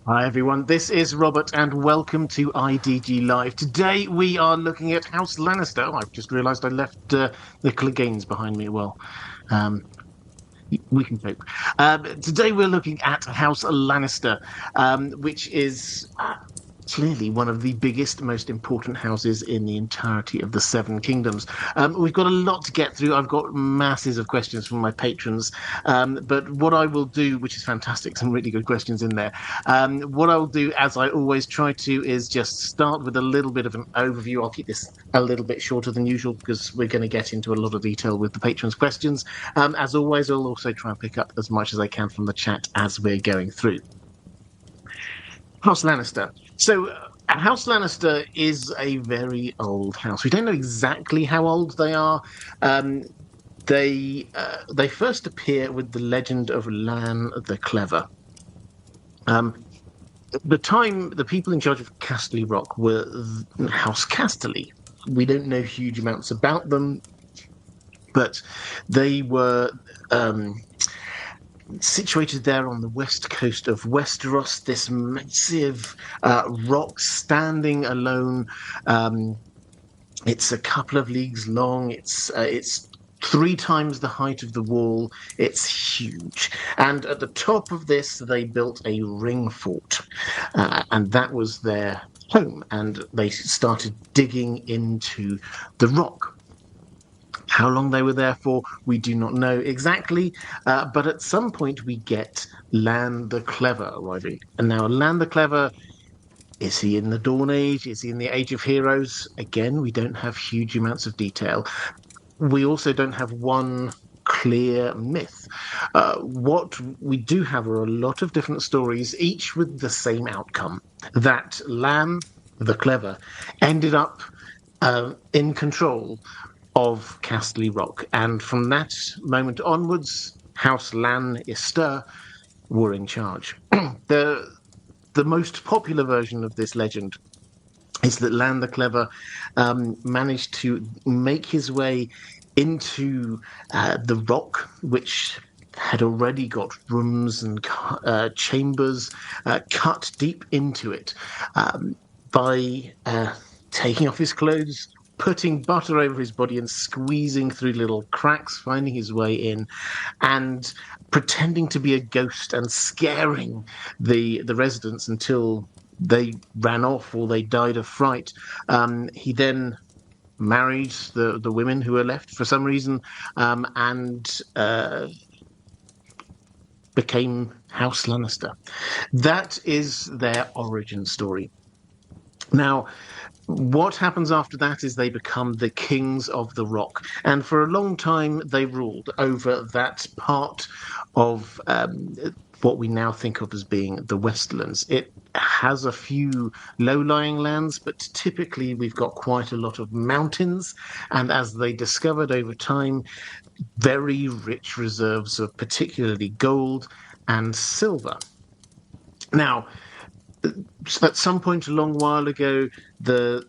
Hi everyone, this is Robert and welcome to IDG Live. Today we are looking at House Lannister. Oh, I've just realised I left the Cleganes behind me. Well, um, we can cope. Today we're looking at House Lannister, which is clearly one of the biggest, most important houses in the entirety of the Seven Kingdoms. We've got a lot to get through. I've got masses of questions from my patrons. But what I will do, which is fantastic, some really good questions in there. What I'll do, as I always try to, is just start with a little bit of an overview. I'll keep this a little bit shorter than usual because we're going to get into a lot of detail with the patrons' questions. As always, I'll also try and pick up as much as I can from the chat as we're going through. House Lannister. So, House Lannister is a very old house. We don't know exactly how old they are. Um, they first appear with the legend of Lan the Clever. At the time, the people in charge of Casterly Rock were House Casterly. We don't know huge amounts about them, but they were situated there on the west coast of Westeros, this massive rock standing alone. It's a couple of leagues long. It's three times the height of the wall. It's huge. And at the top of this, they built a ring fort, and that was their home. And they started digging into the rock. How long they were there for, we do not know exactly, but at some point we get Lan the Clever arriving. And now, Lan the Clever, is he in the Dawn Age? Is he in the Age of Heroes? Again, we don't have huge amounts of detail. We also don't have one clear myth. What we do have are a lot of different stories, each with the same outcome, that Lan the Clever ended up in control of Casterly Rock. And from that moment onwards, House Lannister were in charge. The most popular version of this legend is that Lan the Clever managed to make his way into the rock, which had already got rooms and chambers cut deep into it by taking off his clothes, putting butter over his body and squeezing through little cracks, finding his way in, and pretending to be a ghost and scaring the residents until they ran off or they died of fright. He then married the women who were left for some reason, and became House Lannister. That is their origin story. Now, what happens after that is they become the kings of the rock. And for a long time, they ruled over that part of what we now think of as being the Westlands. It has a few low-lying lands, but typically we've got quite a lot of mountains. And as they discovered over time, very rich reserves of particularly gold and silver. Now, at some point a long while ago, the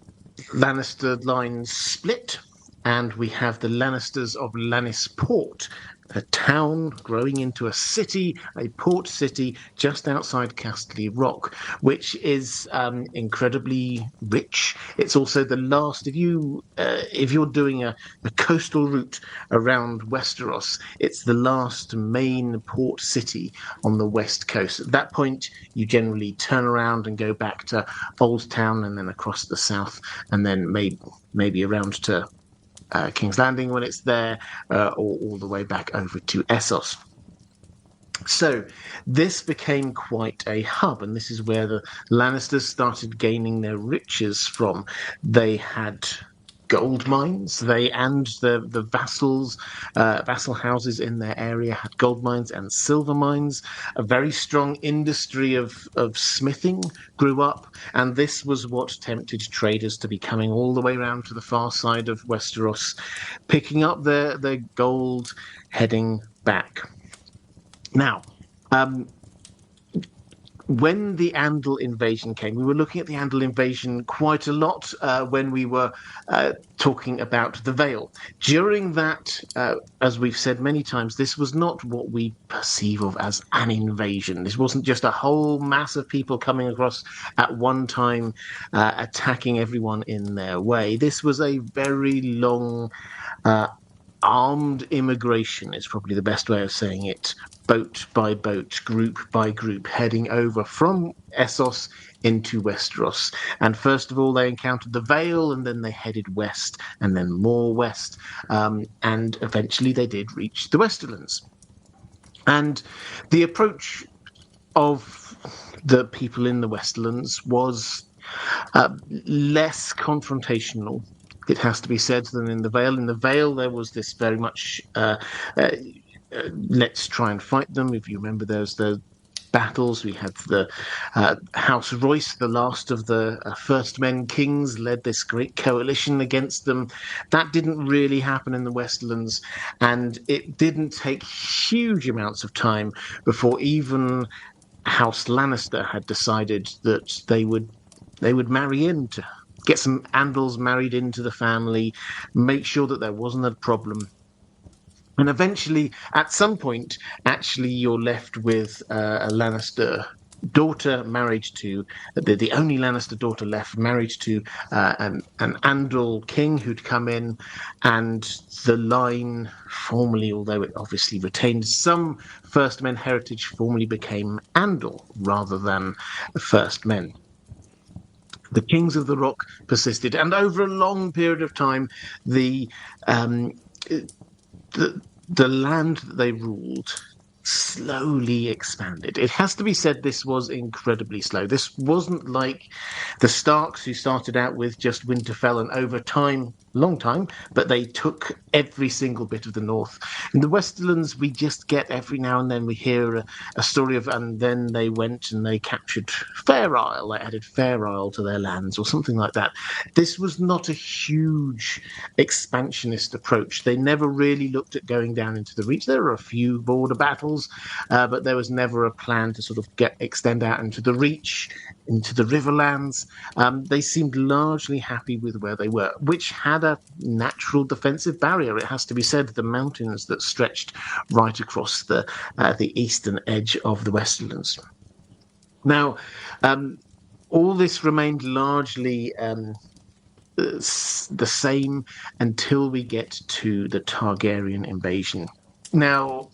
Lannister line split, and we have the Lannisters of Lannisport, a town growing into a city, a port city just outside Casterly Rock, which is incredibly rich. It's also the last. If you're doing a coastal route around Westeros, it's the last main port city on the west coast. At that point, you generally turn around and go back to Old Town, and then across the south, and then maybe around to King's Landing when it's there, or all the way back over to Essos. So this became quite a hub, and this is where the Lannisters started gaining their riches from. They had gold mines. They and the vassal houses in their area had gold mines and silver mines. A very strong industry of smithing grew up, and this was what tempted traders to be coming all the way around to the far side of Westeros, picking up their gold, heading back. Now, when the Andal invasion came, we were looking at the Andal invasion quite a lot when we were talking about the Vale. During that, as we've said many times, this was not what we perceive of as an invasion. This wasn't just a whole mass of people coming across at one time, attacking everyone in their way. This was a very long uh, armed immigration is probably the best way of saying it, boat by boat, group by group, heading over from Essos into Westeros. And first of all, they encountered the Vale, and then they headed west, and then more west, and eventually they did reach the Westerlands. And the approach of the people in the Westerlands was less confrontational, it has to be said, than in the Vale. In the Vale, there was this very much let's try and fight them. If you remember, there's the battles. We had the House Royce, the last of the First Men Kings, led this great coalition against them. That didn't really happen in the Westerlands, and it didn't take huge amounts of time before even House Lannister had decided that they would marry into, get some Andals married into the family, make sure that there wasn't a problem. And eventually, at some point, actually, you're left with a Lannister daughter married to the only Lannister daughter left, married to an Andal king who'd come in, and the line formally, although it obviously retained some First Men heritage, formally became Andal rather than First Men. The Kings of the Rock persisted, and over a long period of time, the um, the the land that they ruled slowly expanded. It has to be said this was incredibly slow. This wasn't like the Starks, who started out with just Winterfell, and over time, long time, but they took every single bit of the north. In the Westerlands, we just get every now and then we hear a story of, and then they went and they captured Fair Isle, they added Fair Isle to their lands or something like that. This was not a huge expansionist approach. They never really looked at going down into the Reach. There were a few border battles, but there was never a plan to sort of extend out into the Reach, into the Riverlands. They seemed largely happy with where they were, which had a natural defensive barrier. It has to be said, the mountains that stretched right across the eastern edge of the Westerlands. Now, all this remained largely the same until we get to the Targaryen invasion. Now,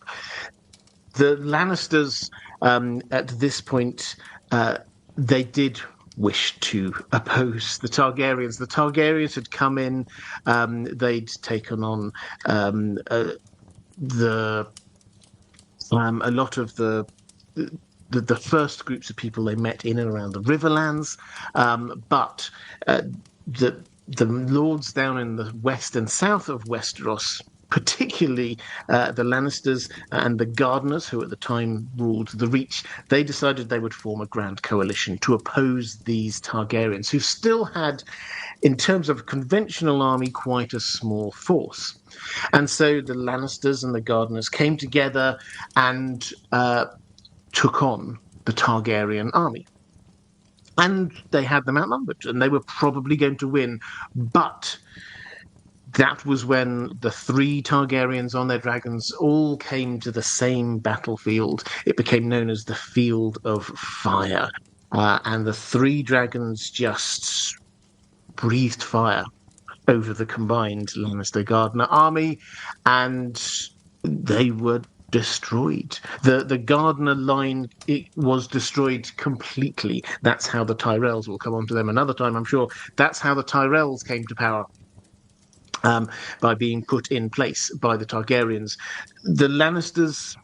the Lannisters, at this point, they did wish to oppose the Targaryens. The Targaryens had come in, they'd taken on the a lot of the first groups of people they met in and around the Riverlands, but the lords down in the west and south of Westeros, particularly the Lannisters and the Gardeners, who at the time ruled the Reach, they decided they would form a grand coalition to oppose these Targaryens, who still had, in terms of conventional army, quite a small force. And so the Lannisters and the Gardeners came together and took on the Targaryen army. And they had them outnumbered, and they were probably going to win. But that was when the three Targaryens on their dragons all came to the same battlefield. It became known as the Field of Fire. And the three dragons just breathed fire over the combined Lannister Gardener army, and they were destroyed. The Gardener line, it was destroyed completely. That's how the Tyrells, will come on to them another time, I'm sure. That's how the Tyrells came to power. By being put in place by the Targaryens. The Lannisters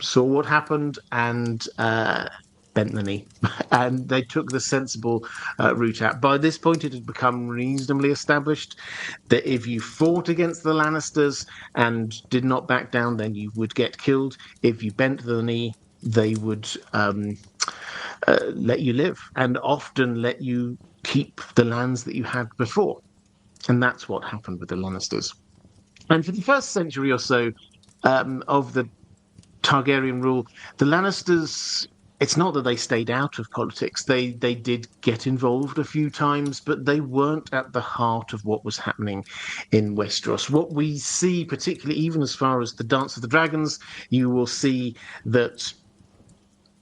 saw what happened and bent the knee, and they took the sensible route out. By this point, it had become reasonably established that if you fought against the Lannisters and did not back down, then you would get killed. If you bent the knee, they would let you live, and often let you keep the lands that you had before. And that's what happened with the Lannisters. And for the first century or so of the Targaryen rule, the Lannisters it's not that they stayed out of politics. They did get involved a few times, but they weren't at the heart of what was happening in Westeros. What we see, particularly even as far as the Dance of the Dragons, you will see that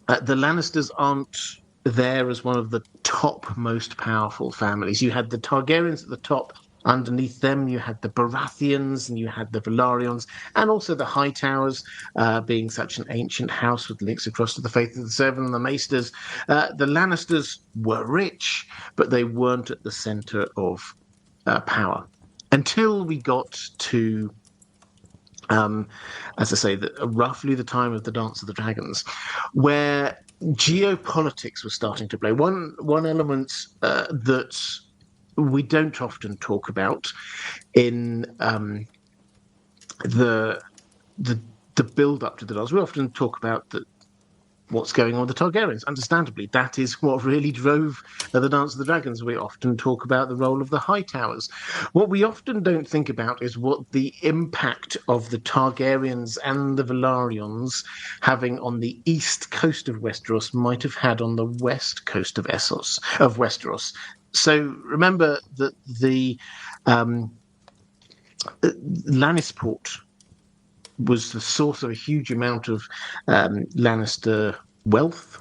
the Lannisters aren't there as one of the top most powerful families. You had the Targaryens at the top. Underneath them, you had the Baratheons and you had the Velaryons, and also the Hightowers, being such an ancient house with links across to the Faith of the Seven and the Maesters. The Lannisters were rich, but they weren't at the center of power until we got to as I say, roughly the time of the Dance of the Dragons, where geopolitics was starting to play. One element that we don't often talk about in the the build up to the Dance. We often talk about what's going on with the Targaryens. Understandably, that is what really drove the Dance of the Dragons. We often talk about the role of the Hightowers. What we often don't think about is what the impact of the Targaryens and the Velaryons having on the east coast of Westeros might have had on the west coast of Westeros. So remember that the Lannisport was the source of a huge amount of Lannister wealth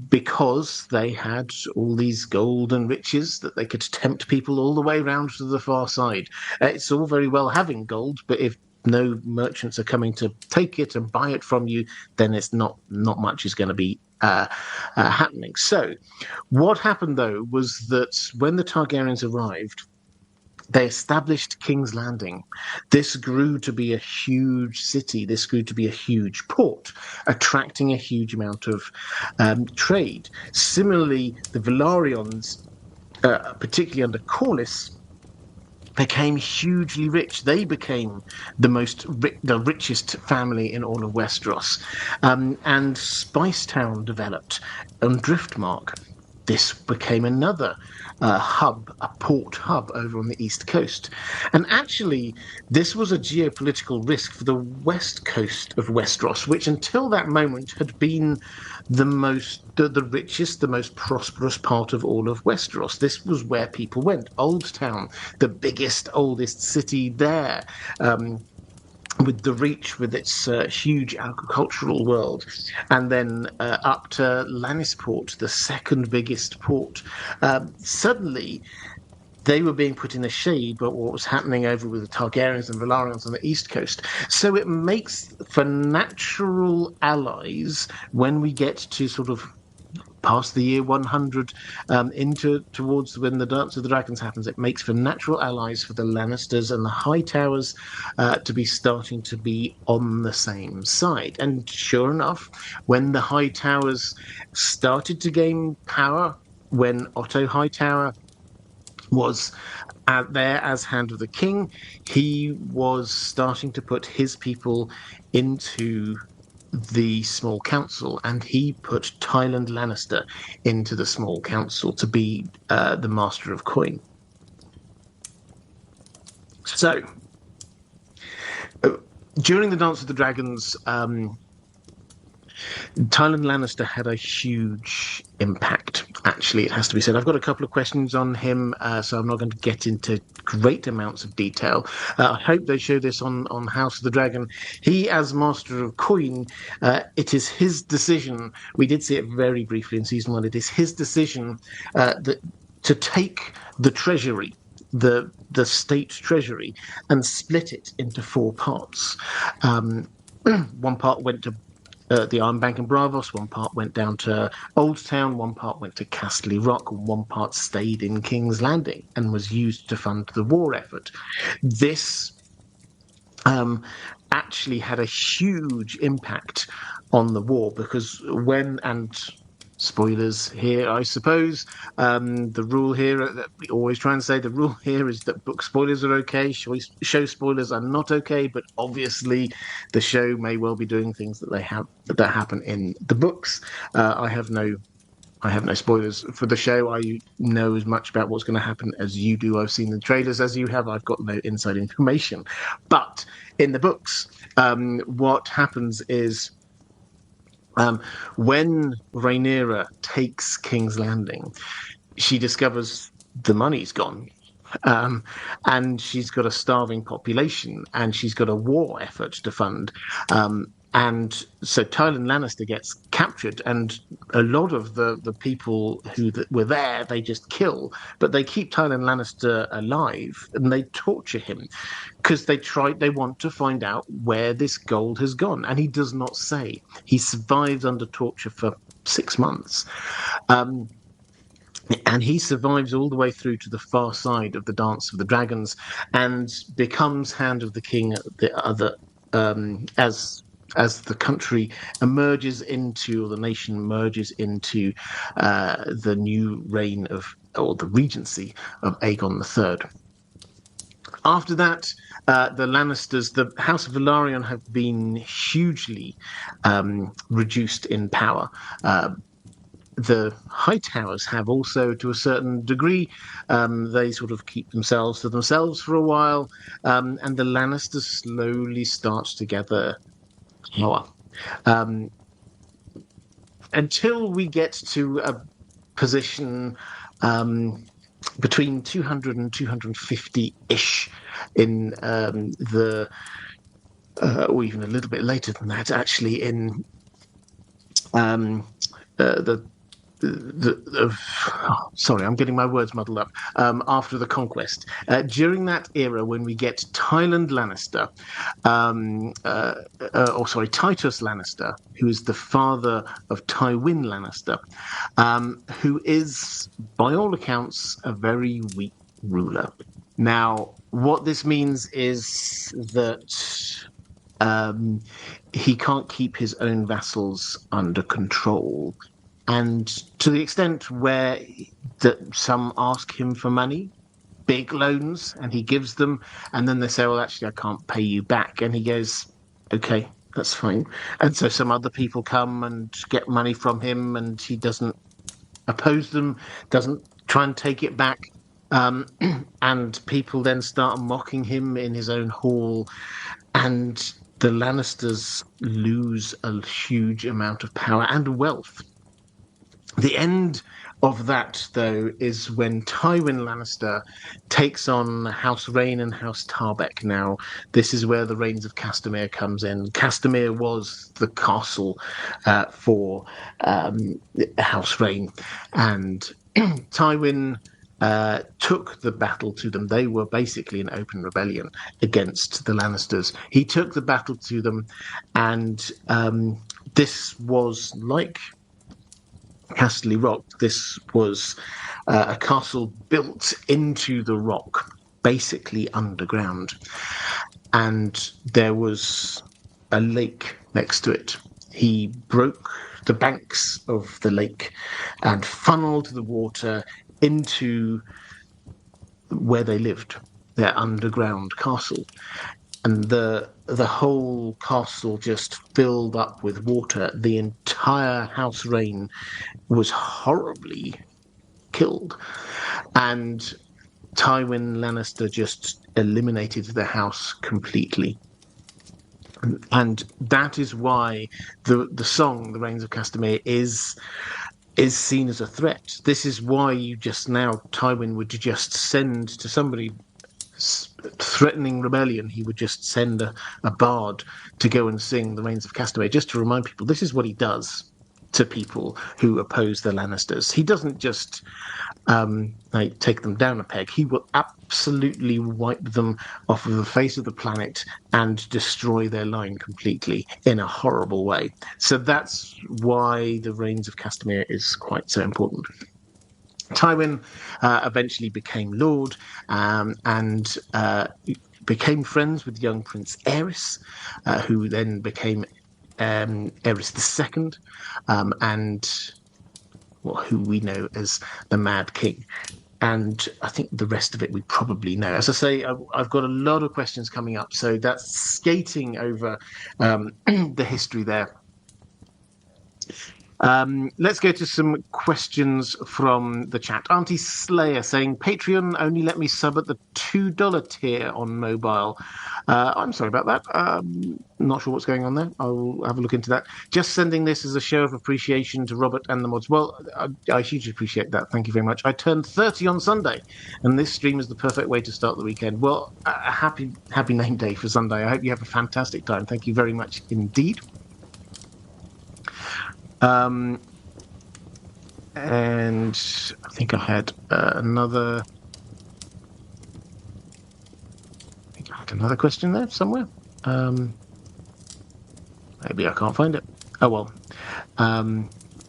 because they had all these gold and riches that they could tempt people all the way round to the far side. It's all very well having gold, but if no merchants are coming to take it and buy it from you, then it's not much is going to be happening. So what happened, though, was that when the Targaryens arrived, they established King's Landing. This grew to be a huge city. This grew to be a huge port, attracting a huge amount of trade. Similarly, the Velaryons, particularly under Corlys, became hugely rich. They became the richest family in all of Westeros. And Spicetown developed on Driftmark. This became another a port hub over on the east coast. And actually, this was a geopolitical risk for the west coast of Westeros, which until that moment had been the richest, the most prosperous part of all of Westeros. This was where people went. Old Town, the biggest, oldest city there. With the Reach, with its huge agricultural world, and then up to Lannisport, the second biggest port. Suddenly, they were being put in the shade by what was happening over with the Targaryens and Velaryons on the east coast. So it makes for natural allies when we get to sort of past the year 100 towards when the Dance of the Dragons happens. It makes for natural allies for the Lannisters and the Hightowers to be starting to be on the same side. And sure enough, when the Hightowers started to gain power, when Otto Hightower was there as Hand of the King, he was starting to put his people into the small council, and he put Tyland Lannister into the small council to be the master of coin. So, during the Dance of the Dragons, Tyland Lannister had a huge impact, actually, it has to be said. I've got a couple of questions on him, so I'm not going to get into great amounts of detail. I hope they show this on House of the Dragon. He, as Master of Coin, it is his decision. We did see it very briefly in Season 1. It is his decision to take the treasury, the state treasury, and split it into 4 parts. One part went to the Iron Bank and Bravos, one part went down to Old Town, one part went to Castle Rock, and one part stayed in King's Landing and was used to fund the war effort. This actually had a huge impact on the war because spoilers here, I suppose. The rule here that we always try and say, the rule here is that book spoilers are okay, show spoilers are not okay, but obviously the show may well be doing things that happen in the books. I have no spoilers for the show. I know as much about what's going to happen as you do. I've seen the trailers as you have. I've got no inside information. But in the books, what happens is When Rhaenyra takes King's Landing, she discovers the money's gone. Um, and she's got a starving population, and she's got a war effort to fund. And so Tyland Lannister gets captured, and a lot of the people who were there, they just kill. But they keep Tyland Lannister alive, and they torture him because they want to find out where this gold has gone, and he does not say. He survives under torture for 6 months. Um, and he survives all the way through to the far side of the Dance of the Dragons and becomes Hand of the King the other as the country emerges into, or the nation merges into, the new reign of, or the regency of Aegon III. After that, the Lannisters, the House of Velaryon, have been hugely reduced in power. The Hightowers have also, to a certain degree. They sort of keep themselves to themselves for a while, and the Lannisters slowly start to gather power. Um, until we get to a position between 200 and 250-ish in or even a little bit later than that, actually, in the sorry, I'm getting my words muddled up. After the conquest, during that era, when we get Tyland Lannister, Titus Lannister, who is the father of Tywin Lannister, who is, by all accounts, a very weak ruler. Now, what this means is that he can't keep his own vassals under control. And to the extent where that some ask him for money, big loans, and he gives them, and then they say, well, actually, I can't pay you back. And he goes, okay, that's fine. And so some other people come and get money from him, and he doesn't oppose them, doesn't try and take it back. And people then start mocking him in his own hall, and the Lannisters lose a huge amount of power and wealth. The end of that, though, is when Tywin Lannister takes on House Reyne and House Tarbeck. Now, this is where the Reynes of Castamere comes in. Castamere was the castle for House Reyne, and Tywin took the battle to them. They were basically an open rebellion against the Lannisters. He took the battle to them, and this was like Casterly Rock. This was a castle built into the rock, basically underground. And there was a lake next to it. He broke the banks of the lake and funneled the water into where they lived, their underground castle. And the whole castle just filled up with water. The entire House Reyne was horribly killed, and Tywin Lannister just eliminated the house completely. And that is why the song "The Reynes of Castamere" is seen as a threat. This is why Tywin would just send to somebody threatening rebellion, he would just send a bard to go and sing the Reynes of Castamere, just to remind people this is what he does to people who oppose the Lannisters. He doesn't just take them down a peg. He will absolutely wipe them off of the face of the planet and destroy their line completely in a horrible way. So that's why the Reynes of Castamere is quite so important. Tywin eventually became Lord and became friends with young Prince Aerys, who then became Aerys II, and who we know as the Mad King. And I think the rest of it we probably know. As I say, I've got a lot of questions coming up, so that's skating over the history there. Let's go to some questions from the chat. Auntie Slayer saying, Patreon only let me sub at the $2 tier on mobile. I'm sorry about that. Not sure what's going on there. I'll have a look into that. Just sending this as a show of appreciation to Robert and the mods. Well, I hugely appreciate that. Thank you very much. I turned 30 on Sunday, and this stream is the perfect way to start the weekend. Well, a happy name day for Sunday. I hope you have a fantastic time. Thank you very much indeed. And I think I had another. I think I had another question there somewhere. Maybe I can't find it. Oh well.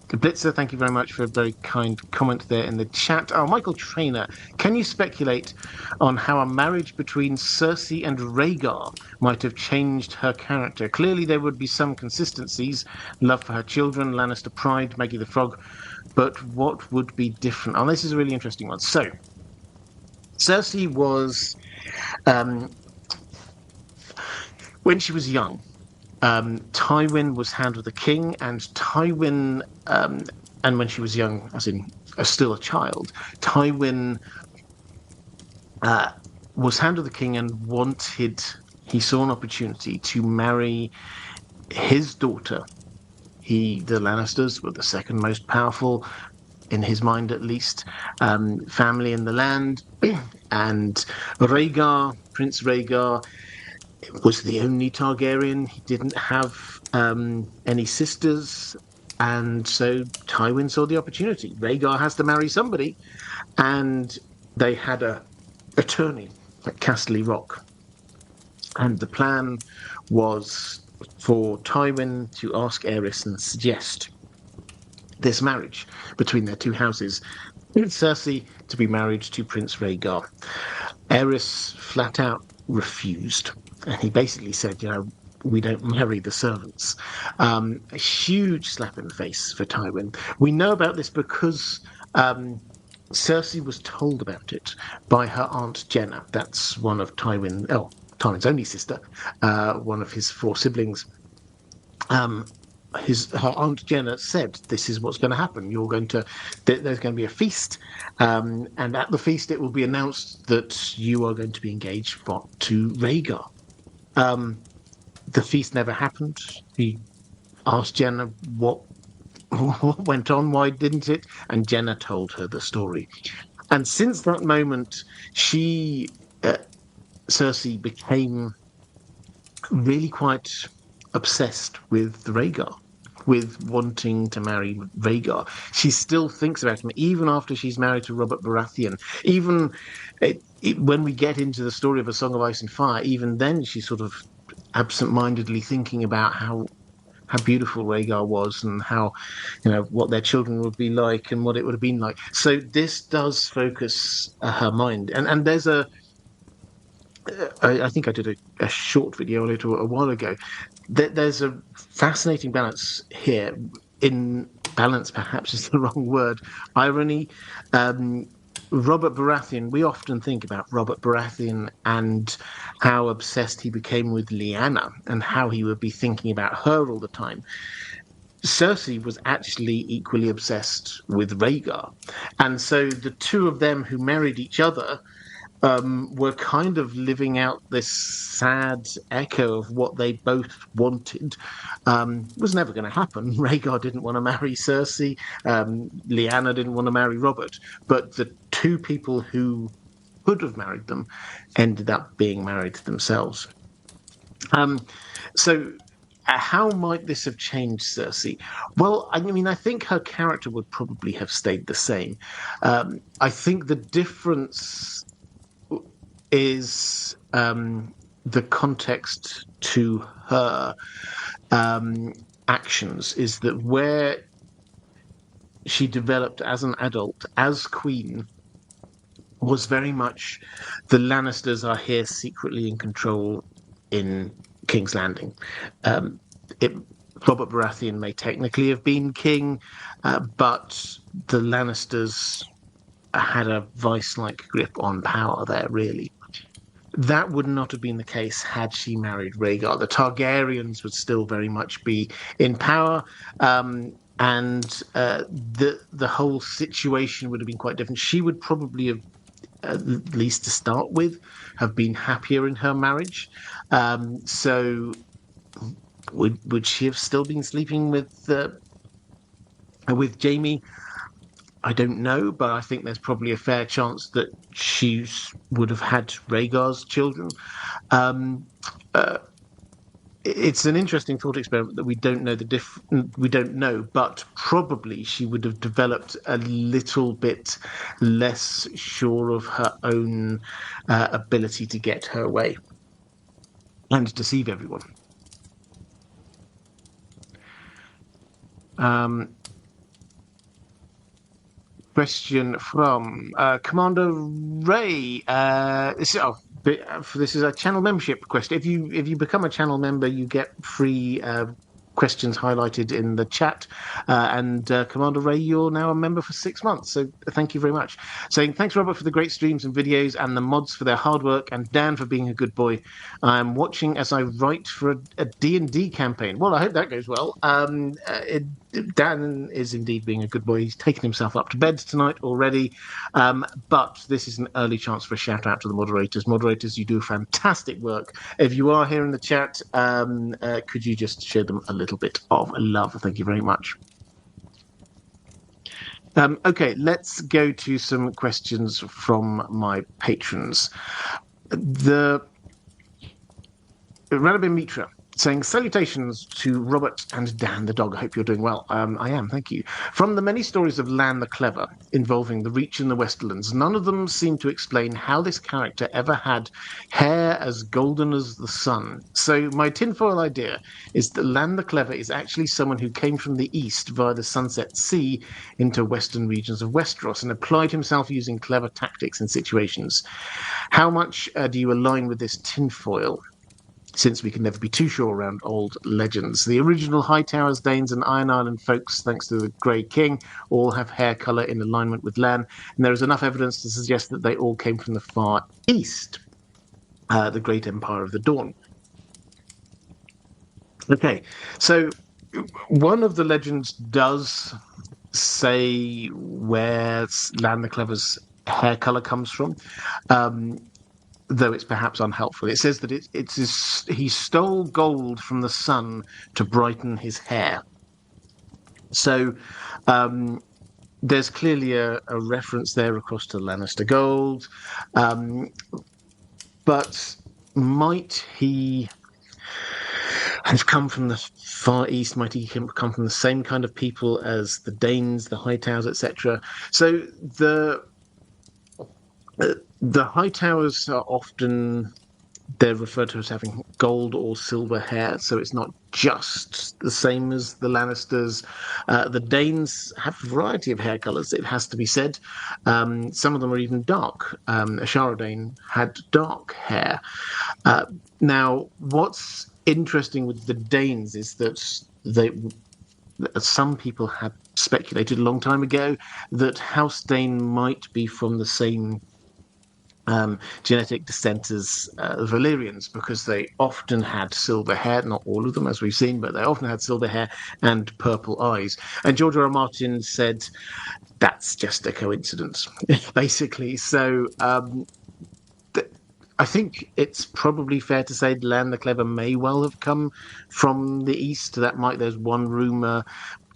Blitzer, thank you very much for a very kind comment there in the chat. Oh, Michael Trainer, can you speculate on how a marriage between Cersei and Rhaegar might have changed her character? Clearly, there would be some consistencies: love for her children, Lannister pride, Maggie the Frog. But what would be different? Oh, this is a really interesting one. So, Cersei was, when she was young, Tywin was Hand of the King, and Tywin, and when she was young, as in still a child, Tywin was Hand of the King and he saw an opportunity to marry his daughter. The Lannisters were the second most powerful, in his mind at least, family in the land, and Prince Rhaegar, was the only Targaryen. He didn't have any sisters, and so Tywin saw the opportunity. Rhaegar has to marry somebody, and they had a tourney at Casterly Rock, and the plan was for Tywin to ask Aerys and suggest this marriage between their two houses. Cersei to be married to Prince Rhaegar. Aerys flat out refused, and he basically said, we don't marry the servants. A huge slap in the face for Tywin. We know about this because Cersei was told about it by her aunt Jenna. That's one of Tywin's only sister, one of his 4 siblings. Her aunt Jenna said, "This is what's going to happen. There's going to be a feast, and at the feast it will be announced that you are going to be engaged to Rhaegar." The feast never happened. He asked Jenna what went on, why didn't it, and Jenna told her the story. And since that moment, Cersei became really quite obsessed with Rhaegar, with wanting to marry Rhaegar. She still thinks about him, even after she's married to Robert Baratheon. Even when we get into the story of A Song of Ice and Fire, even then she's sort of absent-mindedly thinking about how beautiful Rhaegar was, and how, what their children would be like and what it would have been like. So this does focus her mind. And there's I think I did a short video on it a while ago. There's a fascinating balance here. In balance, perhaps is the wrong word. Irony. Robert Baratheon, we often think about Robert Baratheon and how obsessed he became with Lyanna and how he would be thinking about her all the time. Cersei was actually equally obsessed with Rhaegar. And so the two of them who married each other were kind of living out this sad echo of what they both wanted. Was never going to happen. Rhaegar didn't want to marry Cersei. Lyanna didn't want to marry Robert. But the two people who could have married them ended up being married themselves. So how might this have changed Cersei? Well, I mean, I think her character would probably have stayed the same. I think the difference is the context to her actions, is that where she developed as an adult, as queen, was very much the Lannisters are here secretly in control in King's Landing. Robert Baratheon may technically have been king, but the Lannisters had a vice-like grip on power there, really. That would not have been the case had she married Rhaegar. The Targaryens would still very much be in power. and the whole situation would have been quite different. She would probably have, at least to start with, have been happier in her marriage. So would she have still been sleeping with Jamie? I don't know, but I think there's probably a fair chance that she would have had Rhaegar's children. Um, uh, it's an interesting thought experiment that we don't know we don't know, but probably she would have developed a little bit less sure of her own ability to get her way and deceive everyone. Um, Question from Commander Ray. This is a channel membership request. If you become a channel member, you get free questions highlighted in the chat. And Commander Ray, you're now a member for 6 months, so thank you very much. Saying thanks, Robert, for the great streams and videos, and the mods for their hard work, and Dan for being a good boy. I'm watching as I write for a D&D campaign. Well, I hope that goes well. Dan is indeed being a good boy. He's taken himself up to bed tonight already. But this is an early chance for a shout out to the moderators. Moderators, you do fantastic work. If you are here in the chat, could you just show them a little bit of love? Thank you very much. Okay, let's go to some questions from my patrons. The Radabin Mitra saying salutations to Robert and Dan the dog. I hope you're doing well. I am, thank you. From the many stories of Lan the Clever involving the Reach in the Westerlands, none of them seem to explain how this character ever had hair as golden as the sun. So my tinfoil idea is that Lan the Clever is actually someone who came from the east via the Sunset Sea into western regions of Westeros and applied himself using clever tactics and situations. How much do you align with this tinfoil? Since we can never be too sure around old legends. The original Hightowers, Danes, and Iron Island folks, thanks to the Grey King, all have hair colour in alignment with Lan, and there is enough evidence to suggest that they all came from the far east, the Great Empire of the Dawn. Okay, so one of the legends does say where Lan the Clever's hair colour comes from. Though it's perhaps unhelpful. It says that he stole gold from the sun to brighten his hair. So there's clearly a reference there across to Lannister gold. But might he have come from the far east? Might he come from the same kind of people as the Danes, the Hightowers, etc.? So the Hightowers are often, they're referred to as having gold or silver hair, so it's not just the same as the Lannisters. The Danes have a variety of hair colours, it has to be said. Some of them are even dark. Ashara Dane had dark hair. Now, what's interesting with the Danes is that some people had speculated a long time ago that House Dane might be from the same genetic descent as Valyrians, because they often had silver hair, not all of them as we've seen, but they often had silver hair and purple eyes. And George R. R. Martin said that's just a coincidence, basically. So I think it's probably fair to say Lan the Clever may well have come from the east. There's one rumour,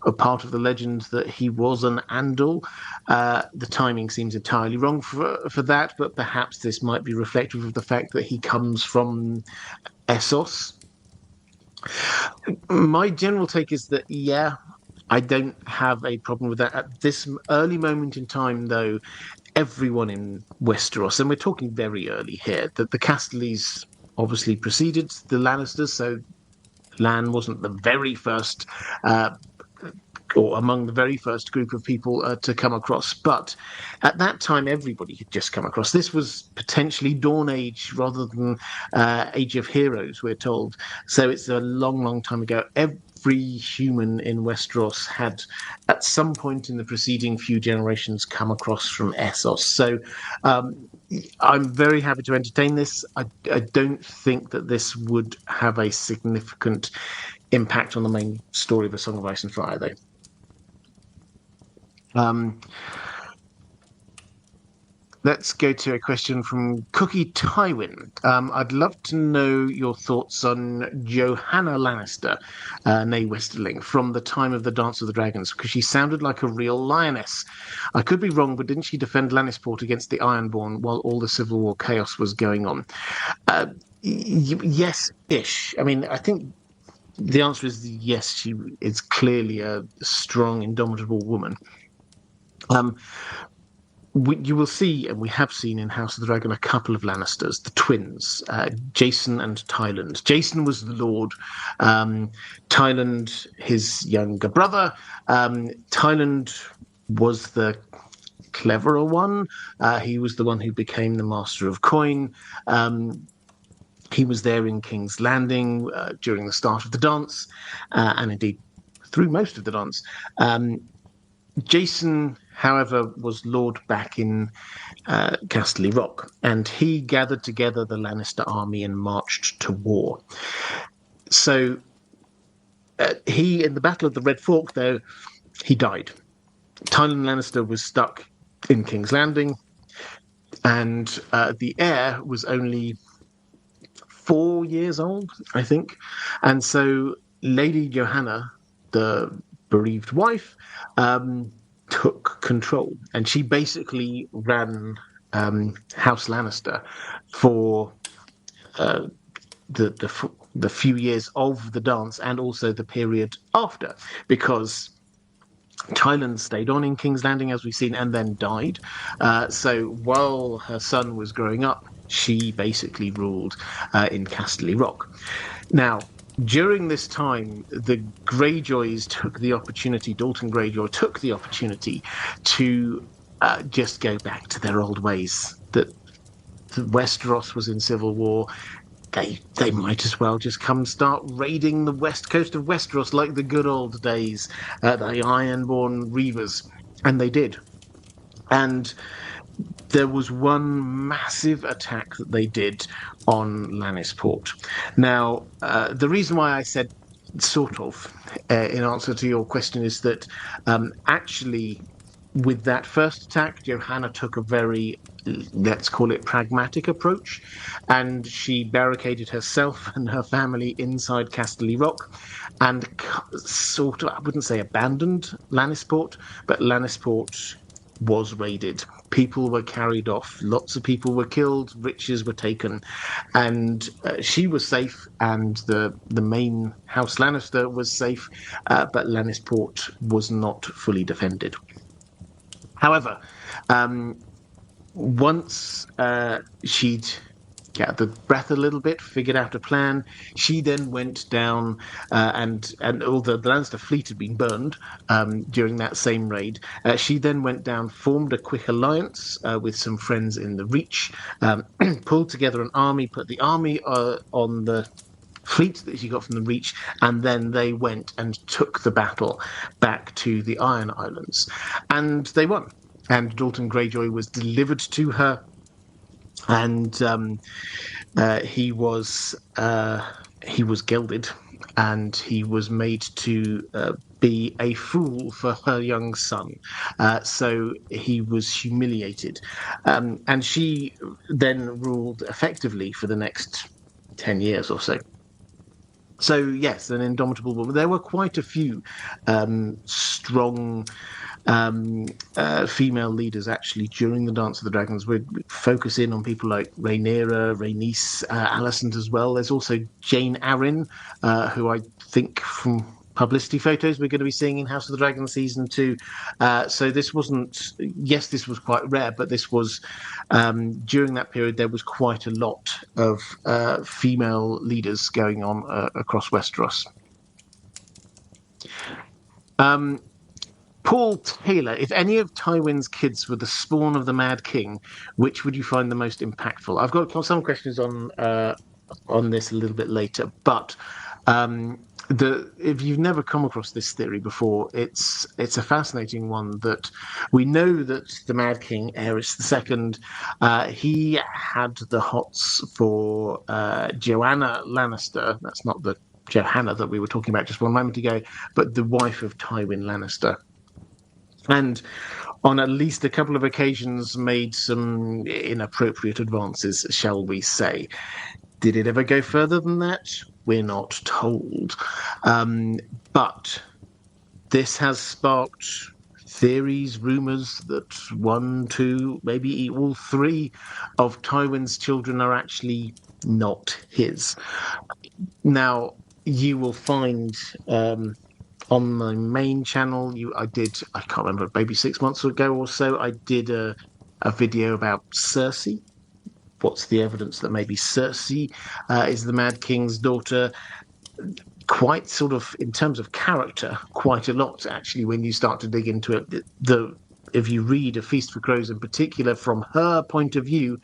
a part of the legend, that he was an Andal. The timing seems entirely wrong for that, but perhaps this might be reflective of the fact that he comes from Essos. My general take is that, yeah, I don't have a problem with that. At this early moment in time, though, everyone in Westeros, and we're talking very early here, that the Casterlys obviously preceded the Lannisters, so Lan wasn't the very first or among the very first group of people to come across. But at that time, everybody had just come across. This was potentially Dawn Age rather than Age of Heroes, we're told. So it's a long, long time ago. Every human in Westeros had, at some point in the preceding few generations, come across from Essos. So I'm very happy to entertain this. I don't think that this would have a significant impact on the main story of A Song of Ice and Fire, though. Um, Let's go to a question from Cookie Tywin. I'd love to know your thoughts on Johanna Lannister, née Westerling, from the time of the Dance of the Dragons, because she sounded like a real lioness. I could be wrong, but didn't she defend Lannisport against the Ironborn while all the Civil War chaos was going on? Uh, yes-ish. I mean, I think the answer is yes. She is clearly a strong, indomitable woman. Um, you will see, and we have seen in House of the Dragon, a couple of Lannisters, the twins, Jason and Tyland. Jason was the Lord, Tyland his younger brother. Tyland was the cleverer one. He was the one who became the Master of Coin. He was there in King's Landing during the start of the dance, and indeed through most of the dance. Jason, however, was Lord back in Casterly Rock, and he gathered together the Lannister army and marched to war. So he, in the Battle of the Red Fork, though, he died. Tyland Lannister was stuck in King's Landing, and the heir was only 4 years old, I think. And so Lady Johanna, the bereaved wife, took control, and she basically ran House Lannister for uh, the few years of the dance and also the period after, because Tyland stayed on in King's Landing, as we've seen, and then died. So while her son was growing up, she basically ruled in Casterly Rock. Now, during this time, the Greyjoys took the opportunity, Dalton Greyjoy took the opportunity to just go back to their old ways. That Westeros was in civil war. They might as well just come start raiding the west coast of Westeros like the good old days, the Ironborn Reavers. And they did. And there was one massive attack that they did on Lannisport. Now, the reason why I said sort of in answer to your question is that actually, with that first attack, Johanna took a very, let's call it, pragmatic approach, and she barricaded herself and her family inside Casterly Rock and sort of, I wouldn't say abandoned Lannisport, but Lannisport was raided. People were carried off. Lots of people were killed. Riches were taken, and she was safe. And the main House Lannister was safe, but Lannisport was not fully defended. However, once she'd gathered breath a little bit, figured out a plan. She then went down, and although the Lannister fleet had been burned during that same raid, she then went down, formed a quick alliance with some friends in the Reach, pulled together an army, put the army on the fleet that she got from the Reach, and then they went and took the battle back to the Iron Islands, and they won. And Dalton Greyjoy was delivered to her, and he was gelded, and he was made to be a fool for her young son. So he was humiliated, and she then ruled effectively for the next 10 years or so. So yes, an indomitable woman. There were quite a few strong female leaders actually during the Dance of the Dragons. We'd focus in on people like Rhaenyra, Rhaenys, Alicent as well. There's also Jane Arryn, who I think from publicity photos we're going to be seeing in House of the Dragon season 2. So this wasn't, yes, this was quite rare, but this was during that period there was quite a lot of female leaders going on across Westeros. Paul Taylor, if any of Tywin's kids were the spawn of the Mad King, which would you find the most impactful? I've got some questions on this a little bit later, but if you've never come across this theory before, it's a fascinating one. That we know that the Mad King, Aerys II, he had the hots for Joanna Lannister. That's not the Johanna that we were talking about just one moment ago, but the wife of Tywin Lannister. and on at least a couple of occasions made some inappropriate advances, shall we say. Did it ever go further than that? We're not told. But this has sparked theories, rumors that one, two, maybe all three of Tywin's children are actually not his. Now, you will find on my main channel, I can't remember, maybe 6 months ago or so, I did a video about Cersei. What's the evidence that maybe Cersei is the Mad King's daughter? Quite sort of, in terms of character, quite a lot actually when you start to dig into it. If you read A Feast for Crows in particular, from her point of view,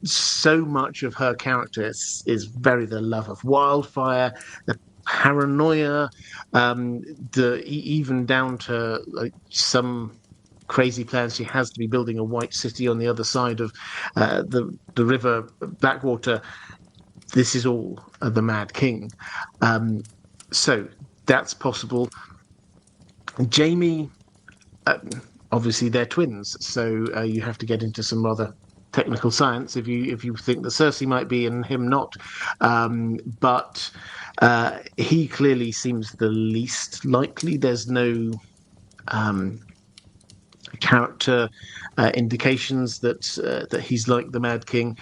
so much of her character is very the love of wildfire, the paranoia, even down to like some crazy plans she has to be building a white city on the other side of the river Blackwater. This is all the Mad King. So that's possible. Jamie, obviously they're twins, so you have to get into some rather technical science if you think that Cersei might be and him not. But he clearly seems the least likely. There's no character indications that he's like the Mad King.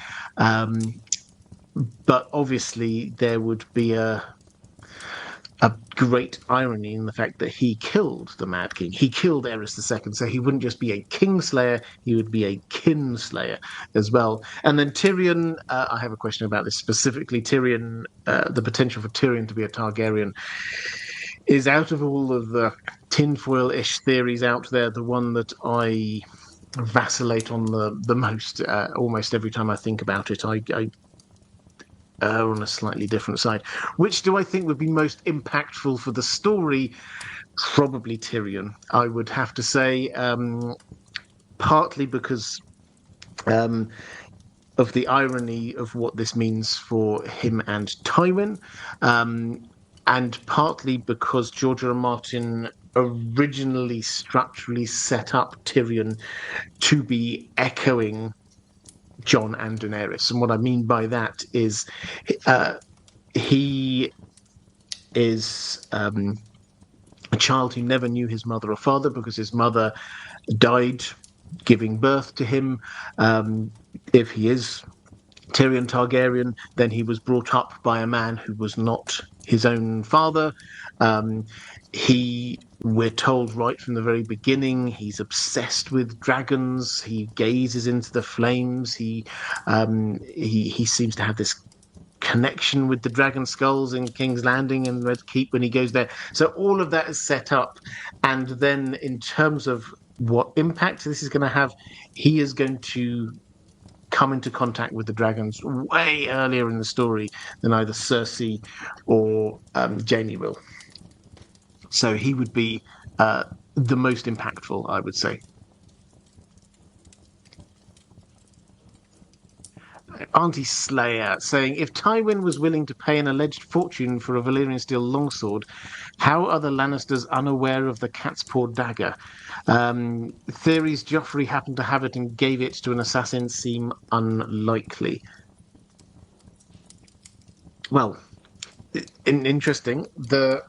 But obviously there would be a great irony in the fact that he killed the Mad King. He killed Aerys II, so he wouldn't just be a kingslayer, he would be a kinslayer as well. And then Tyrion, I have a question about this specifically. Tyrion, the potential for Tyrion to be a Targaryen is, out of all of the tinfoil-ish theories out there, the one that I vacillate on the most. Almost every time I think about it, I on a slightly different side. Which do I think would be most impactful for the story? Probably Tyrion, I would have to say, partly because of the irony of what this means for him and Tywin, and partly because George R. R. Martin originally structurally set up Tyrion to be echoing Jon and Daenerys. And what I mean by that is he is a child who never knew his mother or father because his mother died giving birth to him. If he is Tyrion Targaryen, then he was brought up by a man who was not his own father. We're told right from the very beginning, he's obsessed with dragons. He gazes into the flames. He seems to have this connection with the dragon skulls in King's Landing and Red Keep when he goes there. So all of that is set up. And then in terms of what impact this is going to have, he is going to come into contact with the dragons way earlier in the story than either Cersei or Jaime will. So he would be the most impactful, I would say. Auntie Slayer saying, if Tywin was willing to pay an alleged fortune for a Valyrian steel longsword, how are the Lannisters unaware of the cat's paw dagger? Theories Joffrey happened to have it and gave it to an assassin seem unlikely. Well, interesting. The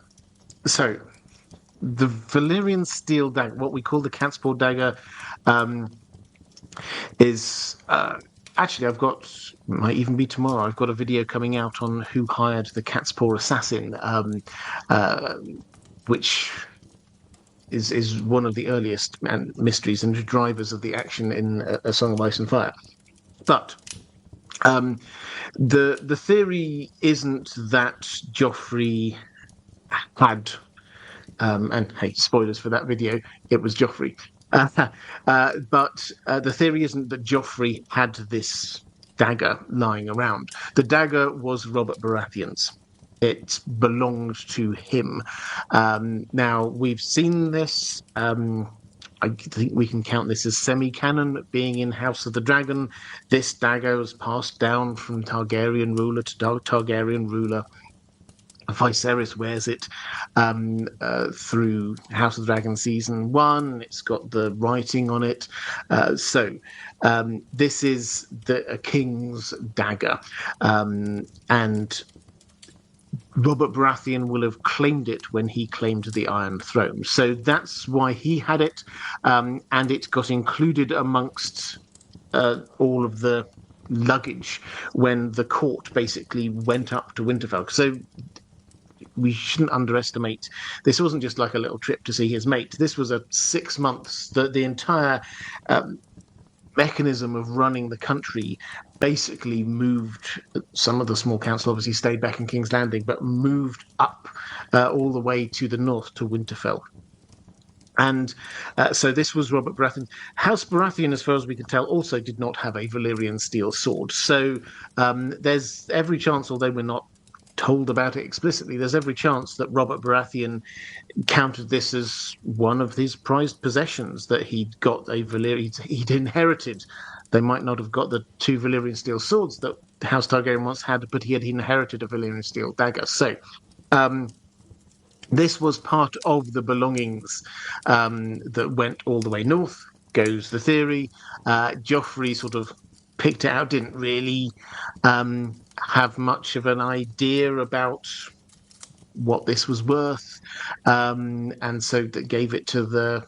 Valyrian steel dagger, what we call the cat's paw dagger, is actually, might even be tomorrow, I've got a video coming out on who hired the cat's paw assassin, which is one of the earliest mysteries and drivers of the action in A Song of Ice and Fire. But the theory isn't that Joffrey had, and hey, spoilers for that video, it was Joffrey. But the theory isn't that Joffrey had this dagger lying around. The dagger was Robert Baratheon's. It belonged to him. Now, we've seen this. I think we can count this as semi-canon, being in House of the Dragon. This dagger was passed down from Targaryen ruler to Targaryen ruler Viserys wears it through House of the Dragon season 1. It's got the writing on it. This is a king's dagger. And Robert Baratheon will have claimed it when he claimed the Iron Throne. So that's why he had it. And it got included amongst all of the luggage when the court basically went up to Winterfell. So we shouldn't underestimate. This wasn't just like a little trip to see his mate. This was a 6 months. The entire mechanism of running the country basically moved. Some of the small council obviously stayed back in King's Landing, but moved up all the way to the north to Winterfell. And so this was Robert Baratheon. House Baratheon, as far as we could tell, also did not have a Valyrian steel sword. So there's every chance, although we're not told about it explicitly, there's every chance that Robert Baratheon counted this as one of his prized possessions, that he'd got a Valyrian, he'd inherited. They might not have got the 2 Valyrian steel swords that House Targaryen once had, but he had inherited a Valyrian steel dagger. So this was part of the belongings that went all the way north, goes the theory. Joffrey sort of picked it out, didn't really have much of an idea about what this was worth, and so that gave it to the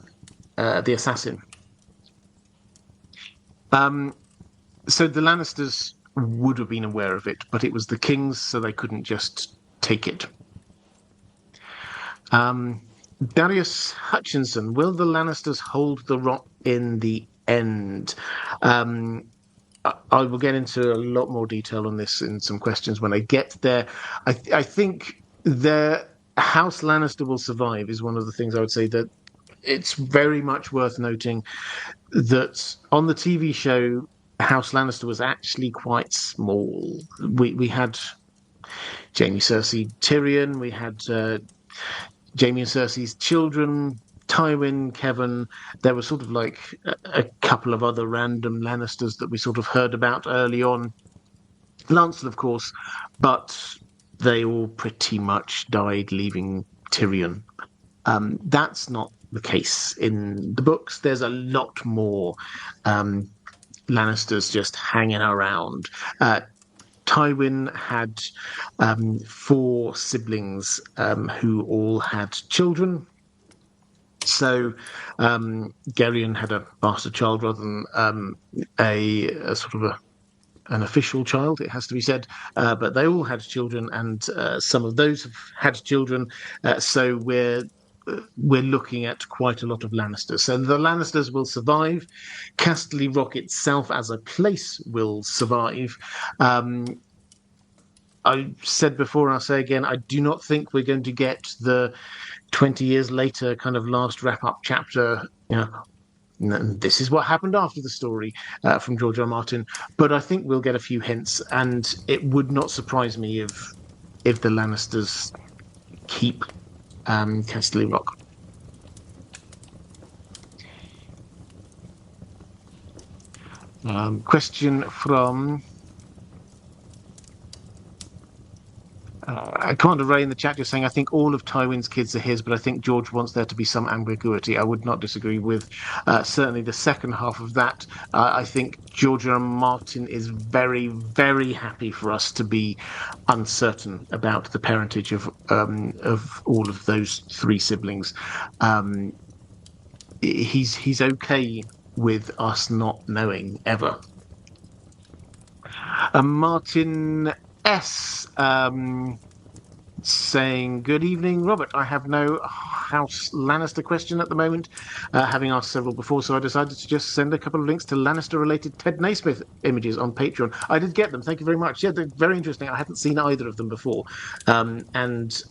assassin. So the Lannisters would have been aware of it, but it was the king's, so they couldn't just take it. Darius Hutchinson, will the Lannisters hold the rock in the end? I will get into a lot more detail on this in some questions when I get there. I think the House Lannister will survive is one of the things I would say. That it's very much worth noting that on the TV show, House Lannister was actually quite small. We had Jaime, Cersei, Tyrion. We had Jaime and Cersei's children, Tywin, Kevin. There were sort of like a couple of other random Lannisters that we sort of heard about early on. Lancel, of course, but they all pretty much died, leaving Tyrion. That's not the case in the books. There's a lot more Lannisters just hanging around. Tywin had 4 siblings who all had children. So Geryon had a bastard child rather than a sort of an official child, it has to be said. But they all had children, and some of those have had children. So we're looking at quite a lot of Lannisters. So the Lannisters will survive. Casterly Rock itself as a place will survive. I said before, and I'll say again, I do not think we're going to get the 20 years later kind of last wrap-up chapter, this is what happened after the story from George R. R. Martin. But I think we'll get a few hints, and it would not surprise me if the Lannisters keep Casterly Rock. Question from Commander Ray in the chat just saying, I think all of Tywin's kids are his, but I think George wants there to be some ambiguity. I would not disagree with certainly the second half of that. I think George R. R. Martin is very, very happy for us to be uncertain about the parentage of all of those 3 siblings. He's okay with us not knowing ever. Martin S. Saying, good evening, Robert. I have no House Lannister question at the moment, having asked several before, so I decided to just send a couple of links to Lannister-related Ted Naismith images on Patreon. I did get them. Thank you very much. Yeah, they're very interesting. I hadn't seen either of them before. And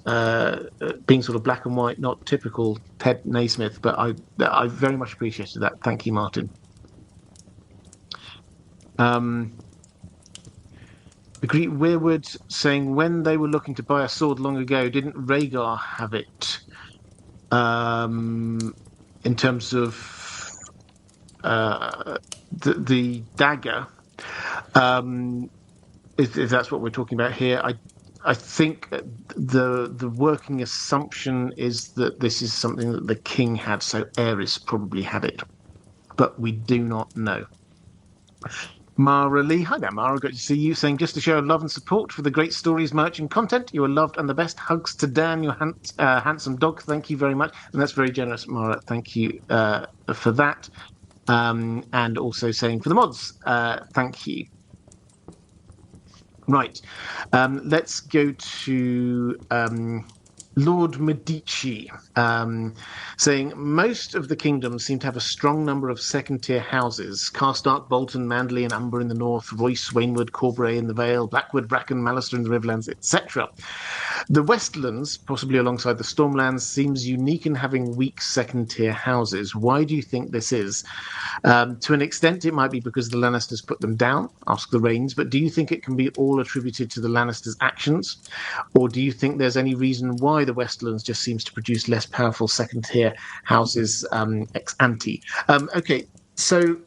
being sort of black and white, not typical Ted Naismith, but I very much appreciated that. Thank you, Martin. Agree. Weirwood saying, when they were looking to buy a sword long ago, didn't Rhaegar have it? In terms of the dagger, if that's what we're talking about here, I think the working assumption is that this is something that the king had, so Aerys probably had it, but we do not know. Mara Lee, hi there, Mara. Great to see you. Saying just to show love and support for the great stories, merch, and content. You are loved and the best. Hugs to Dan, your handsome dog. Thank you very much, and that's very generous, Mara. Thank you for that. And also saying for the mods, thank you. Right, let's go to Lord Medici, saying most of the kingdoms seem to have a strong number of second-tier houses: Carstark, Bolton, Manderley, and Umber in the north, Royce, Waynwood, Corbray in the Vale, Blackwood, Bracken, Mallister in the Riverlands, etc. The Westlands, possibly alongside the Stormlands, seems unique in having weak second-tier houses. Why do you think this is? To an extent, it might be because the Lannisters put them down, ask the Reynes, but do you think it can be all attributed to the Lannisters' actions? Or do you think there's any reason why the Westlands just seems to produce less powerful second-tier houses ex ante? Okay, so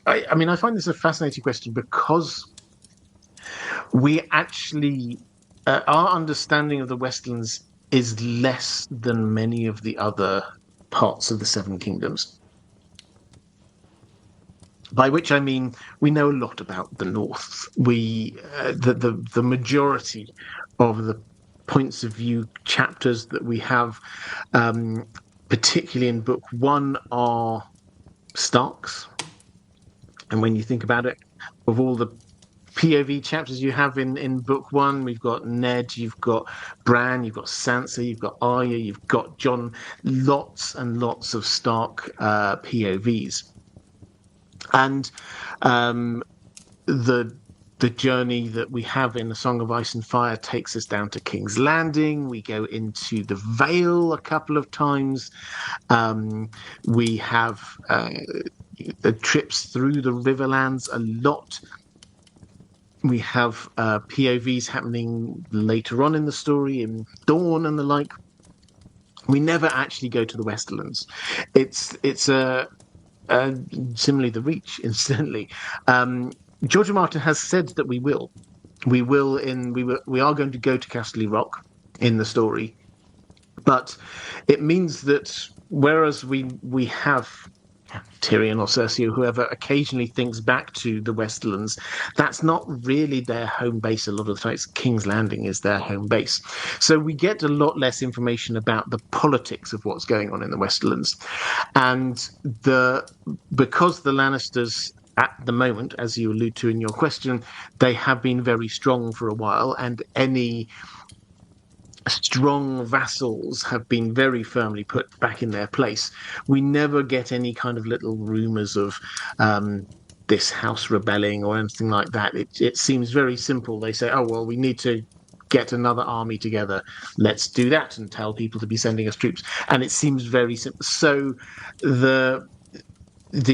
I mean, I find this a fascinating question because we actually, our understanding of the Westlands is less than many of the other parts of the Seven Kingdoms. By which I mean we know a lot about the North. The majority of the points of view chapters that we have, particularly in Book One, are Starks. And when you think about it, of all the POV chapters you have in Book One, we've got Ned, you've got Bran, you've got Sansa, you've got Arya, you've got Jon. Lots and lots of Stark POVs. And the journey that we have in the Song of Ice and Fire takes us down to King's Landing. We go into the Vale a couple of times. We have the trips through the Riverlands a lot. We have POVs happening later on in the story, in Dawn and the like. We never actually go to the Westerlands. It's similarly the Reach, incidentally. George R. Martin has said that we will. We are going to go to Casterly Rock in the story, but it means that whereas we have Tyrion or Cersei or whoever occasionally thinks back to the Westerlands, that's not really their home base. A lot of the times King's Landing is their home base. So we get a lot less information about the politics of what's going on in the Westerlands. And because the Lannisters at the moment, as you allude to in your question, they have been very strong for a while, and any strong vassals have been very firmly put back in their place. We never get any kind of little rumors of this house rebelling or anything like that. It seems very simple. They say, oh, well, we need to get another army together. Let's do that and tell people to be sending us troops. And it seems very simple. So the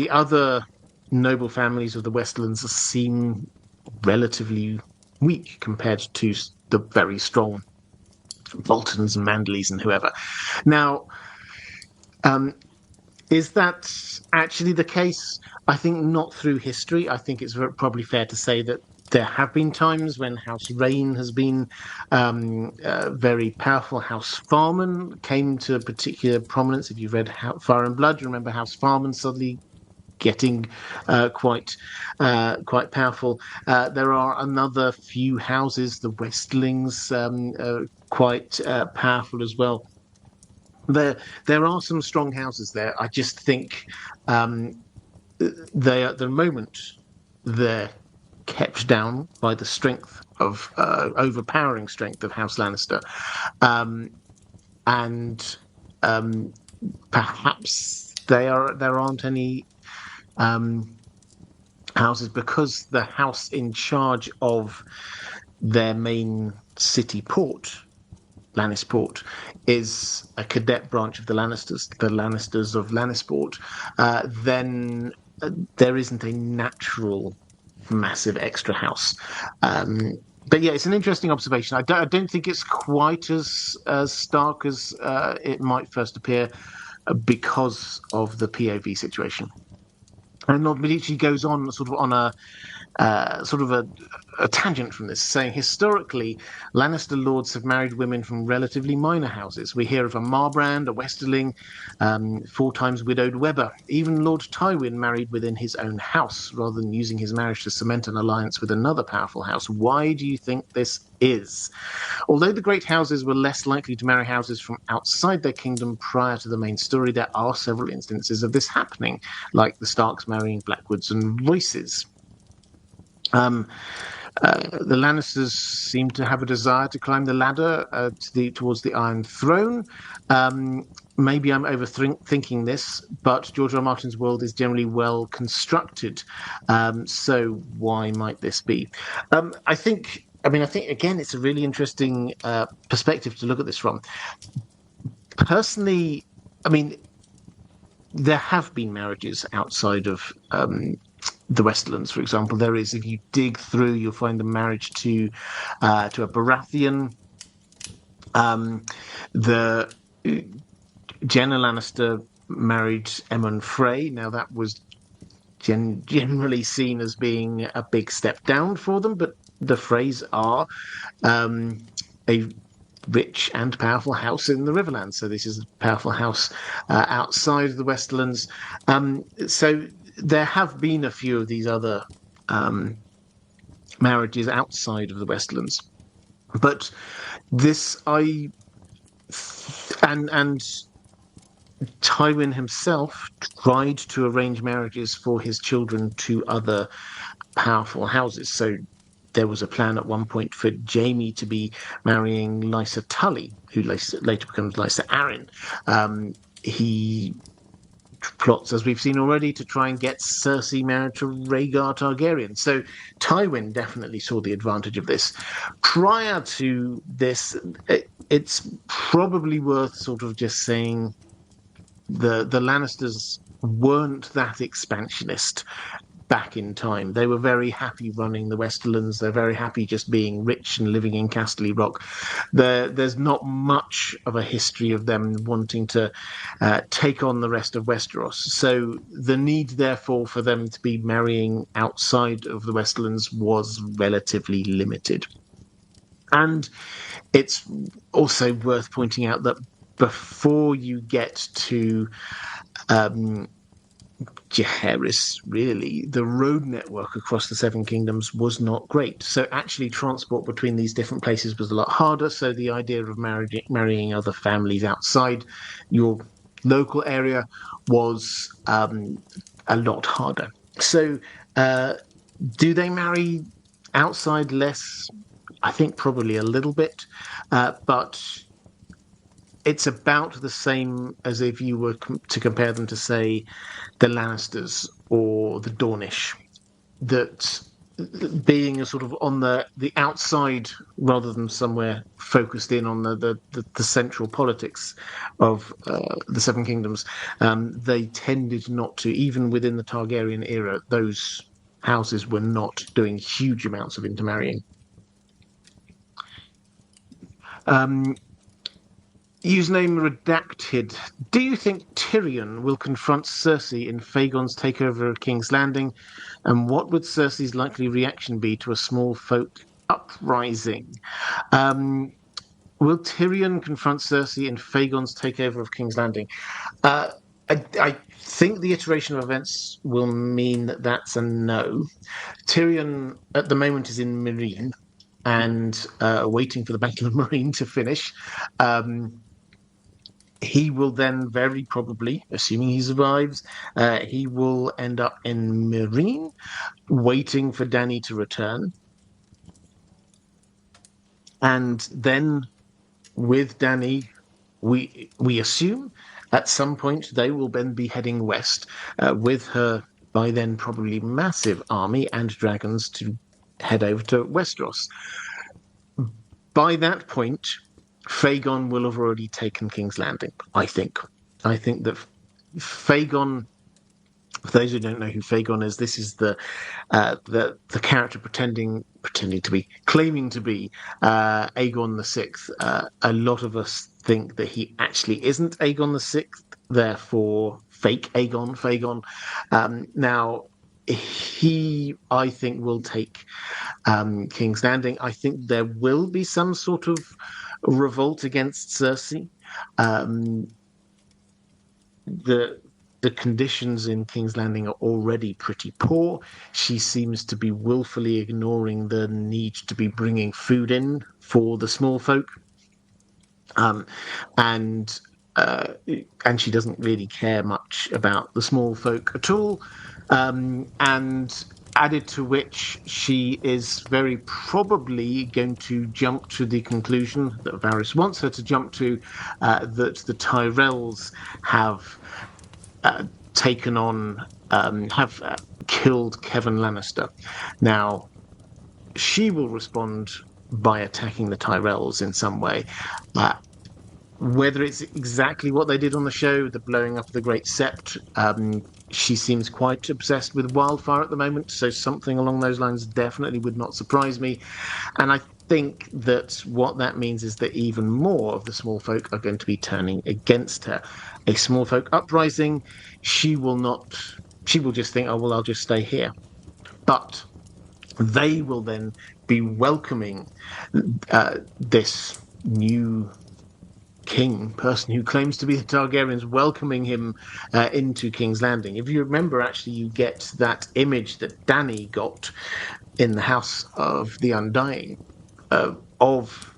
other noble families of the Westlands seem relatively weak compared to the very strong Boltons and Manderleys and whoever. Now, is that actually the case? I think not through history. I think it's probably fair to say that there have been times when House Reyne has been very powerful. House Farman came to particular prominence. If you've read Fire and Blood, you remember House Farman suddenly getting quite powerful. There are another few houses, the Westlings, quite powerful as well. There are some strong houses there. I just think they at the moment they're kept down by the strength of overpowering strength of House Lannister, and perhaps there aren't any houses because the house in charge of their main city port, Lannisport, is a cadet branch of the Lannisters of Lannisport. Then there isn't a natural massive extra house. But yeah, it's an interesting observation. I don't think it's quite as stark as it might first appear because of the POV situation. And Lord Medici goes on sort of on sort of a tangent from this, saying historically, Lannister lords have married women from relatively minor houses. We hear of a Marbrand, a Westerling, 4 times widowed Webber. Even Lord Tywin married within his own house, rather than using his marriage to cement an alliance with another powerful house. Why do you think this is? Although the great houses were less likely to marry houses from outside their kingdom prior to the main story, there are several instances of this happening, like the Starks marrying Blackwoods and Royces. The Lannisters seem to have a desire to climb the ladder towards the Iron Throne. Maybe I'm overthinking this, but George R. R. Martin's world is generally well constructed. So why might this be? I think again, it's a really interesting perspective to look at this from. Personally, I mean, there have been marriages outside of the Westerlands, for example. There is, if you dig through, you'll find the marriage to a Baratheon. The Jenna Lannister married Aemon Frey. Now that was generally seen as being a big step down for them, but the Freys are a rich and powerful house in the Riverlands. So this is a powerful house outside of the Westerlands. So there have been a few of these other marriages outside of the Westerlands, but this and Tywin himself tried to arrange marriages for his children to other powerful houses. So there was a plan at one point for Jaime to be marrying Lysa Tully, who later becomes Lysa Arryn. He plots, as we've seen already, to try and get Cersei married to Rhaegar Targaryen. So Tywin definitely saw the advantage of this. Prior to this, it's probably worth sort of just saying the Lannisters weren't that expansionist back in time. They were very happy running the Westerlands. They're very happy just being rich and living in Casterly Rock. There's not much of a history of them wanting to take on the rest of Westeros. So the need, therefore, for them to be marrying outside of the Westerlands was relatively limited. And it's also worth pointing out that before you get to Jaehaerys, really, the road network across the Seven Kingdoms was not great. So actually transport between these different places was a lot harder. So the idea of marrying other families outside your local area was a lot harder. So do they marry outside less? I think probably a little bit, but it's about the same as if you were to compare them to, say, the Lannisters or the Dornish, that being a sort of on the outside rather than somewhere focused in on the central politics of the Seven Kingdoms, they tended not to, even within the Targaryen era, those houses were not doing huge amounts of intermarrying. Username redacted. Do you think Tyrion will confront Cersei in Fagon's takeover of King's Landing? And what would Cersei's likely reaction be to a small folk uprising? Will Tyrion confront Cersei in Fagon's takeover of King's Landing? I think the iteration of events will mean that that's a no. Tyrion, at the moment, is in Meereen and waiting for the Battle of Meereen to finish. He will then very probably, assuming he survives, he will end up in Meereen, waiting for Dany to return. And then with Dany, we assume at some point they will then be heading west with her, by then probably massive army and dragons, to head over to Westeros. By that point, Fagon will have already taken King's Landing, I think. I think that Fagon, for those who don't know who Fagon is, this is the character claiming to be Aegon the Sixth. A lot of us think that he actually isn't Aegon the Sixth, therefore fake Fagon. Now, he, I think, will take King's Landing. I think there will be some sort of revolt against Cersei. Um, the the conditions in King's Landing are already pretty poor. She seems to be willfully ignoring the need to be bringing food in for the small folk, um, and uh, and she doesn't really care much about the small folk at all. And added to which, she is very probably going to jump to the conclusion that Varys wants her to jump to, that the Tyrells have uh, taken on, have killed Kevin Lannister. Now, she will respond by attacking the Tyrells in some way. Uh, whether it's exactly what they did on the show, the blowing up of the Great Sept, she seems quite obsessed with wildfire at the moment, so something along those lines definitely would not surprise me. And I think that what that means is that even more of the small folk are going to be turning against her. A small folk uprising, she will not, she will just think, oh, well, I'll just stay here. But they will then be welcoming this new person who claims to be the Targaryens, welcoming him into King's Landing. If you remember, actually, you get that image that Dany got in the House of the Undying of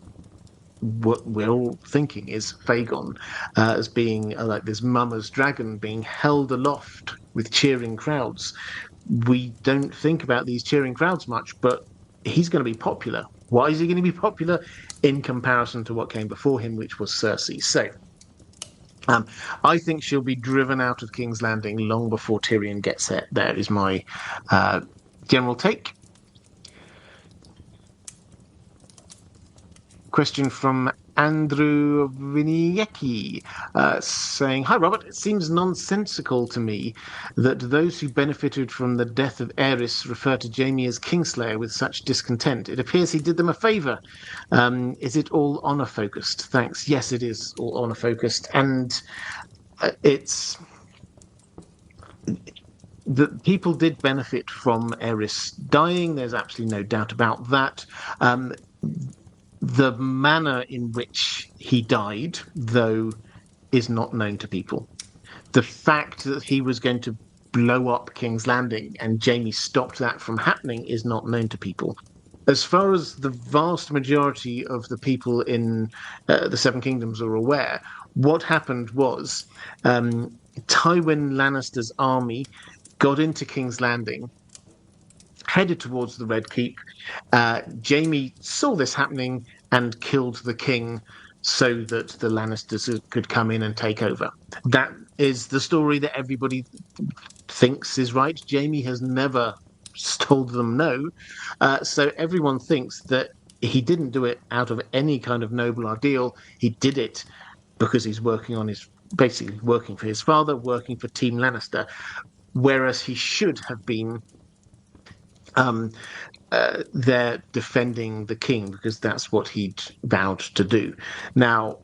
what we're all thinking is Fagon as being like this mama's dragon being held aloft with cheering crowds. We don't think about these cheering crowds much, but he's going to be popular. Why is he going to be popular in comparison to what came before him, which was Cersei? So I think she'll be driven out of King's Landing long before Tyrion gets there. There is my general take. Question from Andrew Viniecki saying, Hi, Robert. It seems nonsensical to me that those who benefited from the death of Aerys refer to Jaime as Kingslayer with such discontent. It appears he did them a favour. Is it all honour focused? Thanks. Yes, it is all honour focused. And it's. The people did benefit from Aerys dying. There's absolutely no doubt about that. The manner in which he died, though, is not known to people. The fact that he was going to blow up King's Landing and Jaime stopped that from happening is not known to people. As far as the vast majority of the people in the Seven Kingdoms are aware, what happened was Tywin Lannister's army got into King's Landing, headed towards the Red Keep. Jaime saw this happening and killed the king so that the Lannisters could come in and take over. That is the story that everybody thinks is right. Jaime has never told them no. So everyone thinks that he didn't do it out of any kind of noble ideal. He did it because he's working on his, basically working for his father, working for Team Lannister, whereas he should have been there defending the king because that's what he'd vowed to do. Now,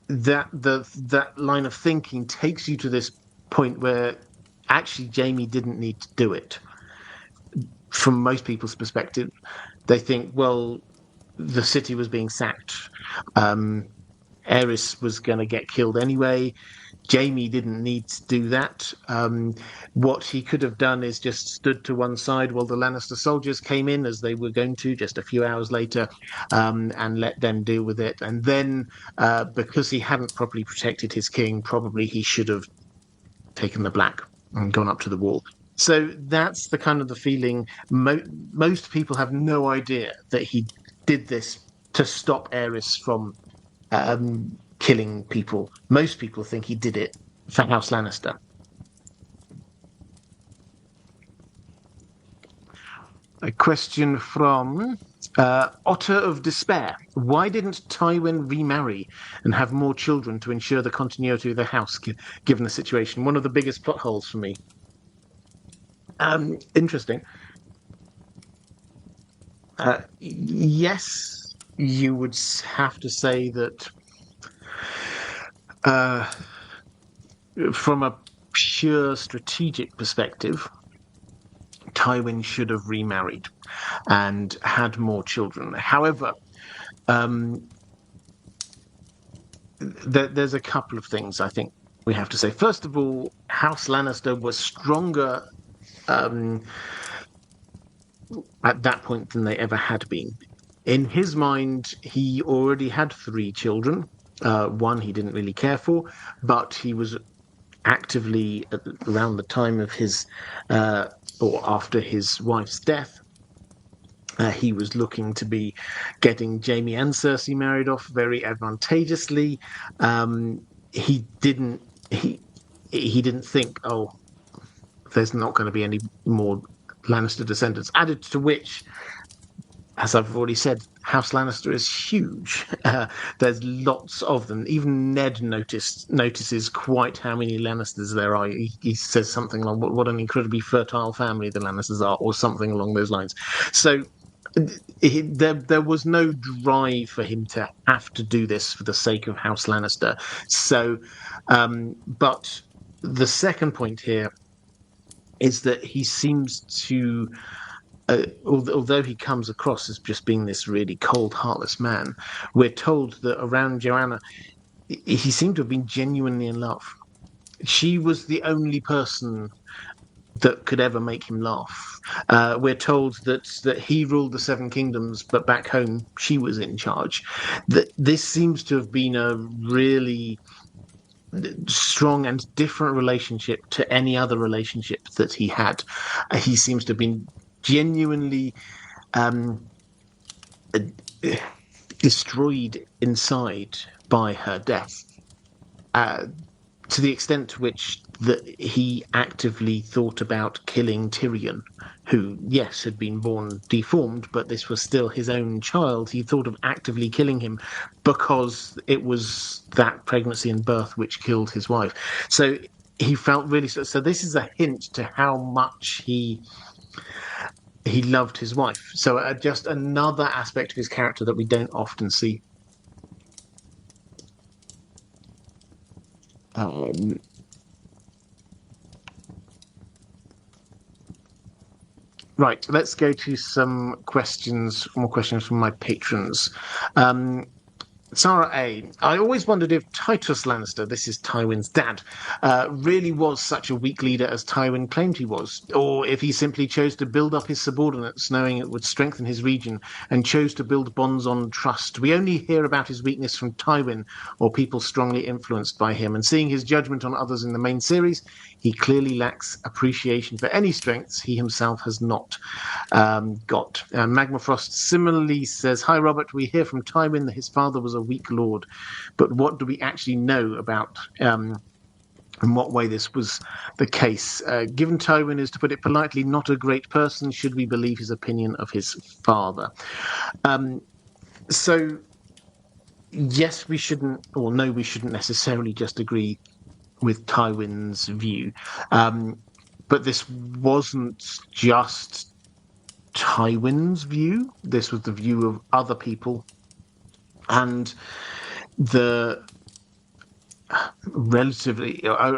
that line of thinking takes you to this point where actually Jaime didn't need to do it. From most people's perspective, they think, well, the city was being sacked. Aerys was going to get killed anyway. Jaime didn't need to do that. What he could have done is just stood to one side while the Lannister soldiers came in, as they were going to just a few hours later, and let them deal with it. And then, because he hadn't properly protected his king, probably he should have taken the black and gone up to the wall. So that's the kind of the feeling. Most people have no idea that he did this to stop Aerys from killing people. Most people think he did it for House Lannister. A question from Otter of Despair. Why didn't Tywin remarry and have more children to ensure the continuity of the house, given the situation? One of the biggest plot holes for me. Interesting. Yes, you would have to say that from a pure strategic perspective, Tywin should have remarried and had more children. However, um, there's a couple of things I think we have to say. First of all, House Lannister was stronger um, at that point than they ever had been. In his mind, he already had three children. One he didn't really care for, but he was actively around the time of his or after his wife's death. He was looking to be getting Jaime and Cersei married off very advantageously. He didn't he didn't think, oh, there's not going to be any more Lannister descendants. Added to which, as I've already said, House Lannister is huge. There's lots of them. Even Ned notices quite how many Lannisters there are. He says something along, "What an incredibly fertile family the Lannisters are," or something along those lines. So there was no drive for him to have to do this for the sake of House Lannister. So, but the second point here is that he seems to although he comes across as just being this really cold, heartless man, we're told that around Joanna, he seemed to have been genuinely in love. She was the only person that could ever make him laugh. We're told that he ruled the Seven Kingdoms, but back home she was in charge. That this seems to have been a really strong and different relationship to any other relationship that he had. He seems to have been genuinely um, destroyed inside by her death, to the extent to which that he actively thought about killing Tyrion, who, yes, had been born deformed, but this was still his own child. He thought of actively killing him because it was that pregnancy and birth which killed his wife. So he felt really so. This is a hint to how much he loved his wife. So just another aspect of his character that we don't often see. Right, let's go to some questions, more questions from my patrons. Um, Sarah A. I always wondered if Titus Lannister, this is Tywin's dad, really was such a weak leader as Tywin claimed he was, or if he simply chose to build up his subordinates, knowing it would strengthen his region, and chose to build bonds on trust. We only hear about his weakness from Tywin or people strongly influenced by him, and seeing his judgment on others in the main series, he clearly lacks appreciation for any strengths he himself has not got. Magma Frost similarly says, "Hi Robert, we hear from Tywin that his father was a weak lord, but what do we actually know about in what way this was the case? Given Tywin is, to put it politely, not a great person, should we believe his opinion of his father?" So yes, we shouldn't, or no, we shouldn't necessarily just agree with Tywin's view. But this wasn't just Tywin's view. This was the view of other people. And the a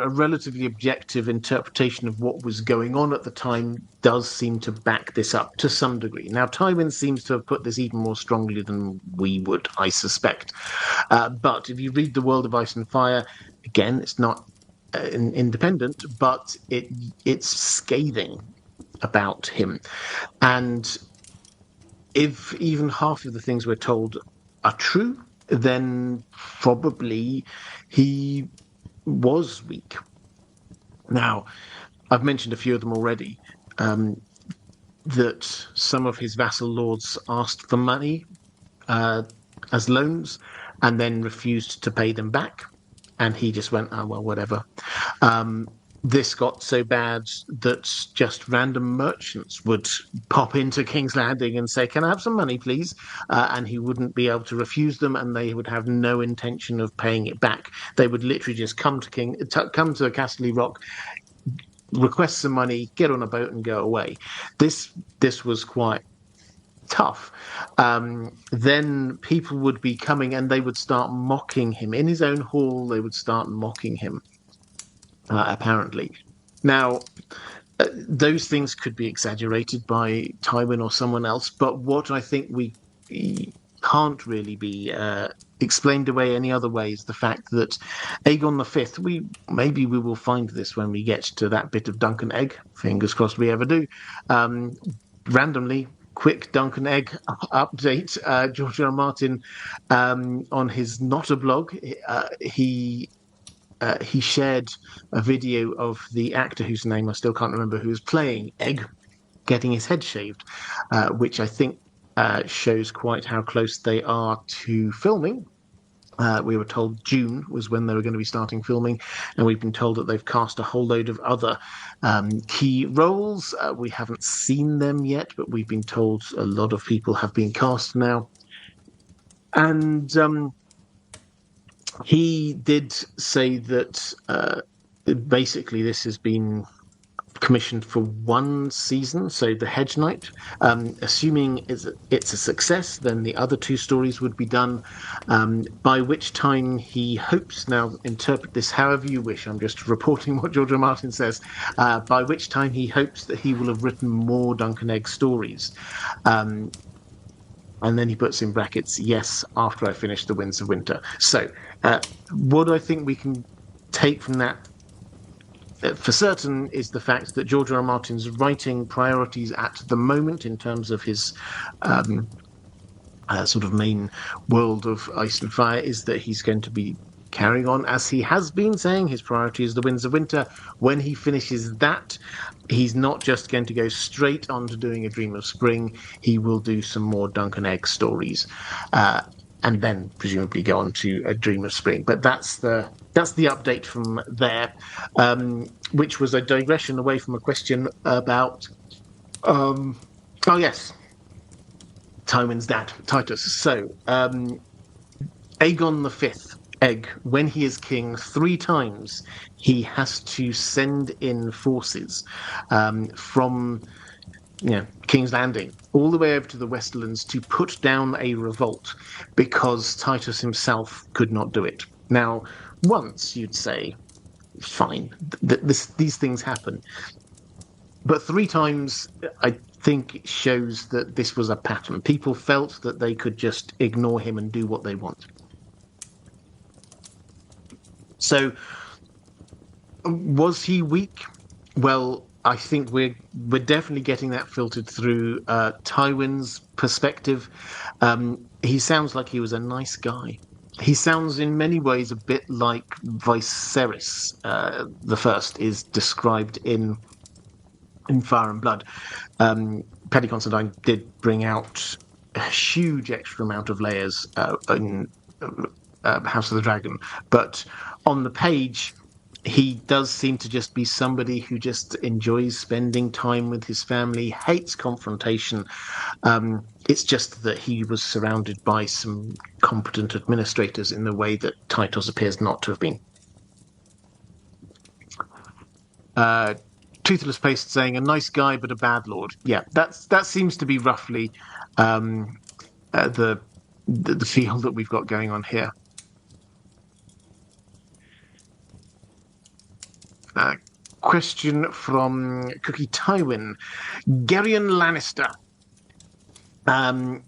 relatively objective interpretation of what was going on at the time does seem to back this up to some degree. Now, Tywin seems to have put this even more strongly than we would, I suspect. But if you read The World of Ice and Fire, again, it's not independent, but it's scathing about him. And if even half of the things we're told are true, then probably he was weak. Now, I've mentioned a few of them already. That some of his vassal lords asked for money as loans and then refused to pay them back. And he just went, oh, well, whatever. This got so bad that just random merchants would pop into King's Landing and say, "Can I have some money, please?" And he wouldn't be able to refuse them, and they would have no intention of paying it back. They would literally just come to Casterly Rock, request some money, get on a boat, and go away. This was quite tough. Then people would be coming and they would start mocking him in his own hall. They would start mocking him. apparently. Now, those things could be exaggerated by Tywin or someone else, but what I think we can't really be explained away any other way is the fact that Aegon the Fifth. Maybe we will find this when we get to that bit of Dunk and Egg. Fingers crossed we ever do. Um, Randomly, quick Dunk and Egg update. George R. R. Martin, on his Not a blog, he shared a video of the actor whose name I still can't remember, who was playing Egg, getting his head shaved, which I think shows quite how close they are to filming. We were told June was when they were going to be starting filming, and we've been told that they've cast a whole load of other key roles. We haven't seen them yet, but we've been told a lot of people have been cast now. And he did say that basically this has been commissioned for one season, so the Hedge Knight. Assuming it's a success, then the other two stories would be done, by which time he hopes, now interpret this however you wish, I'm just reporting what George R. R. Martin says, by which time he hopes that he will have written more Dunk and Egg stories. And then he puts in brackets, yes, after I finish The Winds of Winter. So what I think we can take from that for certain is the fact that George R. R. Martin's writing priorities at the moment in terms of his sort of main world of Ice and Fire is that he's going to be carrying on, as he has been saying, his priority is The Winds of Winter. When he finishes that, he's not just going to go straight on to doing A Dream of Spring. He will do some more Dunk and Egg stories, and then presumably go on to A Dream of Spring. But that's the update from there, which was a digression away from a question about oh yes, Tywin's dad, Titus. So Aegon the Fifth, Egg, when he is king, 3 times he has to send in forces from King's Landing all the way over to the Westerlands to put down a revolt, because Titus himself could not do it. Now, once you'd say, fine, these things happen. But 3 times, I think, shows that this was a pattern. People felt that they could just ignore him and do what they want. So, was he weak? Well, I think we're definitely getting that filtered through Tywin's perspective. He sounds like he was a nice guy. He sounds in many ways a bit like Viserys the First is described in Fire and Blood. Paddy Considine did bring out a huge extra amount of layers in House of the Dragon, but on the page, he does seem to just be somebody who just enjoys spending time with his family, hates confrontation. It's just that he was surrounded by some competent administrators in the way that Titus appears not to have been. Toothless Paste saying, a nice guy but a bad lord. Yeah, that seems to be roughly the feel that we've got going on here. Question from Cookie Tywin. Geryon Lannister.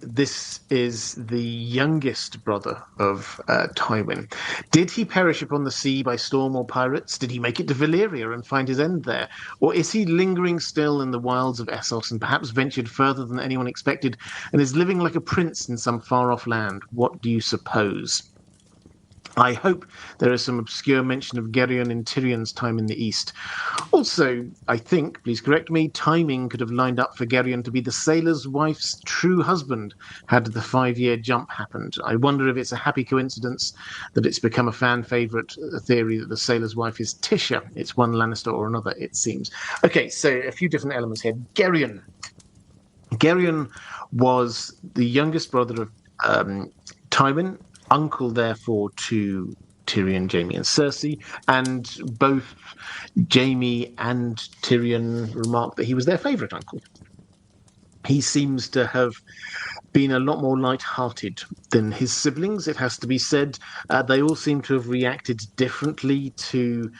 This is the youngest brother of Tywin. Did he perish upon the sea by storm or pirates? Did he make it to Valyria and find his end there? Or is he lingering still in the wilds of Essos and perhaps ventured further than anyone expected and is living like a prince in some far-off land? What do you suppose? I hope there is some obscure mention of Geryon in Tyrion's time in the East. Also, I think, please correct me, timing could have lined up for Geryon to be the sailor's wife's true husband had the 5-year jump happened. I wonder if it's a happy coincidence that it's become a fan favourite theory that the sailor's wife is Tisha. It's one Lannister or another, it seems. Okay, so a few different elements here. Geryon. Geryon was the youngest brother of Tywin, uncle, therefore, to Tyrion, Jaime, and Cersei, and both Jaime and Tyrion remarked that he was their favourite uncle. He seems to have been a lot more light-hearted than his siblings, it has to be said. They all seem to have reacted differently to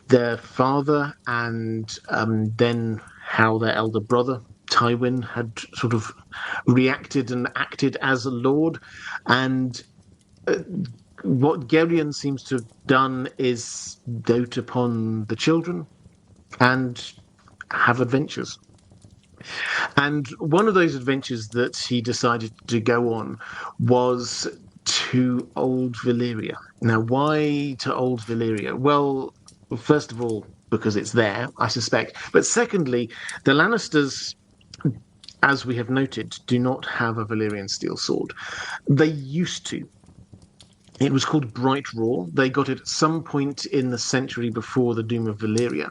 their father, and then how their elder brother Tywin had sort of reacted and acted as a lord. And uh, what Geryon seems to have done is dote upon the children and have adventures. And one of those adventures that he decided to go on was to Old Valyria. Now, why to Old Valyria? Well, first of all, because it's there, I suspect. But secondly, the Lannisters, as we have noted, do not have a Valyrian steel sword. They used to. It was called Bright Raw. They got it at some point in the century before the Doom of Valyria.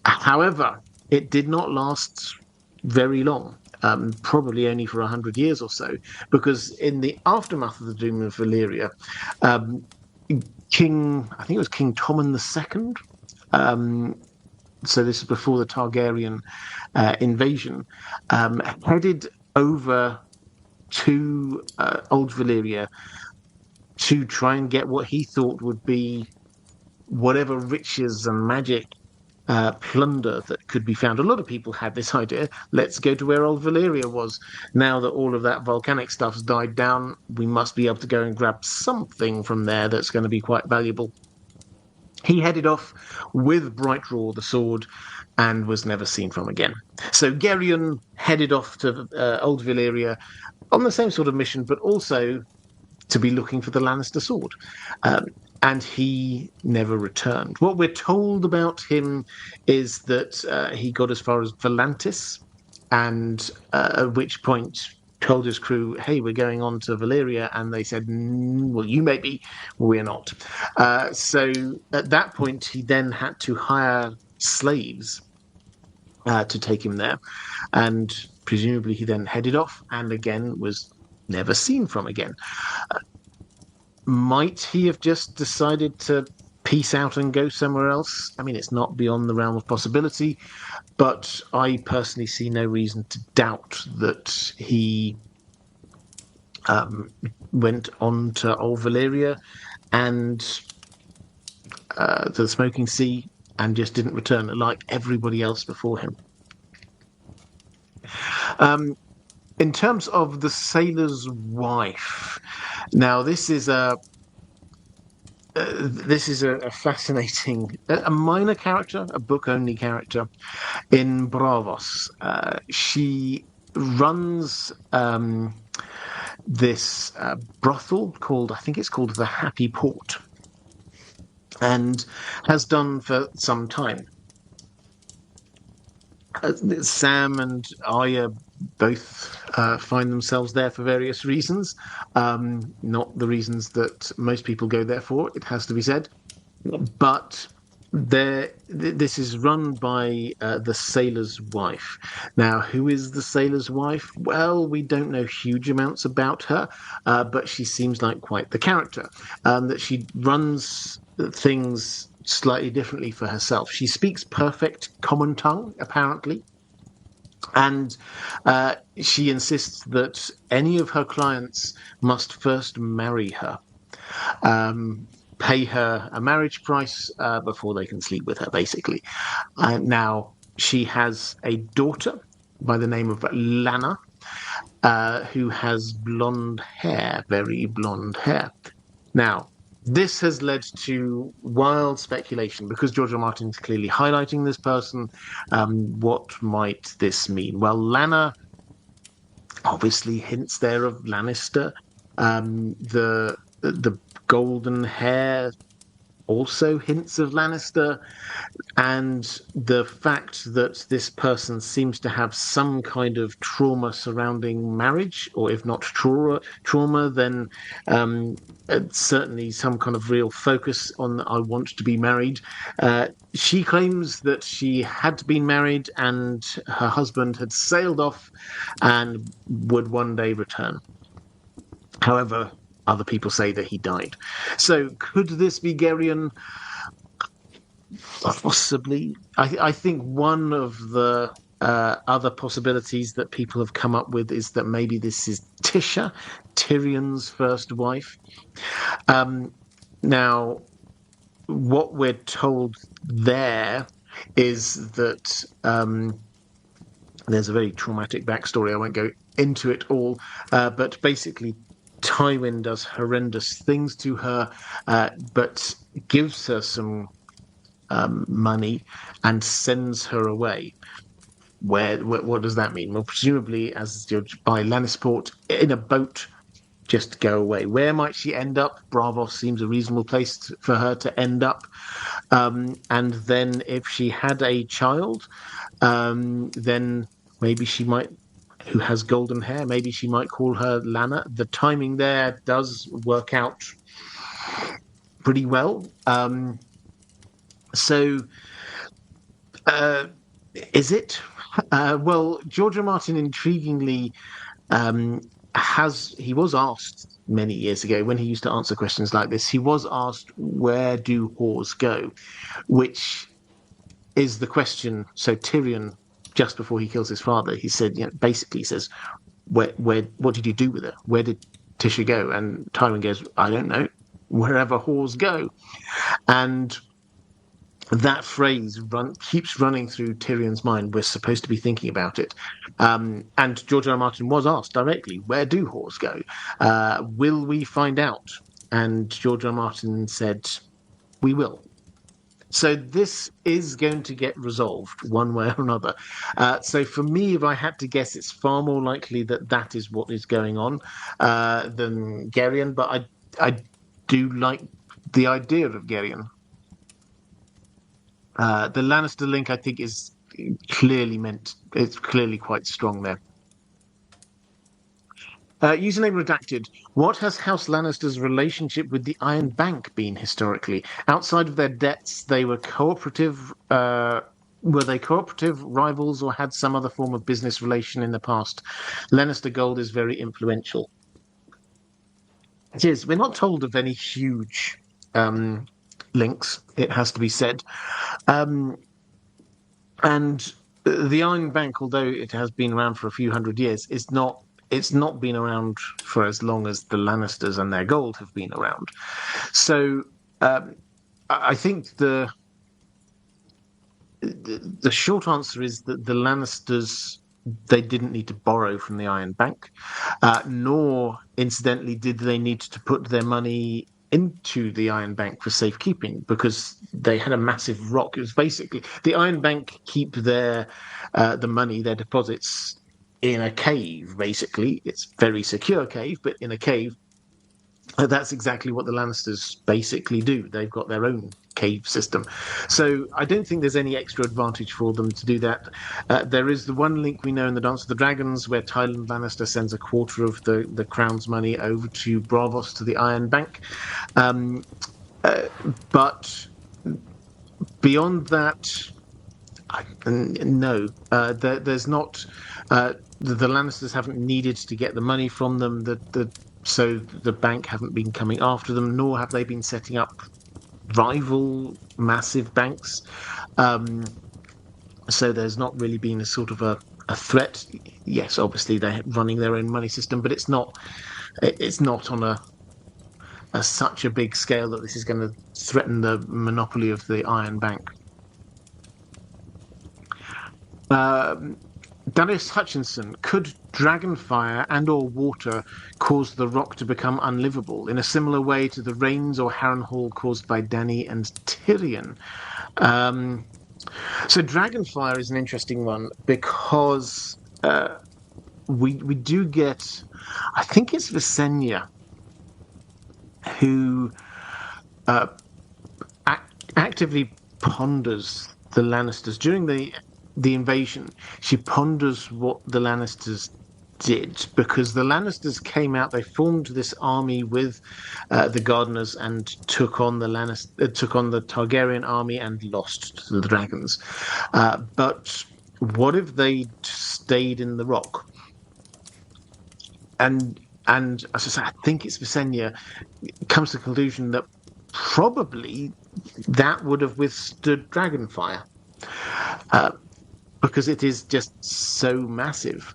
However, it did not last very long, probably only for 100 years or so, because in the aftermath of the Doom of Valyria, um, I think it was King Tommen II. So this is before the Targaryen invasion, headed over to Old Valyria to try and get what he thought would be whatever riches and magic plunder that could be found. A lot of people had this idea: let's go to where Old Valyria was. Now that all of that volcanic stuff's died down, we must be able to go and grab something from there that's going to be quite valuable. He headed off with Bright Raw, the sword, and was never seen from again. So Geryon headed off to Old Valyria on the same sort of mission, but also to be looking for the Lannister sword. Um, and he never returned. What we're told about him is that he got as far as Volantis, and at which point told his crew, "Hey, we're going on to Valyria," and they said, "Well, you may be, we're not." So at that point, he then had to hire slaves to take him there, and presumably he then headed off, and again was never seen from again. Might he have just decided to peace out and go somewhere else? I mean, it's not beyond the realm of possibility, but I personally see no reason to doubt that he went on to Old Valyria and to the Smoking Sea and just didn't return like everybody else before him. In terms of the sailor's wife, now this is a fascinating, a minor character, a book-only character in Bravos. She runs this brothel called, I think it's called the Happy Port, and has done for some time. Sam and Arya both find themselves there for various reasons, not the reasons that most people go there for, it has to be said. But this is run by the sailor's wife. Now, who is the sailor's wife? Well, we don't know huge amounts about her, but she seems like quite the character. That she runs things slightly differently for herself. She speaks perfect common tongue, apparently. And she insists that any of her clients must first marry her, pay her a marriage price before they can sleep with her, basically. Now, she has a daughter by the name of Lana, who has blonde hair, very blonde hair. Now, this has led to wild speculation because George R. R. Martin is clearly highlighting this person. What might this mean? Well, Lana obviously hints there of Lannister. The golden hair also hints of Lannister, and the fact that this person seems to have some kind of trauma surrounding marriage, or if not trauma, then certainly some kind of real focus on "I want to be married." She claims that she had been married and her husband had sailed off and would one day return. However, other people say that he died. So could this be Geryon? Possibly. I think one of the other possibilities that people have come up with is that maybe this is Tisha, Tyrion's first wife. Now, what we're told there is that there's a very traumatic backstory. I won't go into it all, but basically, Tywin does horrendous things to her, but gives her some money and sends her away. What does that mean? Well, presumably, as judged by Lannisport, in a boat, just go away. Where might she end up? Bravos seems a reasonable place for her to end up. And then, if she had a child, then maybe she might, who has golden hair, maybe she might call her Lana. The timing there does work out pretty well. So, uh, is it? Well, George R. Martin intriguingly um, he was asked many years ago when he used to answer questions like this. He was asked, "Where do whores go?" Which is the question. So Tyrion, just before he kills his father, he said, basically, he says, what did you do with her? Where did Tisha go?" And Tywin goes, "I don't know. Wherever whores go." And that phrase keeps running through Tyrion's mind. We're supposed to be thinking about it. And George R. R. Martin was asked directly, "Where do whores go? Will we find out?" And George R. R. Martin said, "We will." So this is going to get resolved one way or another. So for me, if I had to guess, it's far more likely that that is what is going on than Geryon. But I do like the idea of Geryon. The Lannister link, I think, is clearly meant. It's clearly quite strong there. Username redacted. What has House Lannister's relationship with the Iron Bank been historically? Outside of their debts, they were cooperative. Were they cooperative rivals or had some other form of business relation in the past? Lannister gold is very influential. It is. We're not told of any huge links, it has to be said. Um, and the Iron Bank, although it has been around for a few hundred years, is not. It's not been around for as long as the Lannisters and their gold have been around. So I think the short answer is that the Lannisters, they didn't need to borrow from the Iron Bank, nor incidentally did they need to put their money into the Iron Bank for safekeeping because they had a massive rock. It was basically the Iron Bank keep the money, their deposits in a cave. Basically, it's a very secure cave, but in a cave. That's exactly what the Lannisters basically do. They've got their own cave system. So I don't think there's any extra advantage for them to do that. There is the one link we know in the Dance of the Dragons where Tyland Lannister sends a quarter of the crown's money over to Bravos to the Iron Bank. Um, but beyond that, no, there's not. The Lannisters haven't needed to get the money from them. So the bank haven't been coming after them, nor have they been setting up rival massive banks. Um, so there's not really been a sort of a threat. Yes, obviously they're running their own money system, but it's not on such a big scale that this is going to threaten the monopoly of the Iron Bank. Darius Hutchinson, could dragonfire and/or water cause the rock to become unlivable in a similar way to the rains or Harrenhal caused by Dany and Tyrion? Um, so dragonfire is an interesting one because we do get, I think it's Visenya who uh, actively ponders the Lannisters during the invasion. She ponders what the Lannisters did because the Lannisters came out. They formed this army with the Gardeners and took on the Targaryen army and lost to the dragons. But what if they stayed in the rock? And as I say, I think it's Visenya comes to the conclusion that probably that would have withstood Dragonfire uh, because it is just so massive.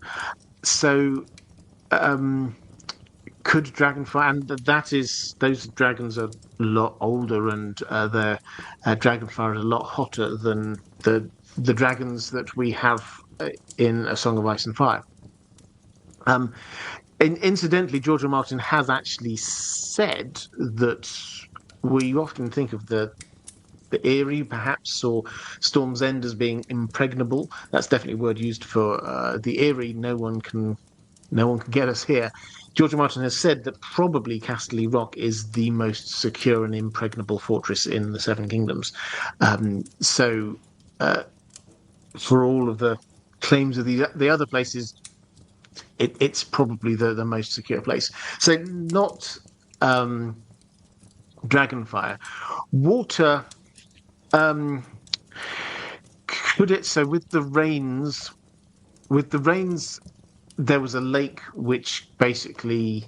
So, um, could Dragonfire, and those dragons are a lot older, and their Dragonfire is a lot hotter than the dragons that we have in A Song of Ice and Fire. Um, incidentally, George R. R. Martin has actually said that we often think of the Eyrie, perhaps, or Storm's End as being impregnable. That's definitely a word used for the Eyrie. No one can get us here. George R. R. Martin has said that probably Casterly Rock is the most secure and impregnable fortress in the Seven Kingdoms. So, for all of the claims of the other places, it's probably the most secure place. So, not Dragonfire. Water. Um, could it? So, with the rains, there was a lake which basically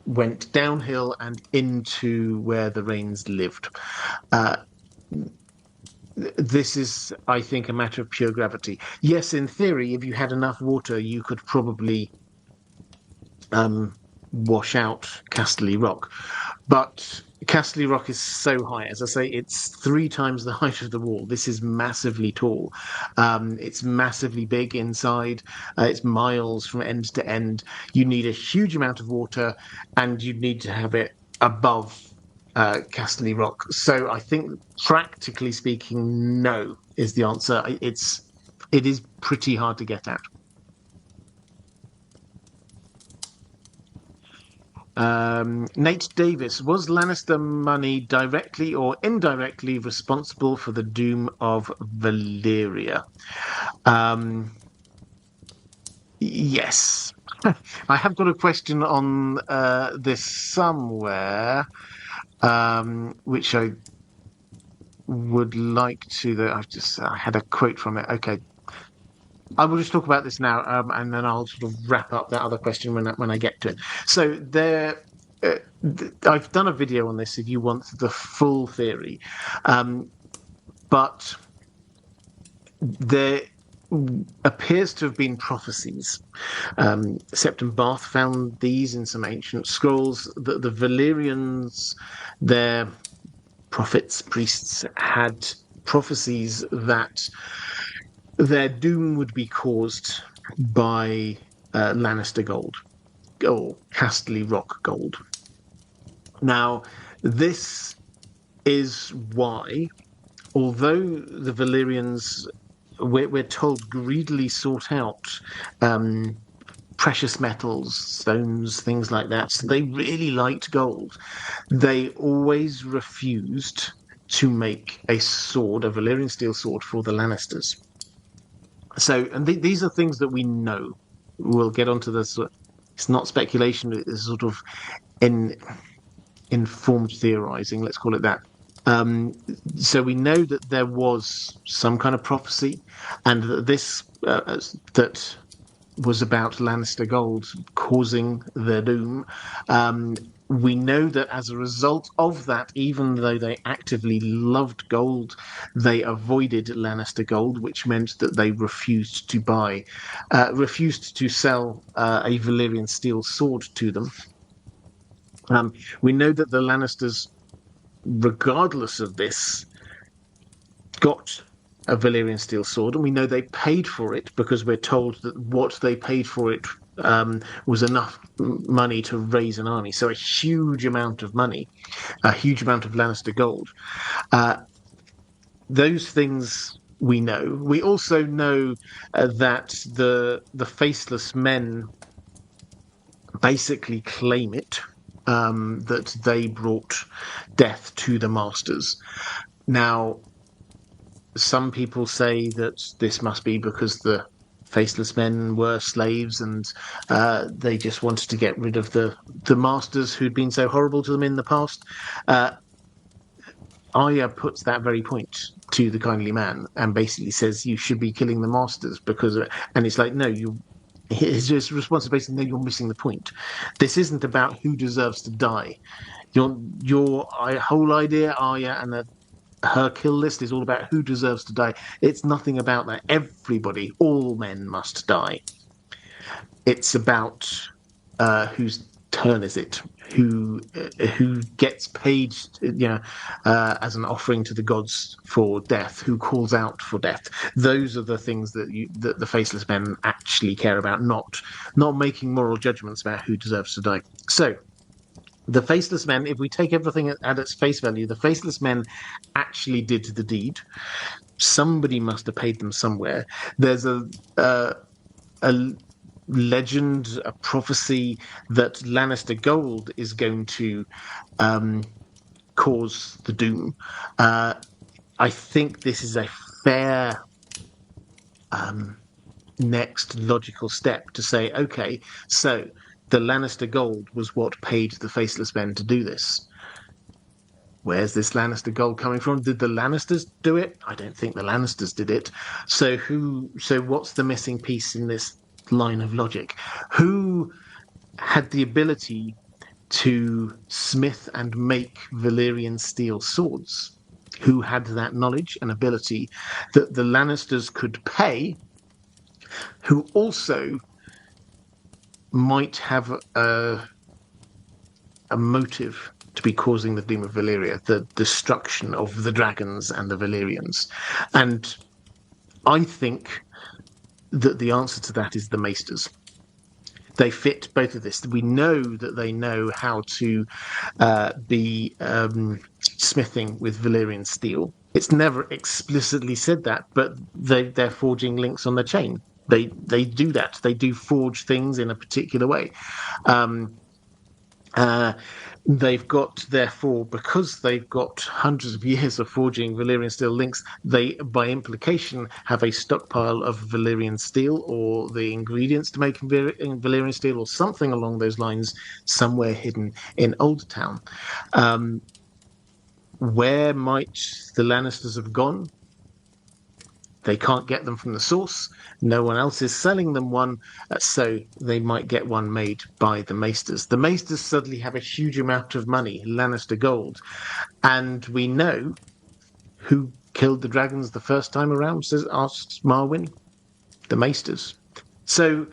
went downhill and into where the Reynes lived. Uh, this is, I think, a matter of pure gravity. Yes, in theory, if you had enough water, you could probably wash out Casterly Rock. But Casterly Rock is so high. As I say, it's 3 times the height of the wall. This is massively tall. It's massively big inside. It's miles from end to end. You need a huge amount of water, and you need to have it above Casterly Rock. So I think, practically speaking, no is the answer. It is pretty hard to get at. Nate Davis, was Lannister money directly or indirectly responsible for the doom of Valyria? Yes. I have got a question on this somewhere, which I would like to. I had a quote from it. Okay, I will just talk about this now, and then I'll sort of wrap up that other question when I get to it. So I've done a video on this if you want the full theory, but there appears to have been prophecies. Septon Bath found these in some ancient scrolls that the Valyrians, their prophets, priests, had prophecies that their doom would be caused by Lannister gold or Casterly Rock gold. Now, this is why, although the Valyrians, we're told, greedily sought out precious metals, stones, things like that, so they really liked gold, they always refused to make a sword, a Valyrian steel sword, for the Lannisters. So, and these are things that we know. We'll get onto this. It's not speculation. It's sort of in informed theorizing. Let's call it that. Um, so we know that there was some kind of prophecy, and that this that was about Lannister gold causing their doom. We know that as a result of that, even though they actively loved gold, they avoided Lannister gold, which meant that they refused to sell a Valyrian steel sword to them. We know that the Lannisters, regardless of this, got a Valyrian steel sword, and we know they paid for it because we're told that what they paid for it was enough money to raise an army. So a huge amount of money, a huge amount of Lannister gold. Those things we know. We also know that the faceless men basically claim it, that they brought death to the masters. Now, some people say that this must be because the faceless men were slaves, and they just wanted to get rid of the masters who'd been so horrible to them in the past. Arya puts that very point to the kindly man and basically says you should be killing the masters and it's like, no, his response is basically, no, you're missing the point. This isn't about who deserves to die. Your whole idea, Arya, and her kill list is all about who deserves to die. It's nothing about that. Everybody, all men must die. It's about whose turn is it? Who gets paid, as an offering to the gods for death? Who calls out for death? Those are the things that the faceless men actually care about, not making moral judgments about who deserves to die. So the faceless men, if we take everything at its face value, the faceless men actually did the deed. Somebody must have paid them somewhere. There's a legend, a prophecy that Lannister gold is going to cause the doom. I think this is a fair next logical step to say, okay, so the Lannister gold was what paid the faceless men to do this. Where's this Lannister gold coming from? Did the Lannisters do it? I don't think the Lannisters did it. So what's the missing piece in this line of logic? Who had the ability to smith and make Valyrian steel swords? Who had that knowledge and ability that the Lannisters could pay, who also might have a motive to be causing the doom of Valyria, the destruction of the dragons and the Valyrians? And I think that the answer to that is the Maesters. They fit both of this. We know that they know how to be smithing with Valyrian steel. It's never explicitly said that, but they're forging links on the chain. They do that. They do forge things in a particular way. They've got, therefore, because they've got hundreds of years of forging Valyrian steel links, they, by implication, have a stockpile of Valyrian steel or the ingredients to make Valyrian steel or something along those lines somewhere hidden in Old Town. Where might the Lannisters have gone? They can't get them from the source. No one else is selling them one, so they might get one made by the Maesters. The Maesters suddenly have a huge amount of money, Lannister gold, and we know who killed the dragons the first time around, asks Marwyn. The Maesters. So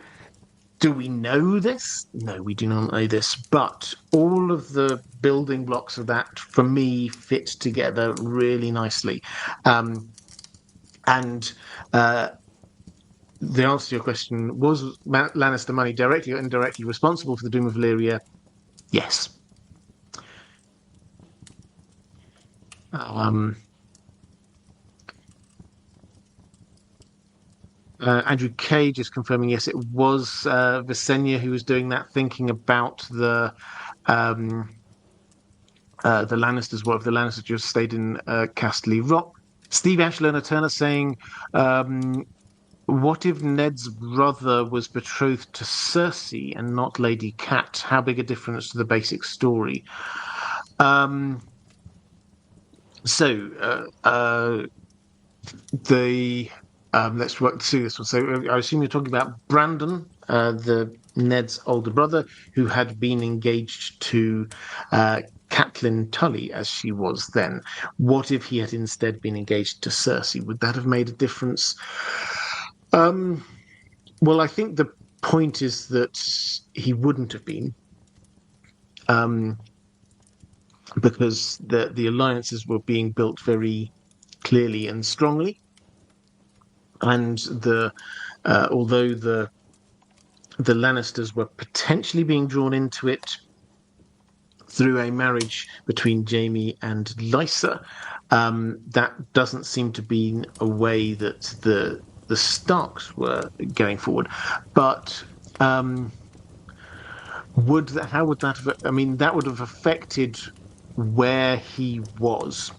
do we know this? No, we do not know this, but all of the building blocks of that, for me, fit together really nicely. And the answer to your question, was Lannister money directly or indirectly responsible for the doom of Valyria? Yes. Andrew K just confirming, yes, it was Visenya who was doing that, thinking about the Lannisters. What if the Lannisters just stayed in Castle Rock? Steve Ashlerner Turner saying, what if Ned's brother was betrothed to Cersei and not Lady Cat? How big a difference to the basic story? Let's work through this one. So I assume you're talking about Brandon, the Ned's older brother, who had been engaged to Catelyn Tully as she was then. What if he had instead been engaged to Cersei? Would that have made a difference? Well, I think the point is that he wouldn't have been, because the alliances were being built very clearly and strongly, and although the Lannisters were potentially being drawn into it through a marriage between Jaime and Lysa, that doesn't seem to be a way that the Starks were going forward. But how would that have? I mean, that would have affected where he was.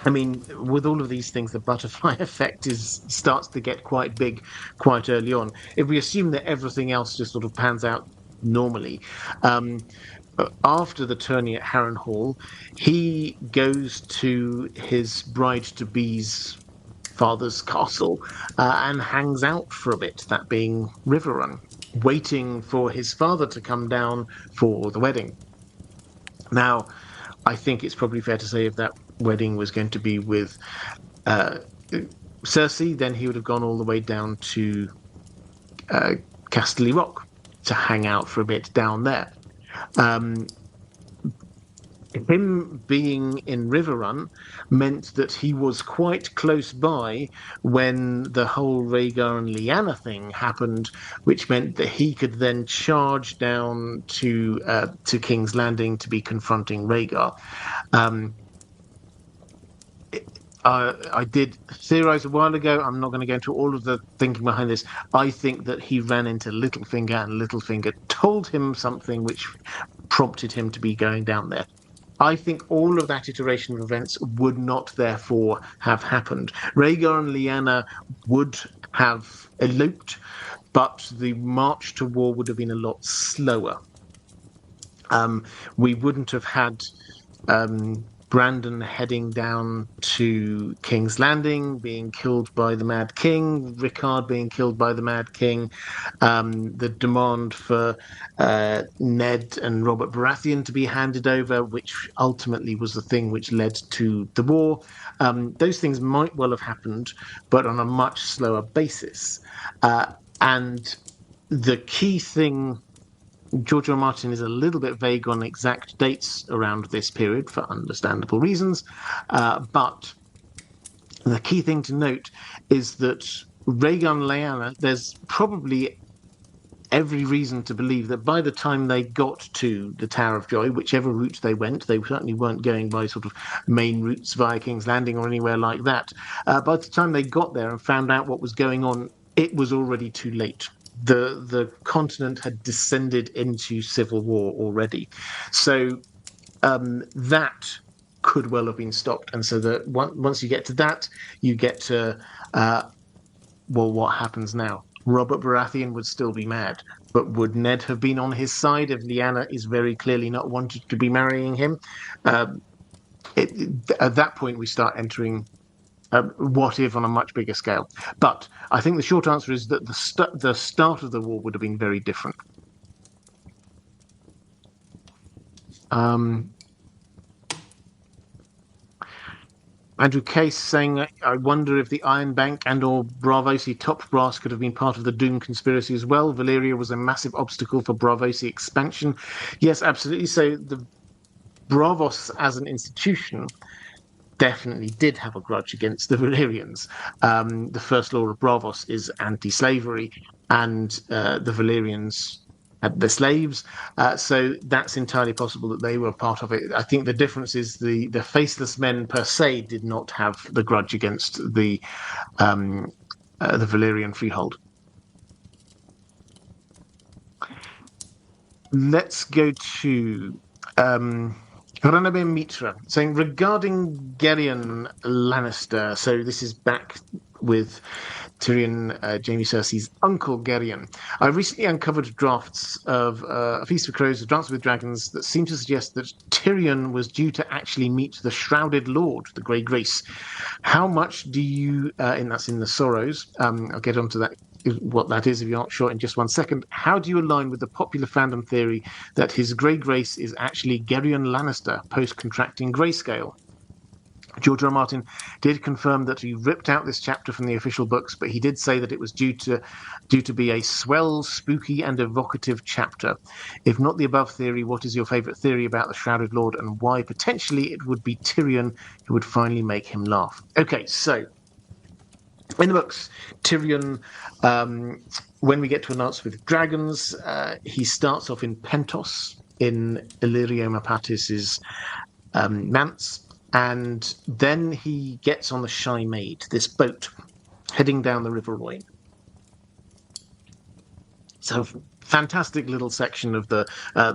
I mean, with all of these things, the butterfly effect starts to get quite big quite early on. If we assume that everything else just sort of pans out normally, after the tourney at Harrenhal, he goes to his bride-to-be's father's castle and hangs out for a bit, that being Riverrun, waiting for his father to come down for the wedding. Now, I think it's probably fair to say if that wedding was going to be with Cersei, then he would have gone all the way down to Casterly Rock. hang out for a bit down there. Um, him being in Riverrun meant that he was quite close by when the whole Rhaegar and Lyanna thing happened, which meant that he could then charge down to King's Landing to be confronting Rhaegar. Um, I did theorize a while ago. I'm not going to go into all of the thinking behind this. I think that he ran into Littlefinger, and Littlefinger told him something which prompted him to be going down there. I think all of that iteration of events would not therefore have happened. Rhaegar and Lyanna would have eloped, but the march to war would have been a lot slower. We wouldn't have had Brandon heading down to King's Landing, being killed by the Mad King, Rickard being killed by the Mad King, the demand for Ned and Robert Baratheon to be handed over, which ultimately was the thing which led to the war. Those things might well have happened, but on a much slower basis. And the key thing, George R. R. Martin is a little bit vague on exact dates around this period for understandable reasons, but the key thing to note is that Rhaegar and Lyanna, there's probably every reason to believe that by the time they got to the Tower of Joy, whichever route they went, they certainly weren't going by sort of main routes via King's Landing or anywhere like that. By the time they got there and found out what was going on, it was already too late. The continent had descended into civil war already, so that could well have been stopped. And so that once you get to that, you get to well, what happens now? Robert Baratheon would still be mad, but would Ned have been on his side if Lyanna is very clearly not wanted to be marrying him? At that point, we start entering what if on a much bigger scale. But I think the short answer is that the start of the war would have been very different. Andrew Case saying, I wonder if the Iron Bank and or Bravosi top brass could have been part of the Doom conspiracy as well. Valyria was a massive obstacle for Bravosi expansion. Yes, absolutely. So the Bravos as an institution definitely did have a grudge against the Valyrians. The first law of Bravos is anti-slavery, and the Valyrians had the slaves. So that's entirely possible that they were part of it. I think the difference is the Faceless Men per se did not have the grudge against the Valyrian freehold. Let's go to Ranabir Mitra saying regarding Geryon Lannister. So this is back with Tyrion, Jaime Cersei's uncle Geryon. I recently uncovered drafts of A Feast for Crows, A Dance with Dragons, that seem to suggest that Tyrion was due to actually meet the Shrouded Lord, the Grey Grace. How much do you, and that's in the Sorrows, I'll get onto that, what that is if you're not sure in just one second. How do you align with the popular fandom theory that his Grey Grace is actually Geryon Lannister post-contracting grayscale? George R. R. Martin did confirm that he ripped out this chapter from the official books, but he did say that it was due to be a swell, spooky, and evocative chapter. If not the above theory, what is your favourite theory about the Shrouded Lord, and why potentially it would be Tyrion who would finally make him laugh? Okay, so in the books, Tyrion, when we get to A Dance with Dragons, he starts off in Pentos, in Illyrio Mopatis's manse. And then he gets on the Shy Maid, this boat, heading down the River Royne. So fantastic little section of the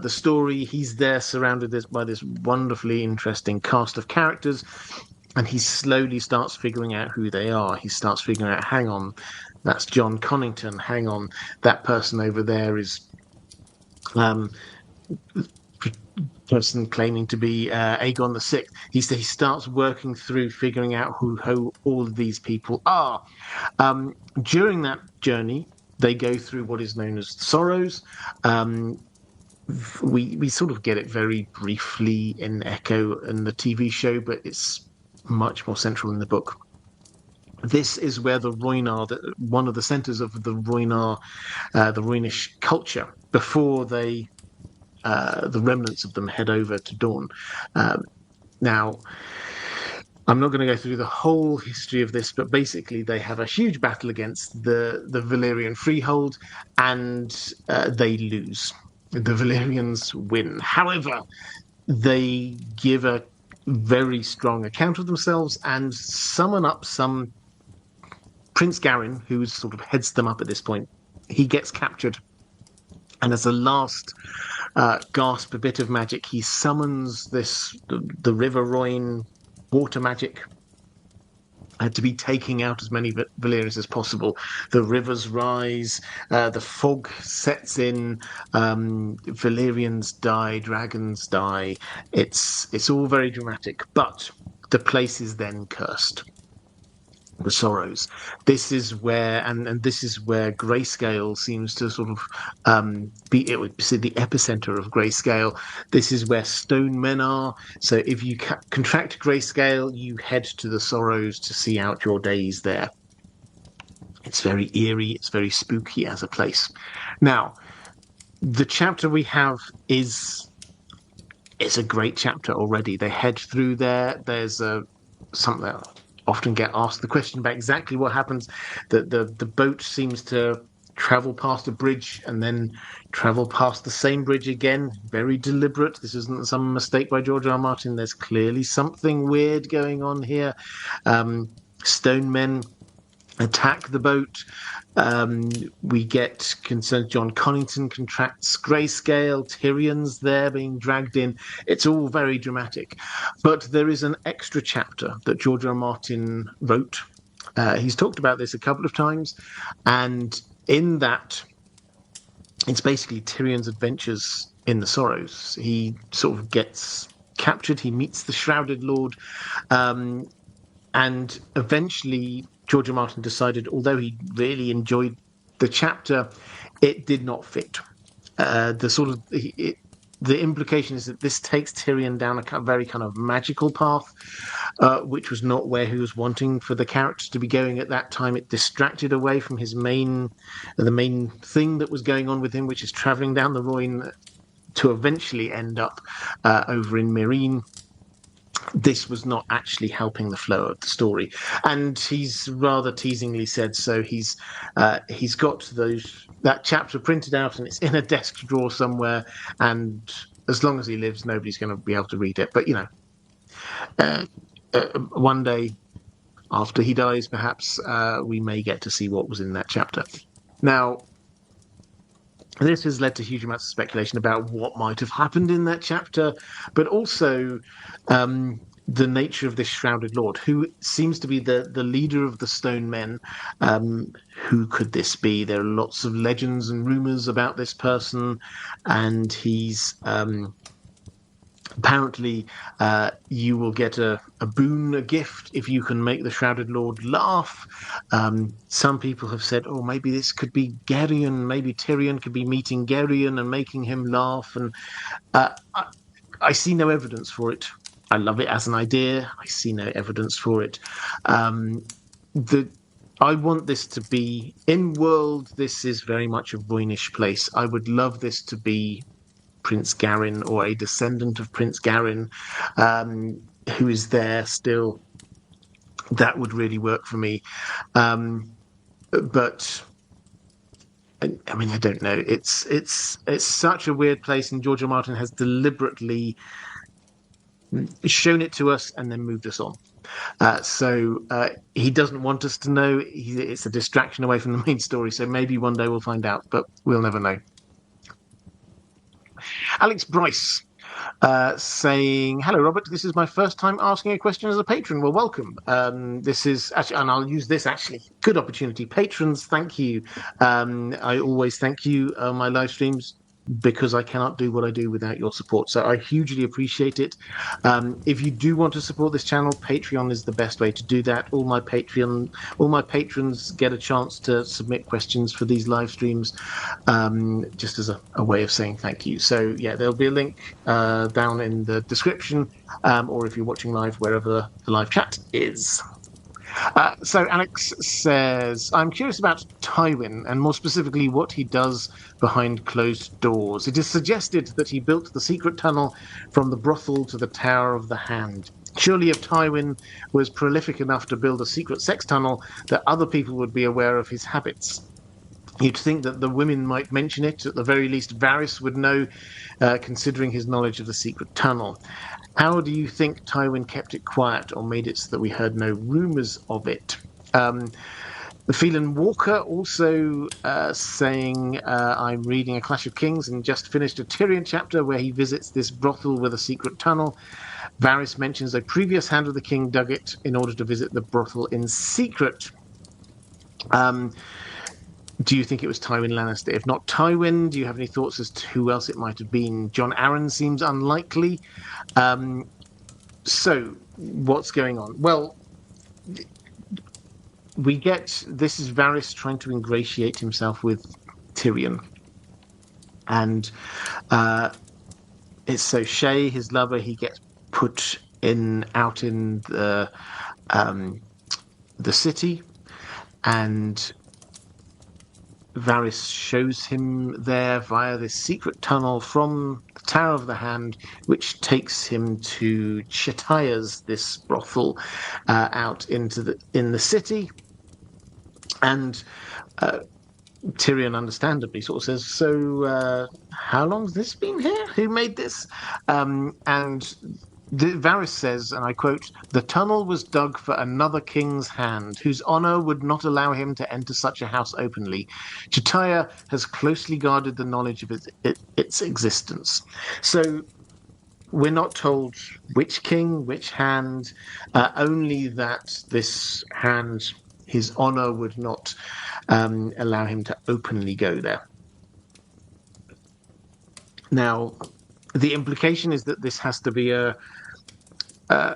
story. He's there surrounded by this wonderfully interesting cast of characters, and he slowly starts figuring out who they are. He starts figuring out, hang on, that's John Connington. Hang on, that person over there is person claiming to be Aegon the Sixth. He starts working through figuring out who all of these people are. During that journey, they go through what is known as Sorrows. We sort of get it very briefly in Echo and the TV show, but it's much more central in the book. This is where the Rhoynar, one of the centers of the Rhoynar, the Rhoynish culture, before they the remnants of them head over to Dawn. Now, I'm not going to go through the whole history of this, but basically they have a huge battle against the Valyrian Freehold, and they lose. The Valyrians win. However, they give a very strong account of themselves and summon up some Prince Garin, who sort of heads them up at this point. He gets captured, and as a last gasp, a bit of magic, he summons the River Rhine water magic to be taking out as many Valyrians as possible. The rivers rise, the fog sets in, Valyrians die, dragons die. It's all very dramatic, but the place is then cursed. The Sorrows. This is where, and this is where grayscale seems to sort of be. It would be the epicenter of grayscale. This is where stone men are. So if you contract grayscale, you head to the Sorrows to see out your days there. It's very eerie. It's very spooky as a place. Now, the chapter we have is a great chapter already. They head through there. There's something. Often get asked the question about exactly what happens. The boat seems to travel past a bridge and then travel past the same bridge again. Very deliberate. This isn't some mistake by George R. R. Martin. There's clearly something weird going on here. Stone men attack the boat. We get concerned. John Connington contracts grayscale. Tyrion's there being dragged in. It's all very dramatic. But there is an extra chapter that George R. R. Martin wrote. He's talked about this a couple of times. And in that, it's basically Tyrion's adventures in the Sorrows. He sort of gets captured. He meets the Shrouded Lord. And eventually, George R. R. Martin decided, although he really enjoyed the chapter, it did not fit. The implication is that this takes Tyrion down a very kind of magical path, which was not where he was wanting for the character to be going at that time. It distracted away from the main thing that was going on with him, which is traveling down the Rhine to eventually end up over in Meereen. This was not actually helping the flow of the story, and he's rather teasingly said so. He's got that chapter printed out, and it's in a desk drawer somewhere. And as long as he lives, nobody's going to be able to read it. But one day after he dies, perhaps we may get to see what was in that chapter. Now, this has led to huge amounts of speculation about what might have happened in that chapter, but also the nature of this Shrouded Lord, who seems to be the leader of the Stone Men. Who could this be? There are lots of legends and rumors about this person, and he's apparently you will get a boon, a gift, if you can make the Shrouded Lord laugh. Some people have said, oh, maybe this could be Geryon. Maybe Tyrion could be meeting Geryon and making him laugh. And I see no evidence for it. I love it as an idea. I see no evidence for it. I want this to be, in world, this is very much a Rhoynish place. I would love this to be Prince Garin or a descendant of Prince Garin who is there still. That would really work for me. But I mean, I don't know. It's such a weird place, and George R. R. Martin has deliberately shown it to us and then moved us on. So he doesn't want us to know. It's a distraction away from the main story. So maybe one day we'll find out, but we'll never know. Alex Bryce saying, hello, Robert. This is my first time asking a question as a patron. Well, welcome. This is actually, and I'll use this actually. Good opportunity. Patrons, thank you. I always thank you on my live streams, because I cannot do what I do without your support. So I hugely appreciate it. If you do want to support this channel, Patreon is the best way to do that. All my patrons get a chance to submit questions for these live streams, just as a way of saying thank you. So yeah, there'll be a link down in the description, or if you're watching live, wherever the live chat is. So Alex says, I'm curious about Tywin and more specifically what he does behind closed doors. It is suggested that he built the secret tunnel from the brothel to the Tower of the Hand. Surely if Tywin was prolific enough to build a secret sex tunnel, that other people would be aware of his habits. You'd think that the women might mention it. At the very least, Varys would know, considering his knowledge of the secret tunnel. How do you think Tywin kept it quiet or made it so that we heard no rumours of it? The Phelan Walker also saying, I'm reading A Clash of Kings and just finished a Tyrion chapter where he visits this brothel with a secret tunnel. Varys mentions a previous Hand of the King dug it in order to visit the brothel in secret. Do you think it was Tywin Lannister? If not Tywin, do you have any thoughts as to who else it might have been? Jon Arryn seems unlikely. So, what's going on? Well, we get this is Varys trying to ingratiate himself with Tyrion. And it's so Shay, his lover, he gets put out in the city, and Varys shows him there via this secret tunnel from the Tower of the Hand, which takes him to Chataya's, this brothel, out in the city. And Tyrion, understandably, sort of says, "So, how long's this been here? Who made this?" And Varys says, and I quote, "The tunnel was dug for another king's hand, whose honor would not allow him to enter such a house openly. Chitaya has closely guarded the knowledge of its existence." So we're not told which king, which hand, only that this hand, his honor would not allow him to openly go there. Now, the implication is that this has to be a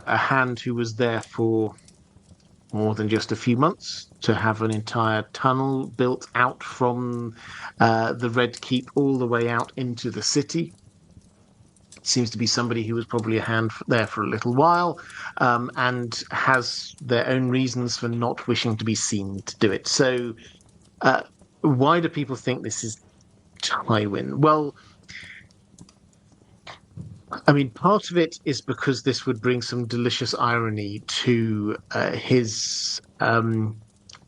hand who was there for more than just a few months, to have an entire tunnel built out from the Red Keep all the way out into the city. It seems to be somebody who was probably a hand there for a little while, and has their own reasons for not wishing to be seen to do it. So why do people think this is Tywin? Well, I mean, part of it is because this would bring some delicious irony to his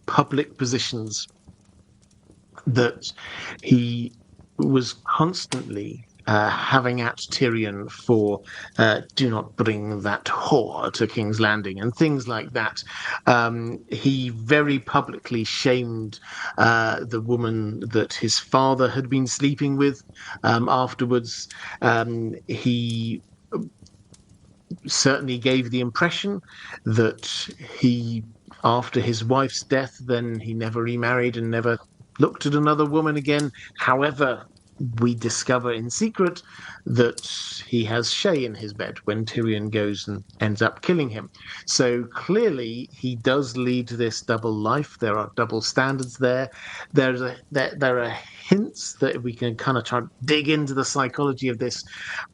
public positions, that he was constantly having at Tyrion for "do not bring that whore to King's Landing" and things like that. He very publicly shamed the woman that his father had been sleeping with. Afterwards, he certainly gave the impression that he, after his wife's death, then he never remarried and never looked at another woman again. However, we discover in secret that he has Shay in his bed when Tyrion goes and ends up killing him. So clearly he does lead this double life. There are double standards there. There are hints that we can kind of try to dig into the psychology of this.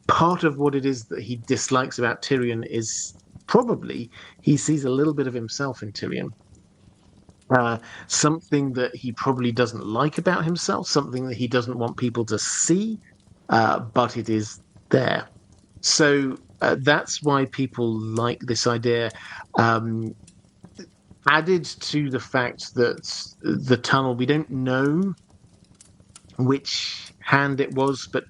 Part of what it is that he dislikes about Tyrion is probably he sees a little bit of himself in Tyrion. Something that he probably doesn't like about himself, something that he doesn't want people to see, but it is there. So that's why people like this idea. Added to the fact that the tunnel, we don't know which hand it was, but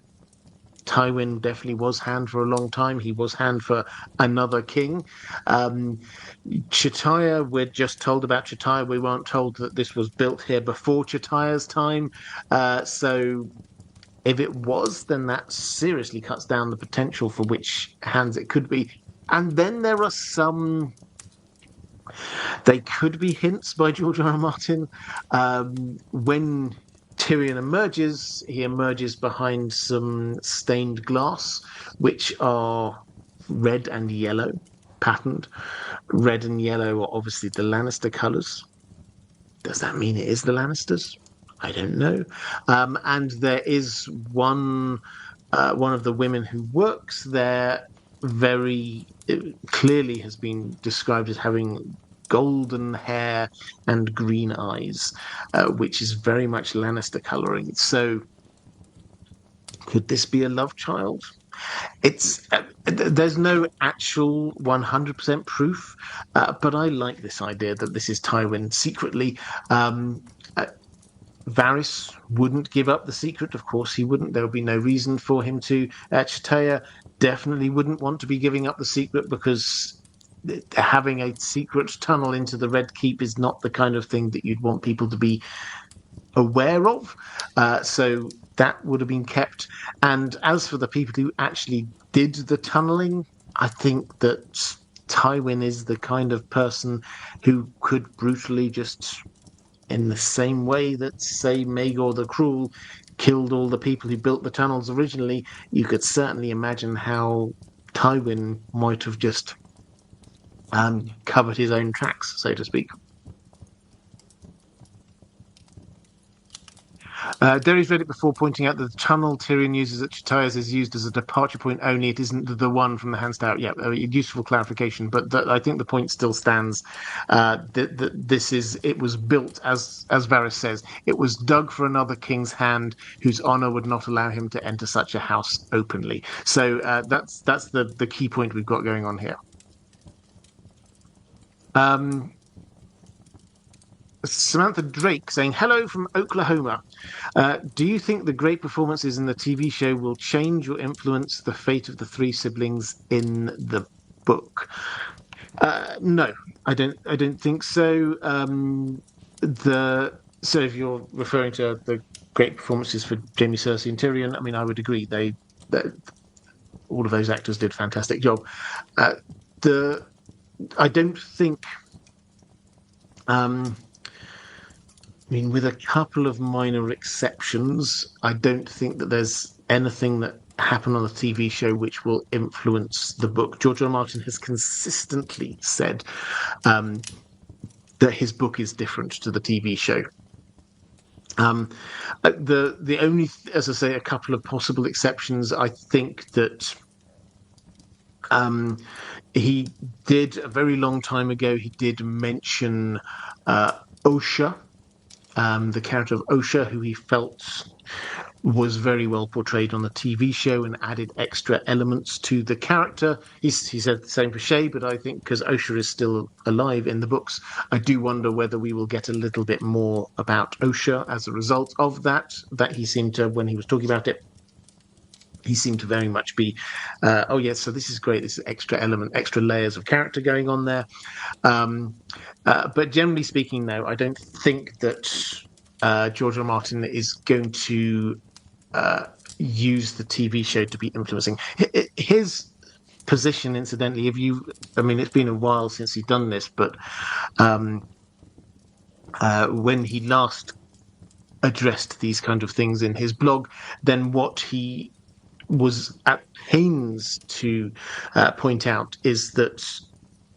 Tywin definitely was hand for a long time. He was hand for another king. Chitaya, we're just told about Chitaya. We weren't told that this was built here before Chitaya's time. So if it was, then that seriously cuts down the potential for which hands it could be. And then there are some... They could be hints by George R. R. Martin. When Tyrion emerges, he emerges behind some stained glass, which are red and yellow patterned. Red and yellow are obviously the Lannister colours. Does that mean it is the Lannisters? I don't know. And there is one of the women who works there very clearly has been described as having golden hair and green eyes, which is very much Lannister colouring. So, could this be a love child? It's there's no actual 100% proof, but I like this idea that this is Tywin secretly. Um, uh, Varys wouldn't give up the secret, of course he wouldn't. There would be no reason for him to. Chitaya definitely wouldn't want to be giving up the secret because having a secret tunnel into the Red Keep is not the kind of thing that you'd want people to be aware of. So that would have been kept. And as for the people who actually did the tunneling, I think that Tywin is the kind of person who could brutally just, in the same way that, say, Maegor the Cruel killed all the people who built the tunnels originally, you could certainly imagine how Tywin might have just covered his own tracks, so to speak. Derry's read it before, pointing out that the tunnel Tyrion uses at Chitaya's is used as a departure point only. It isn't the one from the Handstout. Yeah, useful clarification, but I think the point still stands. It was built, as Varys says, it was dug for another king's hand whose honor would not allow him to enter such a house openly. So that's the key point we've got going on here. Samantha Drake saying, hello from Oklahoma. Do you think the great performances in the TV show will change or influence the fate of the three siblings in the book? No, I don't think so. So if you're referring to the great performances for Jaime, Cersei, and Tyrion, I mean, I would agree. All of those actors did a fantastic job. I don't think. I mean, with a couple of minor exceptions, I don't think that there's anything that happened on the TV show which will influence the book. George R. R. Martin has consistently said that his book is different to the TV show. The only, as I say, a couple of possible exceptions. I think that he did a very long time ago. He did mention Osha. The character of Osha, who he felt was very well portrayed on the TV show and added extra elements to the character. He said the same for Shay, but I think because Osha is still alive in the books, I do wonder whether we will get a little bit more about Osha as a result of that. That he seemed to, when he was talking about it, he seemed to very much be, oh yes, so this is great. This is extra element, extra layers of character going on there. But generally speaking, no, I don't think that George R. R. Martin is going to use the TV show to be influencing. His position, incidentally, I mean, it's been a while since he's done this, but when he last addressed these kind of things in his blog, then what he was at pains to point out is that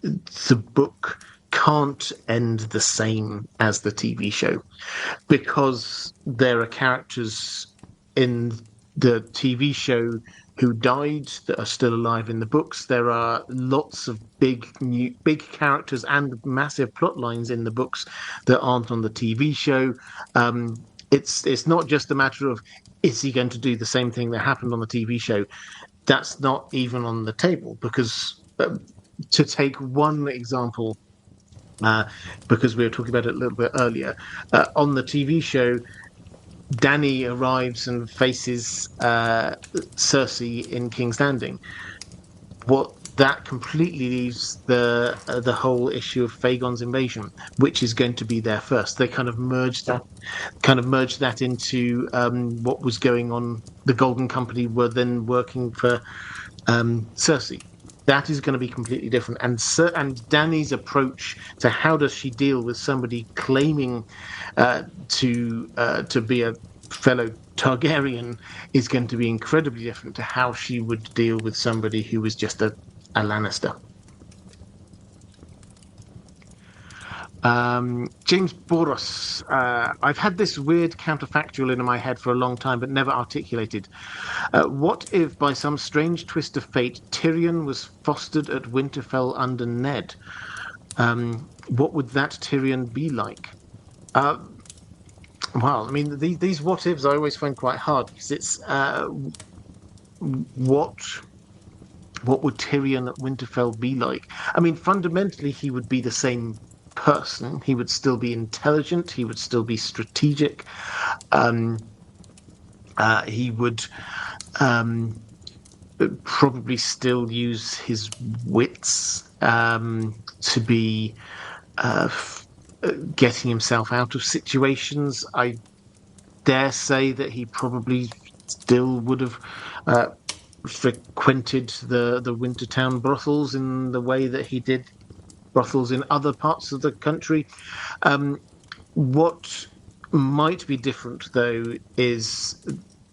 the book can't end the same as the TV show, because there are characters in the TV show who died that are still alive in the books. There are lots of big characters and massive plot lines in the books that aren't on the TV show. It's not just a matter of, is he going to do the same thing that happened on the TV show? That's not even on the table, because to take one example, because we were talking about it a little bit earlier, on the TV show, Dany arrives and faces Cersei in King's Landing. That completely leaves the whole issue of Fagon's invasion, which is going to be there first. They kind of merged that into what was going on. The Golden Company were then working for Cersei. That is going to be completely different. And Dany's approach to how does she deal with somebody claiming to be a fellow Targaryen is going to be incredibly different to how she would deal with somebody who was just a Lannister. James Boros. I've had this weird counterfactual in my head for a long time, but never articulated. What if, by some strange twist of fate, Tyrion was fostered at Winterfell under Ned? what would that Tyrion be like? Well, I mean, these what ifs I always find quite hard because it's what would Tyrion at Winterfell be like? I mean, fundamentally, he would be the same person. He would still be intelligent. He would still be strategic. Um, he would um, probably still use his wits to be getting himself out of situations. I dare say that he probably still would have frequented the Wintertown brothels in the way that he did brothels in other parts of the country. What might be different, though, is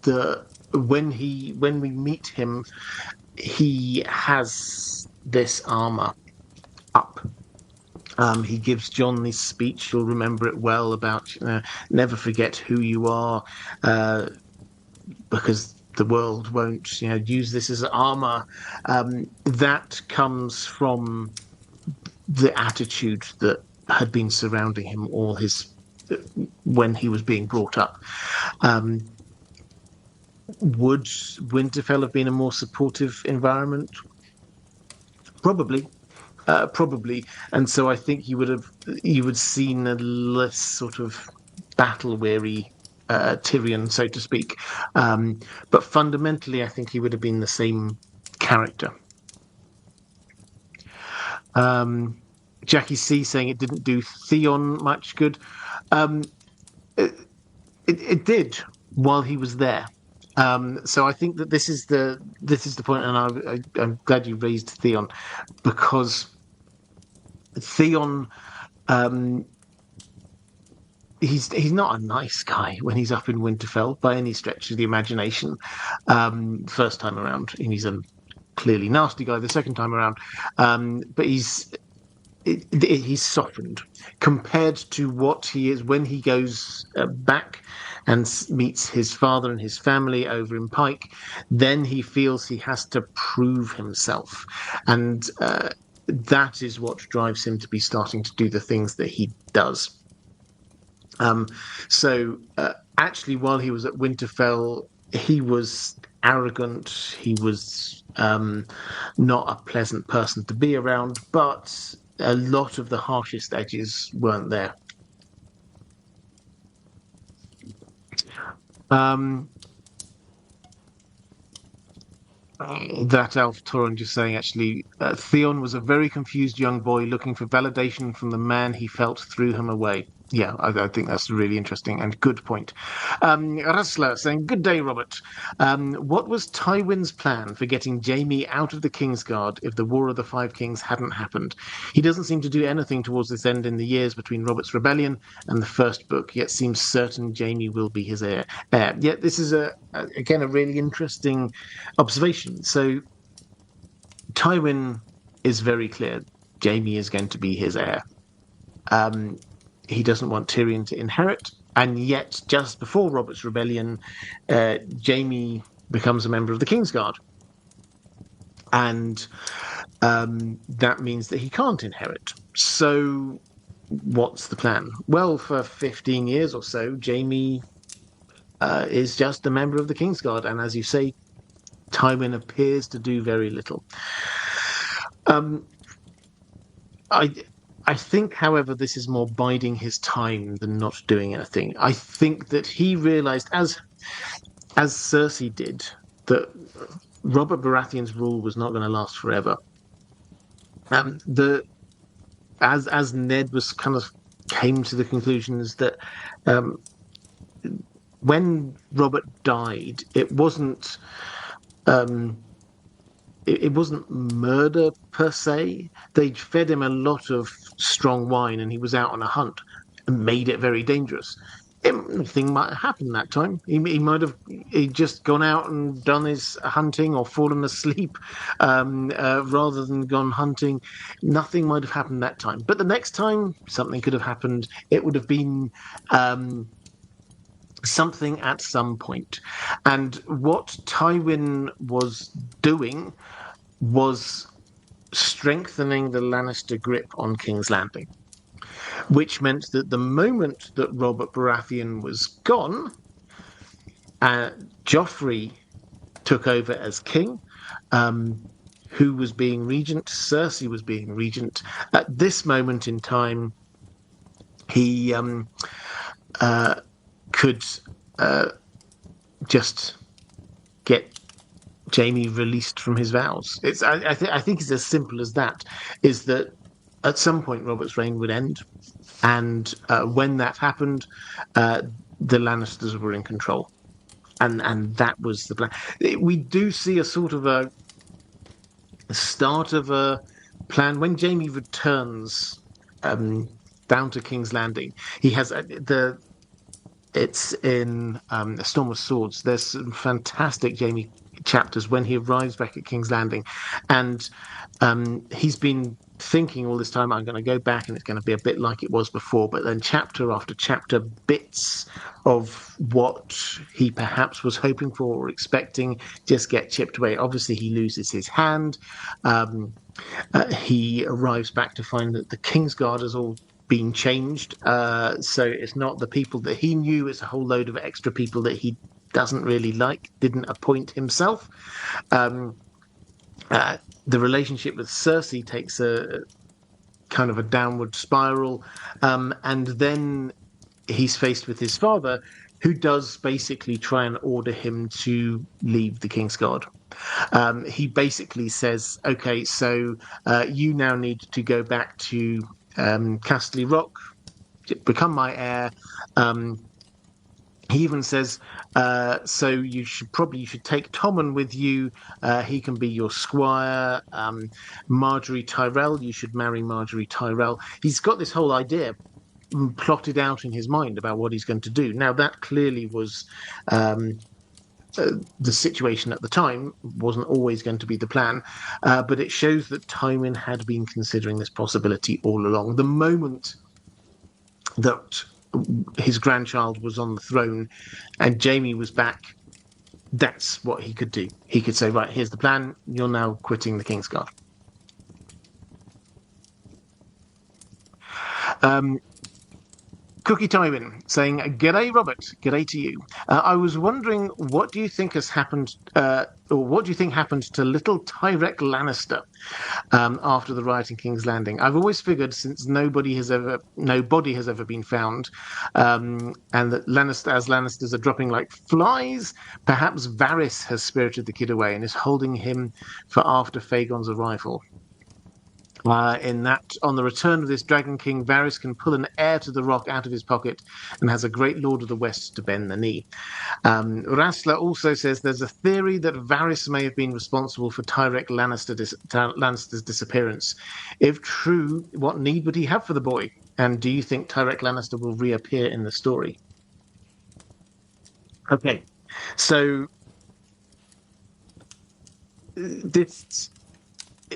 the when we meet him, he has this armor up. He gives John this speech. You'll remember it well about never forget who you are, because the world won't, use this as armor. That comes from the attitude that had been surrounding him all his when he was being brought up. Um, would Winterfell have been a more supportive environment? Probably, probably. And so I think you would seen a less sort of battle weary Tyrion, so to speak. But fundamentally, I think he would have been the same character. Jackie C saying it didn't do Theon much good. Um, it, it did while he was there. So I think that this is the point, and I'm glad you raised Theon because Theon, um, he's not a nice guy when he's up in Winterfell by any stretch of the imagination. First time around, and he's a clearly nasty guy the second time around. But he's softened compared to what he is when he goes back and meets his father and his family over in Pike. Then he feels he has to prove himself, and that is what drives him to be starting to do the things that he does. So actually, while he was at Winterfell, he was arrogant. He was not a pleasant person to be around, but a lot of the harshest edges weren't there. Um, that Alf Torrent just saying, actually, Theon was a very confused young boy looking for validation from the man he felt threw him away. Yeah, I think that's a really interesting and good point. Rustler saying, good day, Robert. What was Tywin's plan for getting Jaime out of the Kingsguard if the War of the Five Kings hadn't happened? He doesn't seem to do anything towards this end in the years between Robert's rebellion and the first book, yet seems certain Jaime will be his heir. Yet this is, again, a really interesting observation. So Tywin is very clear. Jaime is going to be his heir. He doesn't want Tyrion to inherit, and yet just before Robert's rebellion, Jaime becomes a member of the Kingsguard, and that means that he can't inherit. So what's the plan? Well, for 15 years or so, Jaime is just a member of the Kingsguard, and as you say, Tywin appears to do very little. I think, however, this is more biding his time than not doing anything. I think that he realized, as Cersei did, that Robert Baratheon's rule was not going to last forever. As Ned was kind of came to the conclusion is that when Robert died, it wasn't it wasn't murder per se. They'd fed him a lot of strong wine and he was out on a hunt and made it very dangerous. Anything might have happened that time. He might have he'd just gone out and done his hunting or fallen asleep rather than gone hunting. Nothing might have happened that time. But the next time, something could have happened. It would have been something at some point. And what Tywin was doing was strengthening the Lannister grip on King's Landing. which meant that the moment that Robert Baratheon was gone, Joffrey took over as king. Who was being regent? Cersei was being regent. At this moment in time, he could just get Jaime released from his vows. I think it's as simple as that. Is that at some point Robert's reign would end, and when that happened, the Lannisters were in control, and that was the plan. We do see a sort of a start of a plan when Jaime returns down to King's Landing. He has the it's in A Storm of Swords. There's some fantastic Jaime chapters when he arrives back at King's Landing, and he's been thinking all this time, I'm going to go back and it's going to be a bit like it was before. But then chapter after chapter, bits of what he perhaps was hoping for or expecting just get chipped away. Obviously, he loses his hand. He arrives back to find that the Kingsguard has all been changed. So it's not the people that he knew, it's a whole load of extra people that he doesn't really like, didn't appoint himself. The relationship with Cersei takes a kind of a downward spiral. And then he's faced with his father, who does basically try and order him to leave the Kingsguard. He basically says, okay, so you now need to go back to Casterly Rock, become my heir. He even says, so you should take Tommen with you. He can be your squire. Marjorie Tyrell, you should marry Marjorie Tyrell. He's got this whole idea plotted out in his mind about what he's going to do. Now, that clearly was the situation at the time, wasn't always going to be the plan, but it shows that Tywin had been considering this possibility all along. The moment that his grandchild was on the throne and Jaime was back, that's what he could do. He could say, right, here's the plan. You're now quitting the Kingsguard. Cookie Tywin saying, "G'day, Robert. G'day to you. I was wondering, what do you think has happened, or what do you think happened to little Tyrek Lannister after the riot in King's Landing? I've always figured, since nobody has ever been found, and that Lannisters are dropping like flies, perhaps Varys has spirited the kid away and is holding him for after Fagon's arrival." In that, on the return of this Dragon King, Varys can pull an heir to the rock out of his pocket and has a great Lord of the West to bend the knee. Rassler also says there's a theory that Varys may have been responsible for Tyrek Lannister's disappearance. If true, what need would he have for the boy? And do you think Tyrek Lannister will reappear in the story? Okay, so this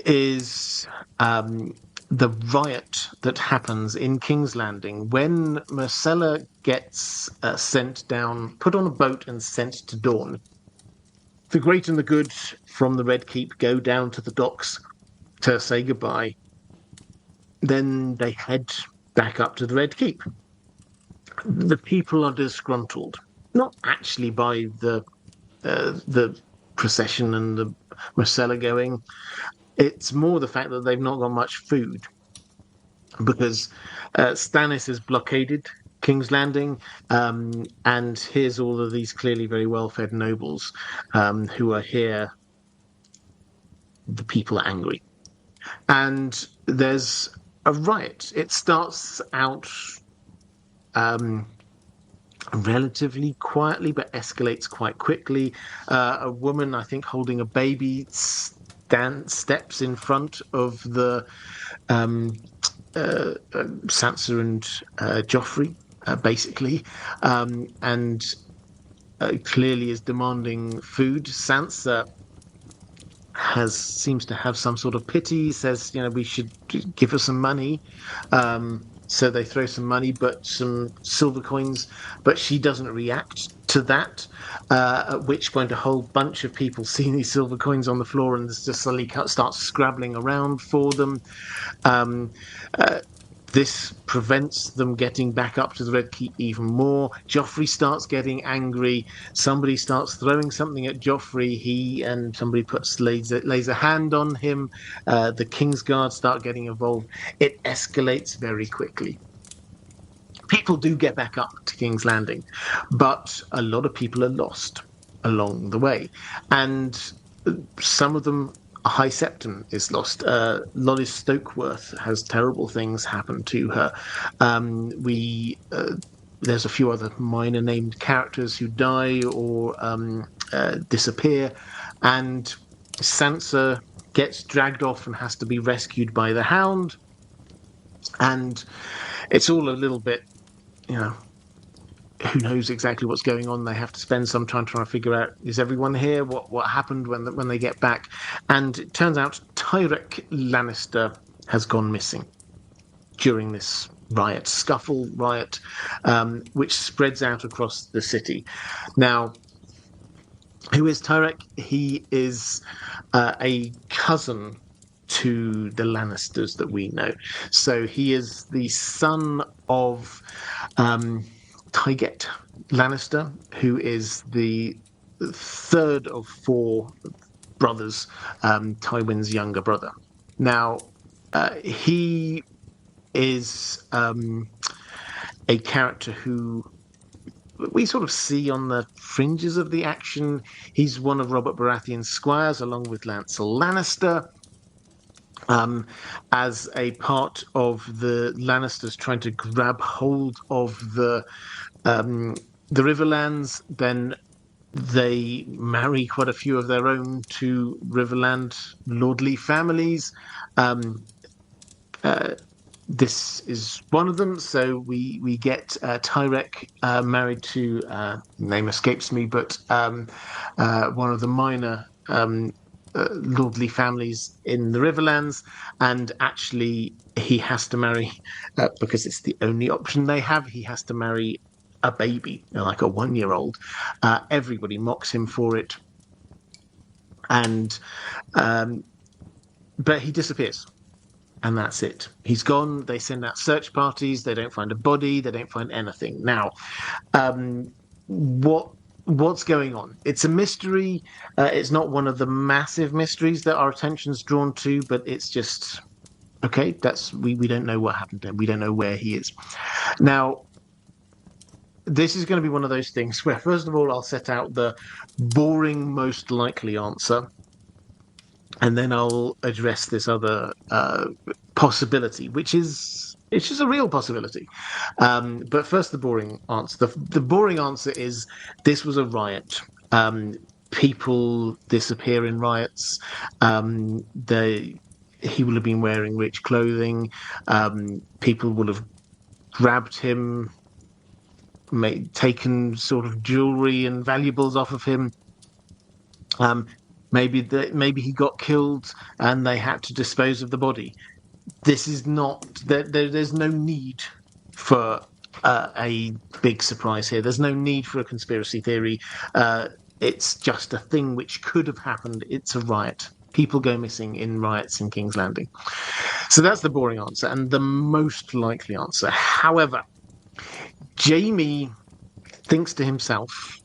is the riot that happens in King's Landing when Myrcella gets sent down, put on a boat and sent to Dorne. The great and the good from the Red Keep go down to the docks to say goodbye. Then they head back up to the Red Keep. The people are disgruntled, not actually by the procession and the Myrcella going. It's more the fact that they've not got much food, because Stannis has blockaded King's Landing, and here's all of these clearly very well-fed nobles who are here. The people are angry, and there's a riot. It starts out relatively quietly, but escalates quite quickly. A woman, I think, holding a baby, steps in front of the Sansa and Joffrey, basically, and clearly is demanding food. Sansa seems to have some sort of pity, says, we should give her some money. So they throw some money, but some silver coins, but she doesn't react to that, at which point a whole bunch of people see these silver coins on the floor and just suddenly starts scrabbling around for them. This prevents them getting back up to the Red Keep even more. Joffrey starts getting angry. Somebody starts throwing something at Joffrey. Somebody lays a hand on him. The Kingsguard start getting involved. It escalates very quickly. People do get back up to King's Landing, but a lot of people are lost along the way. And some of them, High Septon is lost. Lolis Stokeworth has terrible things happen to her. There's a few other minor named characters who die or disappear, and Sansa gets dragged off and has to be rescued by the Hound. And it's all a little bit, who knows exactly what's going on. They have to spend some time trying to figure out, is everyone here? What happened when they get back? And it turns out Tyland Lannister has gone missing during this scuffle riot, which spreads out across the city. Now, who is Tyland? He is a cousin to the Lannisters that we know. So he is the son of Tyget Lannister, who is the third of four brothers, Tywin's younger brother. Now, he is a character who we sort of see on the fringes of the action. He's one of Robert Baratheon's squires, along with Lancel Lannister. As a part of the Lannisters trying to grab hold of the Riverlands, then they marry quite a few of their own to Riverland lordly families. This is one of them. So we get Tyrek married to, name escapes me, but one of the minor lordly families in the Riverlands, and actually he has to marry, because it's the only option they have, he has to marry a baby, like a 1-year-old. Everybody mocks him for it, and but he disappears. And that's it. He's gone. They send out search parties. They don't find a body. They don't find anything. Now, what's going on? It's a mystery. It's not one of the massive mysteries that our attention's drawn to, but it's just okay. We don't know what happened to him. We don't know where he is. Now, this is going to be one of those things where, first of all, I'll set out the boring, most likely answer. And then I'll address this other possibility, which is a real possibility. But first, the boring answer. The boring answer is this was a riot. People disappear in riots. He will have been wearing rich clothing. People will have grabbed him, taken sort of jewelry and valuables off of him. Maybe he got killed and they had to dispose of the body. This is not. There's no need for a big surprise here. There's no need for a conspiracy theory. It's just a thing which could have happened. It's a riot. People go missing in riots in King's Landing. So that's the boring answer and the most likely answer. However, Jaime thinks to himself,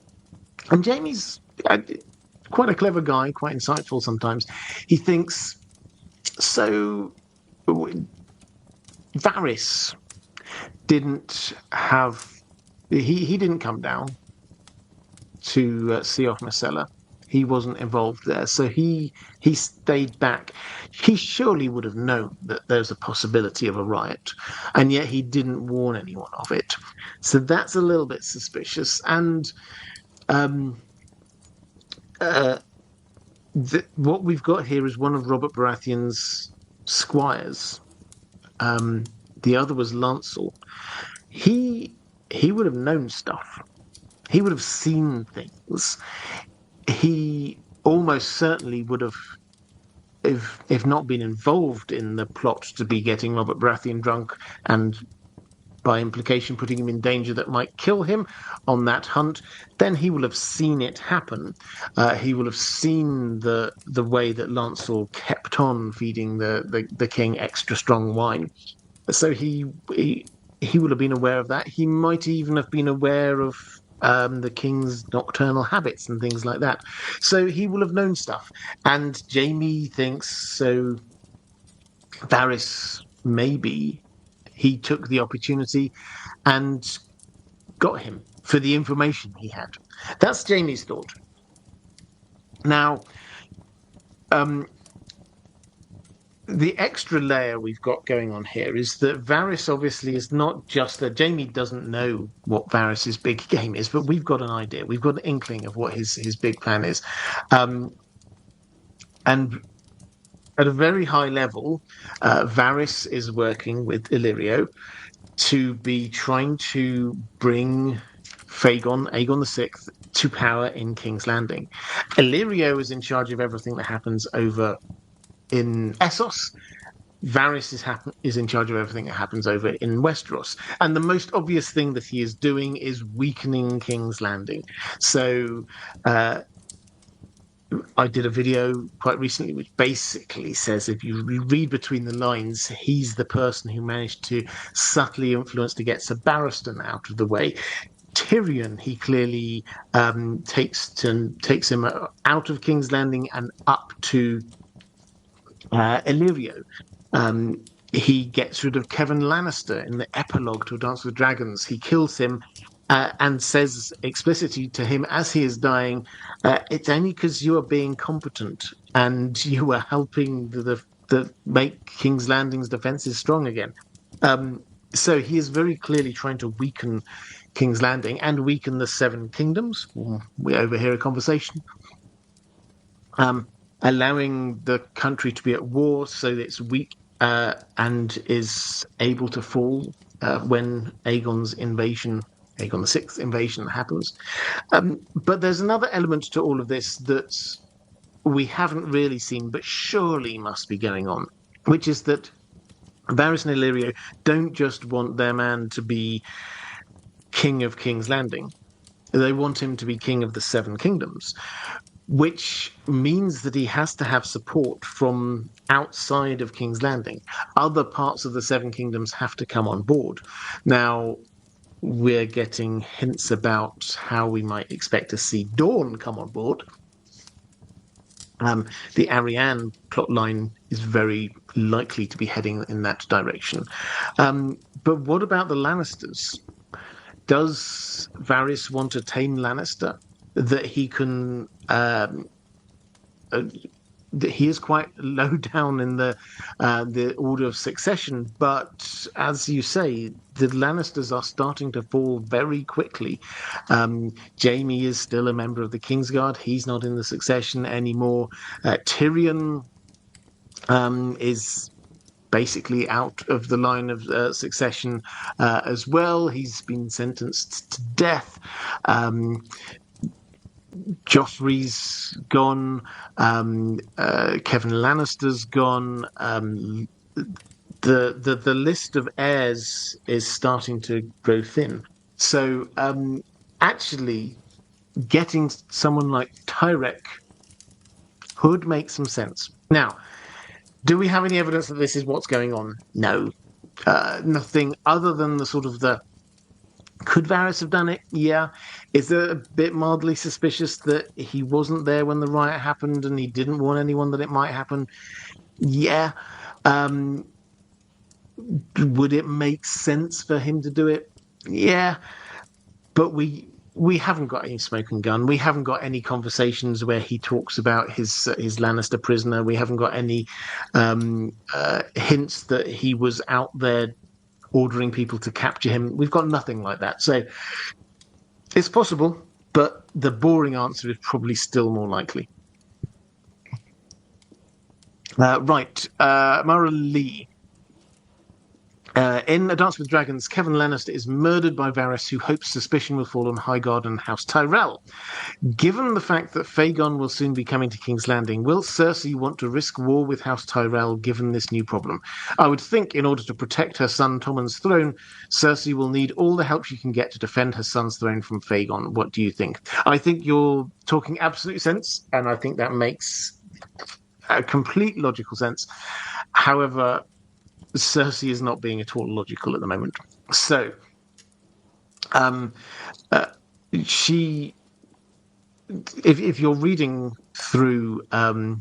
and Jaime's quite a clever guy, quite insightful sometimes. He thinks, so Varys didn't have, he didn't come down to see off Marcella. He wasn't involved there, so he stayed back. He surely would have known that there's a possibility of a riot, and yet he didn't warn anyone of it. So that's a little bit suspicious. And what we've got here is one of Robert Baratheon's squires. The other was Lancel. He would have known stuff. He would have seen things. He almost certainly would have, if not been involved in the plot to be getting Robert Baratheon drunk and by implication putting him in danger that might kill him on that hunt, then he will have seen it happen. He will have seen the way that Lancel kept on feeding the king extra strong wine. So he would have been aware of that. He might even have been aware of the king's nocturnal habits and things like that. So he will have known stuff. And Jamie thinks so. Varys, maybe he took the opportunity and got him for the information he had. That's Jamie's thought. Now, um, the extra layer we've got going on here is that Varys obviously is not just that Jamie doesn't know what Varys's big game is, but we've got an idea. We've got an inkling of what his big plan is. And at a very high level, Varys is working with Illyrio to be trying to bring Aegon the Sixth, to power in King's Landing. Illyrio is in charge of everything that happens over in Essos. Varys is in charge of everything that happens over in Westeros. And the most obvious thing that he is doing is weakening King's Landing. So I did a video quite recently which basically says if you read between the lines, he's the person who managed to subtly influence to get Sir Barristan out of the way. Tyrion, he clearly takes him out of King's Landing and up to Illyrio. He gets rid of Kevin Lannister in the epilogue to A Dance with Dragons. He kills him and says explicitly to him as he is dying, it's only because you are being competent and you are helping the make King's Landing's defenses strong again. So he is very clearly trying to weaken King's Landing and weaken the Seven Kingdoms. We overhear a conversation. Allowing the country to be at war so that it's weak and is able to fall when Aegon's invasion, Aegon the Sixth invasion happens. But there's another element to all of this that we haven't really seen, but surely must be going on, which is that Varys and Illyrio don't just want their man to be king of King's Landing. They want him to be king of the Seven Kingdoms, which means that he has to have support from outside of King's Landing. Other parts of the Seven Kingdoms have to come on board. Now, we're getting hints about how we might expect to see Dawn come on board. The Arianne plotline is very likely to be heading in that direction. But what about the Lannisters? Does Varys want to tame Lannister? That he can that he is quite low down in the order of succession, but as you say, the Lannisters are starting to fall very quickly. Jaime is still a member of the Kingsguard; he's not in the succession anymore. Tyrion is basically out of the line of succession as well. He's been sentenced to death. Joffrey's gone. Kevin Lannister's gone. The list of heirs is starting to grow thin. So actually, getting someone like Tyrek could make some sense. Now, do we have any evidence that this is what's going on? No, nothing other than the sort of the. Could Varys have done it? Yeah. Is it a bit mildly suspicious that he wasn't there when the riot happened and he didn't warn anyone that it might happen? Yeah. Would it make sense for him to do it? Yeah. But we haven't got any smoking gun. We haven't got any conversations where he talks about his Lannister prisoner. We haven't got any hints that he was out there ordering people to capture him. We've got nothing like that. So it's possible, but the boring answer is probably still more likely. Right. Mara Lee. In A Dance with Dragons, Kevin Lannister is murdered by Varys, who hopes suspicion will fall on Highgarden and House Tyrell. Given the fact that Fagon will soon be coming to King's Landing, will Cersei want to risk war with House Tyrell given this new problem? I would think in order to protect her son Tommen's throne, Cersei will need all the help she can get to defend her son's throne from Fagon. What do you think? I think you're talking absolute sense, and I think that makes a complete logical sense. However, Cersei is not being at all logical at the moment. So, um, uh, she, if you're reading through A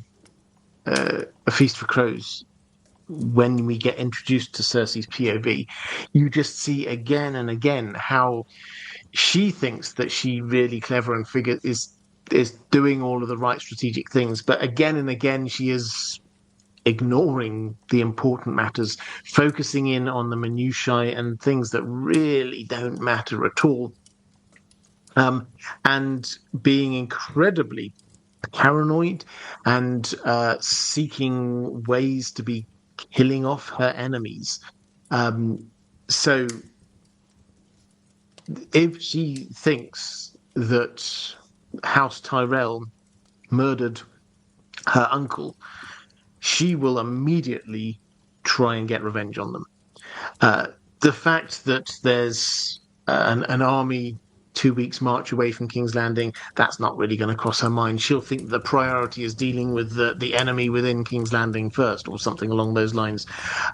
Feast for Crows, when we get introduced to Cersei's POV, you just see again and again how she thinks that she really clever and is doing all of the right strategic things, but again and again she is ignoring the important matters, focusing in on the minutiae and things that really don't matter at all, and being incredibly paranoid and seeking ways to be killing off her enemies. Um, so if she thinks that House Tyrell murdered her uncle, she will immediately try and get revenge on them. Uh, the fact that there's an army 2 weeks march away from King's Landing, that's not really going to cross her mind. She'll think the priority is dealing with the enemy within King's Landing first, or something along those lines,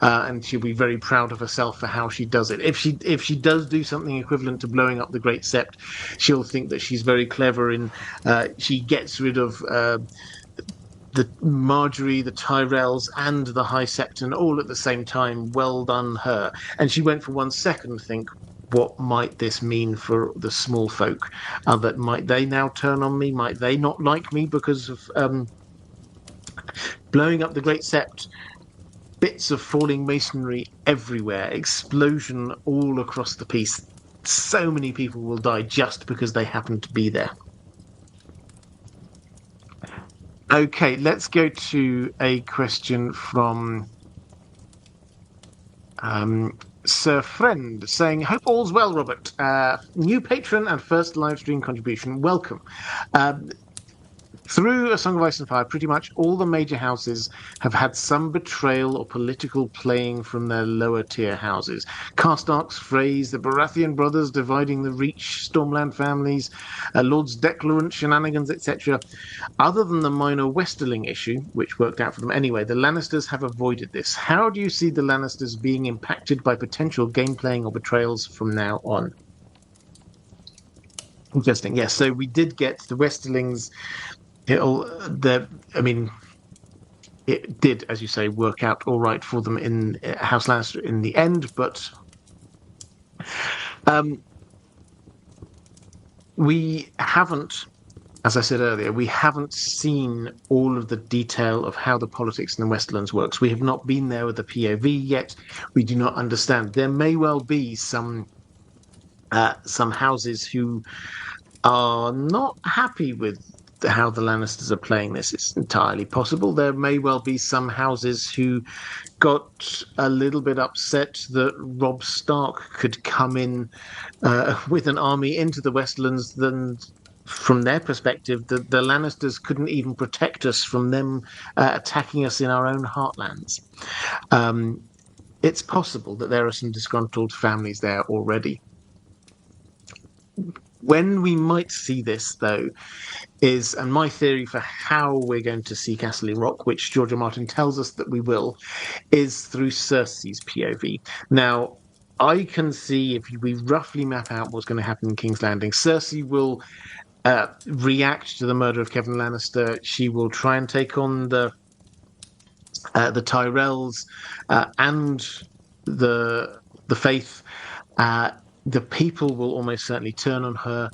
and she'll be very proud of herself for how she does it. If she does do something equivalent to blowing up the Great Sept, she'll think that she's very clever in. She gets rid of. The Marjorie, the Tyrells, and the High Septon all at the same time. Well done, her. And she went for 1 second to think, what might this mean for the small folk? That might they now turn on me? Might they not like me because of blowing up the Great Sept? Bits of falling masonry everywhere, explosion all across the piece. So many people will die just because they happen to be there. Okay, let's go to a question from Sir Friend saying, hope all's well, Robert. New patron and first live stream contribution. Welcome. Through A Song of Ice and Fire, pretty much all the major houses have had some betrayal or political playing from their lower tier houses. Karstarks, Freys, the Baratheon brothers dividing the Reach, Stormland families, Lords Declarant, shenanigans, etc. Other than the minor Westerling issue, which worked out for them anyway, the Lannisters have avoided this. How do you see the Lannisters being impacted by potential game playing or betrayals from now on? Interesting. Yes, so we did get the Westerlings. I mean, it did, as you say, work out all right for them in House Lannister in the end, but we haven't, as I said earlier, we haven't seen all of the detail of how the politics in the Westerlands works. We have not been there with the POV yet. We do not understand. There may well be some houses who are not happy with how the Lannisters are playing this. It's entirely possible. There may well be some houses who got a little bit upset that Robb Stark could come in with an army into the Westlands. Then, from their perspective, the Lannisters couldn't even protect us from them attacking us in our own heartlands. It's possible that there are some disgruntled families there already. When we might see this, though, is, and my theory for how we're going to see Castle Rock, which George R. Martin tells us that we will, is through Cersei's POV. Now, I can see, if we roughly map out what's going to happen in King's Landing, Cersei will react to the murder of Kevin Lannister. She will try and take on the Tyrells and the Faith. The people will almost certainly turn on her.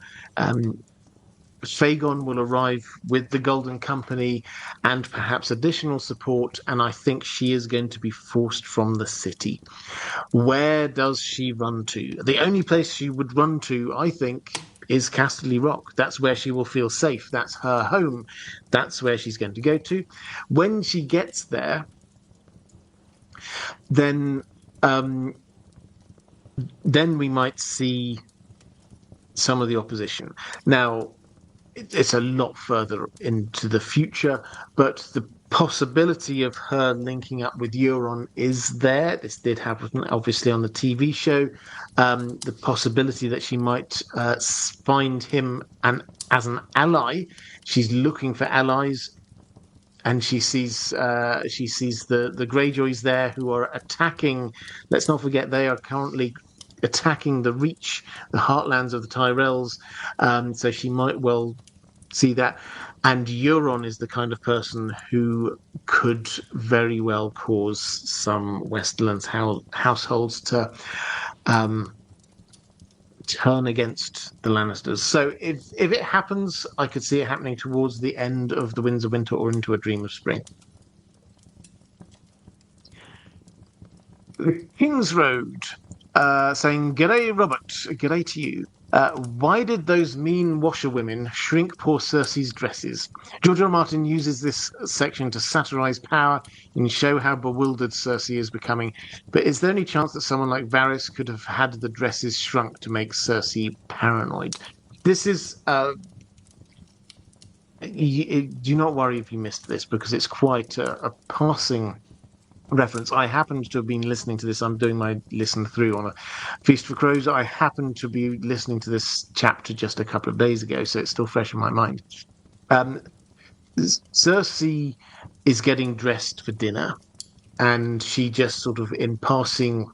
Fagon will arrive with the Golden Company and perhaps additional support, and I think she is going to be forced from the city. Where does she run to? The only place she would run to, I think, is Castle Rock. That's where she will feel safe. That's her home. That's where she's going to go to. When she gets there, then we might see some of the opposition. Now, it's a lot further into the future, but the possibility of her linking up with Euron is there. This did happen, obviously, on the TV show. The possibility that she might find him as an ally. She's looking for allies. and she sees the Greyjoys there who are attacking. Let's not forget they are currently attacking the Reach, the heartlands of the Tyrells. So she might well see that. And Euron is the kind of person who could very well cause some Westerlands households to um, turn against the Lannisters. So if it happens, I could see it happening towards the end of the Winds of Winter or into A Dream of Spring. The King's Road saying, "G'day, Robert. G'day to you. Why did those mean washerwomen shrink poor Cersei's dresses?" George R. R. Martin uses this section to satirize power and show how bewildered Cersei is becoming. But is there any chance that someone like Varys could have had the dresses shrunk to make Cersei paranoid? This is. Do not worry if you missed this because it's quite a passing reference. I happened to have been listening to this. I'm doing my listen through on a Feast for Crows. I happened to be listening to this chapter just a couple of days ago, so it's still fresh in my mind. Um, Cersei is getting dressed for dinner, and she just sort of, in passing,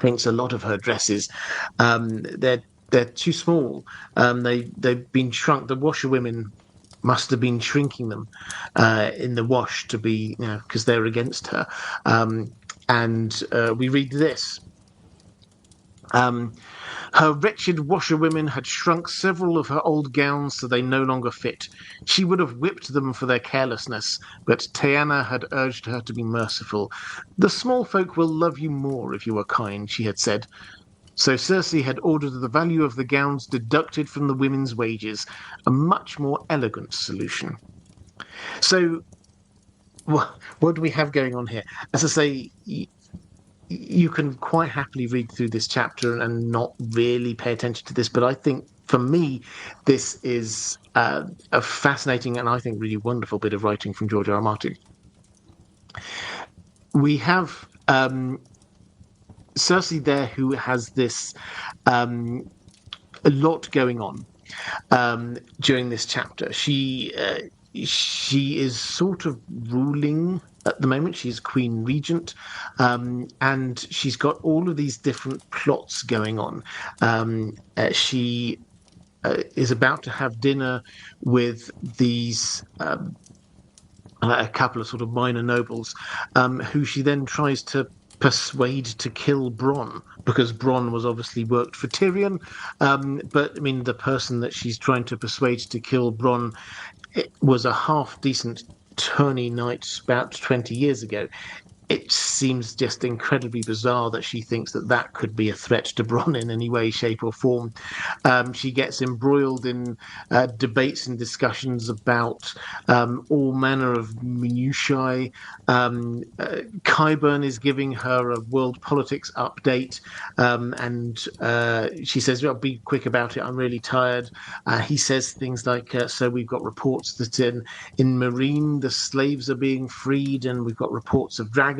thinks a lot of her dresses they're too small. They've been shrunk. The washerwomen must have been shrinking them in the wash to be, because they're against her. And we read this. Her wretched washerwomen had shrunk several of her old gowns so they no longer fit. She would have whipped them for their carelessness, but Tyanna had urged her to be merciful. "The small folk will love you more if you are kind," she had said. So Cersei had ordered the value of the gowns deducted from the women's wages, a much more elegant solution. So, what do we have going on here? As I say, you can quite happily read through this chapter and not really pay attention to this, but I think for me, this is a fascinating and I think really wonderful bit of writing from George R. R. Martin. We have Cersei there who has this a lot going on during this chapter. She is sort of ruling at the moment. She's Queen Regent, and she's got all of these different plots going on. She is about to have dinner with these a couple of sort of minor nobles, who she then tries to persuade to kill Bronn because Bronn was obviously worked for Tyrion. But I mean, the person that she's trying to persuade to kill Bronn was a half decent tourney knight about 20 years ago. It seems just incredibly bizarre that she thinks that that could be a threat to Bronn in any way, shape, or form. She gets embroiled in debates and discussions about all manner of minutiae. Qyburn is giving her a world politics update, and she says, "I'll be quick about it. I'm really tired." He says things like, "So we've got reports that in Marine the slaves are being freed, and we've got reports of dragons."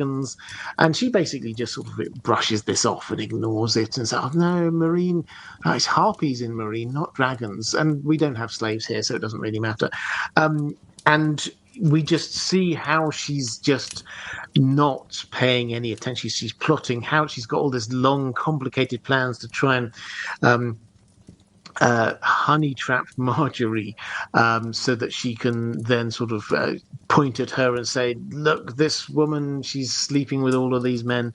And she basically just sort of brushes this off and ignores it and says, "Oh, no, Marine, it's harpies in Marine, not dragons. And we don't have slaves here, so it doesn't really matter." And we just see how she's just not paying any attention. She's plotting how she's got all this long, complicated plans to try and honey trap Marjorie, so that she can then sort of point at her and say, "Look, this woman, she's sleeping with all of these men."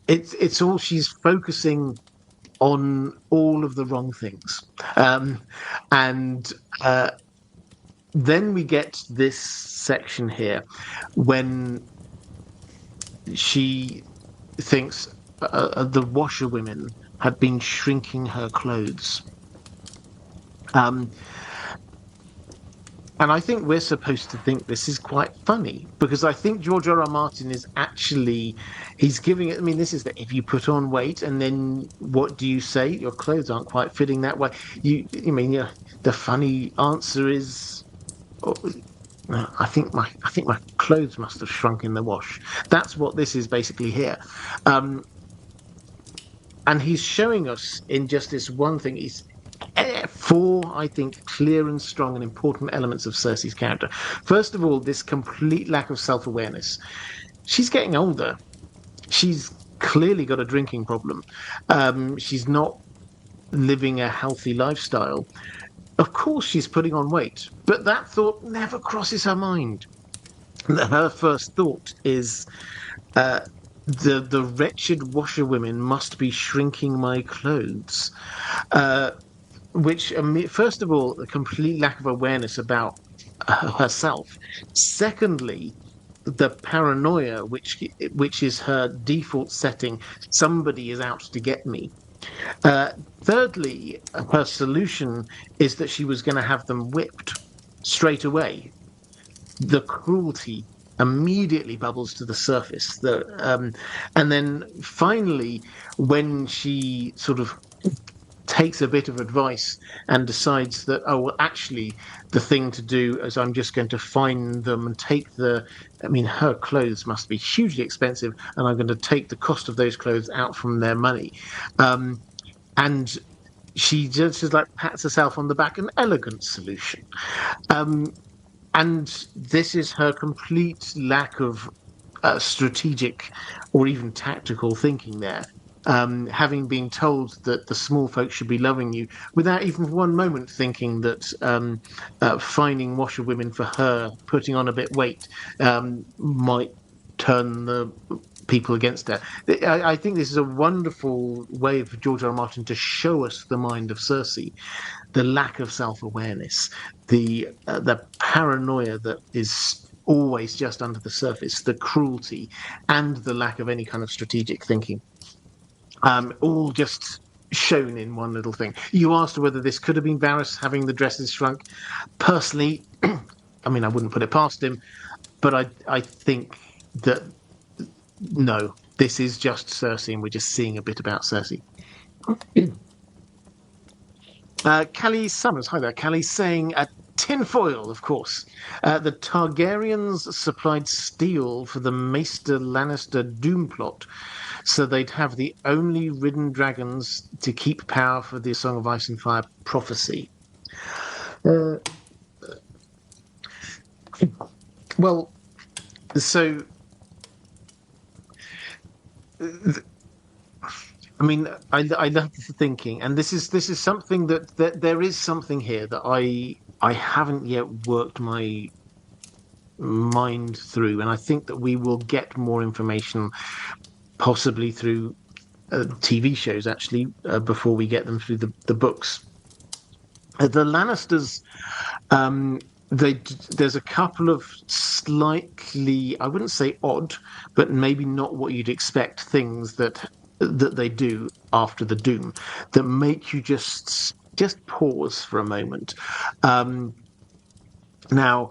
It's all, she's focusing on all of the wrong things. And then we get this section here when she thinks the washerwomen had been shrinking her clothes. And I think we're supposed to think this is quite funny because I think George R. R. Martin is actually, he's giving it, I mean, this is that if you put on weight and then what do you say? Your clothes aren't quite fitting that way. The funny answer is, oh, I think my clothes must have shrunk in the wash. That's what this is basically here. And he's showing us in just this one thing. four, I think, clear and strong and important elements of Cersei's character. First of all, this complete lack of self-awareness. She's getting older. She's clearly got a drinking problem. She's not living a healthy lifestyle. Of course, she's putting on weight, but that thought never crosses her mind. Her first thought is uh, the wretched washerwomen must be shrinking my clothes. Uh, which first of all, a complete lack of awareness about herself. Secondly, the paranoia, which is her default setting. Somebody is out to get me. Thirdly, her solution is that she was going to have them whipped straight away. The cruelty immediately bubbles to the surface. And then finally, when she sort of takes a bit of advice and decides that, oh, well, actually, the thing to do is I'm just going to find them and take I mean, her clothes must be hugely expensive, and I'm going to take the cost of those clothes out from their money. Um, and she just like pats herself on the back, an elegant solution. Um, and this is her complete lack of strategic or even tactical thinking there. Having been told that the small folk should be loving you, without even for one moment thinking that finding washerwomen for her, putting on a bit weight, might turn the people against her. I think this is a wonderful way for George R. R. Martin to show us the mind of Cersei, the lack of self-awareness, the paranoia that is always just under the surface, the cruelty, and the lack of any kind of strategic thinking. All just shown in one little thing. You asked whether this could have been Varys having the dresses shrunk. Personally, I mean, I wouldn't put it past him, but I think that no, this is just Cersei, and we're just seeing a bit about Cersei. Callie Summers, hi there. Callie's saying tinfoil, of course. The Targaryens supplied steel for the Maester Lannister doom plot, so they'd have the only ridden dragons to keep power for the Song of Ice and Fire prophecy. Well, so I mean, I love the thinking, and this is something that there is something here that I haven't yet worked my mind through, and I think that we will get more information, possibly through TV shows, actually, before we get them through the books. The Lannisters, um, there's a couple of slightly, I wouldn't say odd, but maybe not what you'd expect things that they do after the doom that make you just pause for a moment. Um, Now,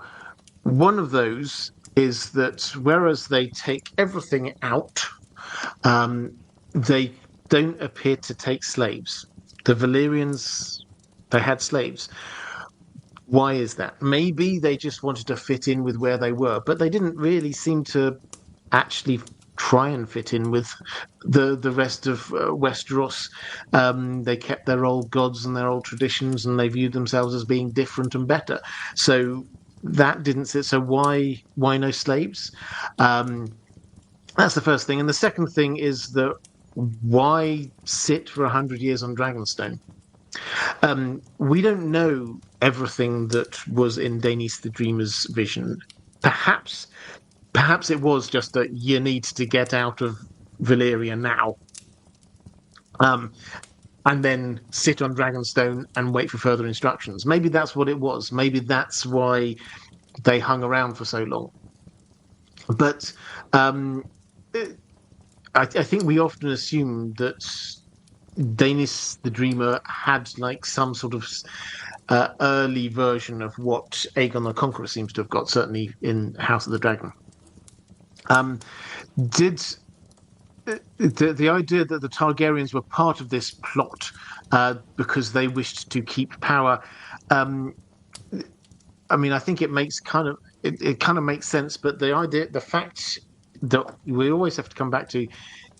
one of those is that whereas they take everything out, um, they don't appear to take slaves. The Valyrians, they had slaves. Why is that? Maybe they just wanted to fit in with where they were, but they didn't really seem to actually try and fit in with the rest of Westeros. They kept their old gods and their old traditions, and they viewed themselves as being different and better. So that didn't sit. So why no slaves? Um, that's the first thing, and the second thing is that why sit for 100 years on Dragonstone? We don't know everything that was in Daenerys the Dreamer's vision. Perhaps, perhaps it was just that you need to get out of Valyria now, um, and then sit on Dragonstone and wait for further instructions. Maybe that's what it was. Maybe that's why they hung around for so long. But um, I think we often assume that Daenerys the Dreamer had like some sort of early version of what Aegon the Conqueror seems to have got, certainly in House of the Dragon. Um, did the idea that the Targaryens were part of this plot because they wished to keep power? Um, I mean, I think it makes it kind of makes sense, but the fact that we always have to come back to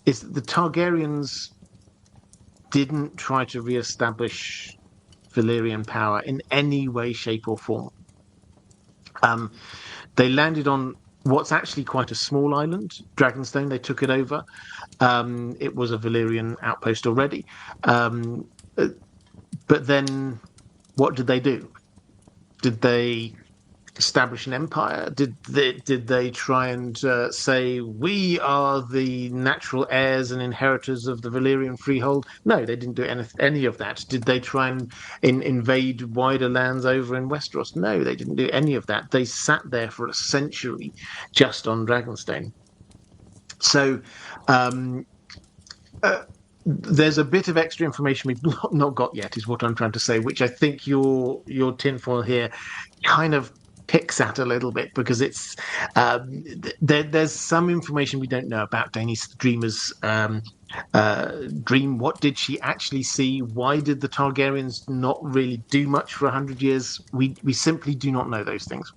is that the Targaryens didn't try to reestablish Valyrian power in any way, shape, or form. They landed on what's actually quite a small island, Dragonstone. They took it over. It was a Valyrian outpost already. But then what did they do? Did they establish an empire? Did they try and say we are the natural heirs and inheritors of the Valyrian freehold? No, they didn't do any of that. Did they try and invade wider lands over in Westeros? No, they didn't do any of that. They sat there for a century just on Dragonstone. So um, there's a bit of extra information we've not got yet, is what I'm trying to say, which I think your tinfoil here kind of picks at a little bit, because it's there's some information we don't know about Daenerys the Dreamer's dream. What did she actually see? Why did the Targaryens not really do much for 100 years? We simply do not know those things.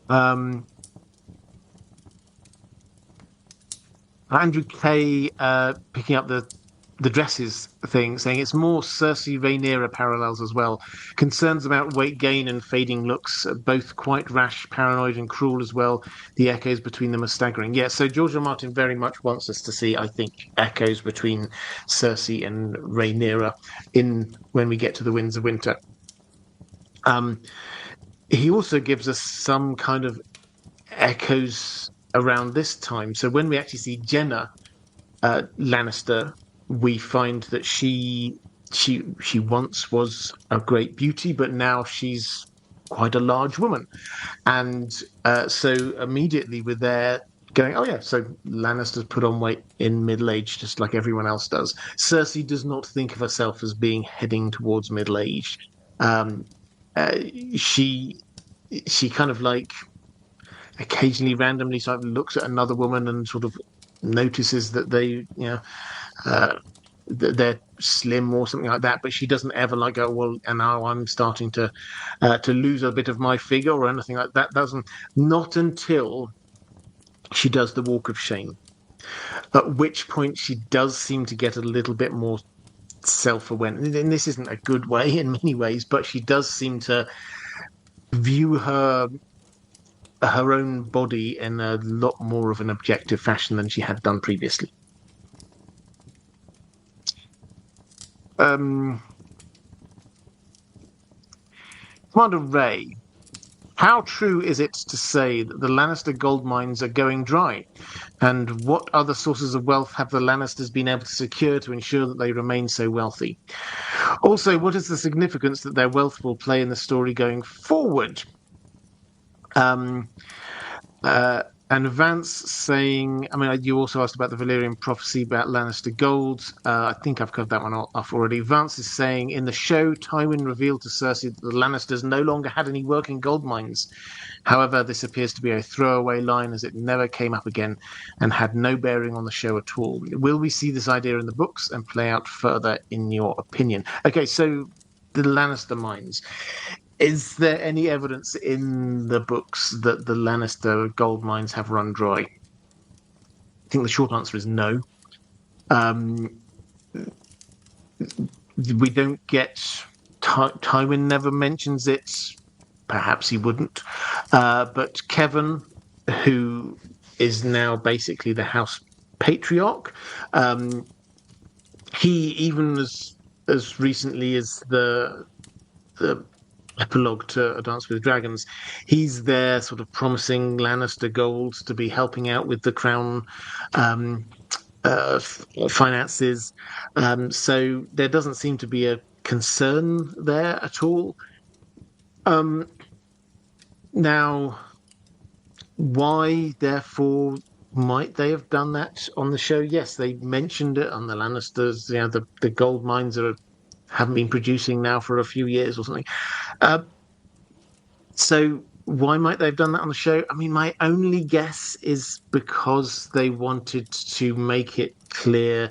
Um, Andrew Kay picking up the dresses thing, saying it's more Cersei Rhaenyra parallels as well. Concerns about weight gain and fading looks, both quite rash, paranoid, and cruel as well. The echoes between them are staggering. Yeah, so George R. R. Martin very much wants us to see, I think, echoes between Cersei and Rhaenyra in when we get to the Winds of Winter. Um, he also gives us some kind of echoes around this time. So when we actually see Jenna Lannister, we find that she once was a great beauty, but now she's quite a large woman, and so immediately we're there going, oh yeah, so Lannister's put on weight in middle age, just like everyone else does. Cersei does not think of herself as being heading towards middle age. Um, uh, she she kind of like occasionally randomly sort of looks at another woman and sort of notices that uh, they're slim or something like that, but she doesn't ever like go, well, and now I'm starting to lose a bit of my figure or anything like that. Doesn't, not until she does the walk of shame, at which point she does seem to get a little bit more self-aware. And this isn't a good way in many ways, but she does seem to view her own body in a lot more of an objective fashion than she had done previously. Um, Commander Ray, how true is it to say that the Lannister gold mines are going dry? And what other sources of wealth have the Lannisters been able to secure to ensure that they remain so wealthy? Also, what is the significance that their wealth will play in the story going forward? Um, Uh, and Vance saying, I mean, you also asked about the Valyrian prophecy about Lannister gold. I think I've covered that one off already. Vance is saying, in the show, Tywin revealed to Cersei that the Lannisters no longer had any working gold mines. However, this appears to be a throwaway line, as it never came up again and had no bearing on the show at all. Will we see this idea in the books and play out further, in your opinion? Okay, so the Lannister mines. Is there any evidence in the books that the Lannister gold mines have run dry? I think the short answer is no. Um, we don't get. Tywin never mentions it. Perhaps he wouldn't. But Kevin, who is now basically the house patriarch, um, he, even as recently as the epilogue to A Dance with Dragons, he's there sort of promising Lannister gold to be helping out with the crown um, finances. So there doesn't seem to be a concern there at all. Um, Now, why, therefore, might they have done that on the show? Yes, they mentioned it on the Lannisters. The gold mines haven't been producing now for a few years or something. Uh, So why might they have done that on the show? I mean, my only guess is because they wanted to make it clear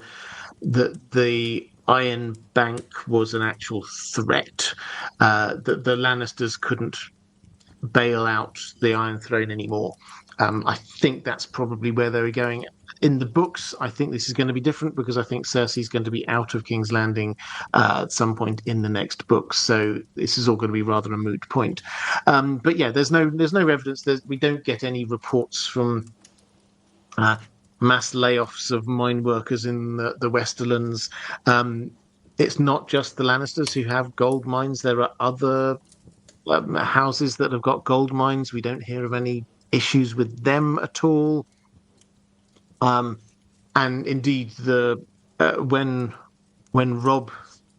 that the Iron Bank was an actual threat, that the Lannisters couldn't bail out the Iron Throne anymore. I think that's probably where they were going. in the books, I think this is going to be different because I think Cersei's going to be out of King's Landing at some point in the next book. So this is all going to be rather a moot point. But yeah, there's no evidence. We don't get any reports from mass layoffs of mine workers in the Westerlands. It's not just the Lannisters who have gold mines. There are other houses that have got gold mines. We don't hear of any issues with them at all. And indeed, when Rob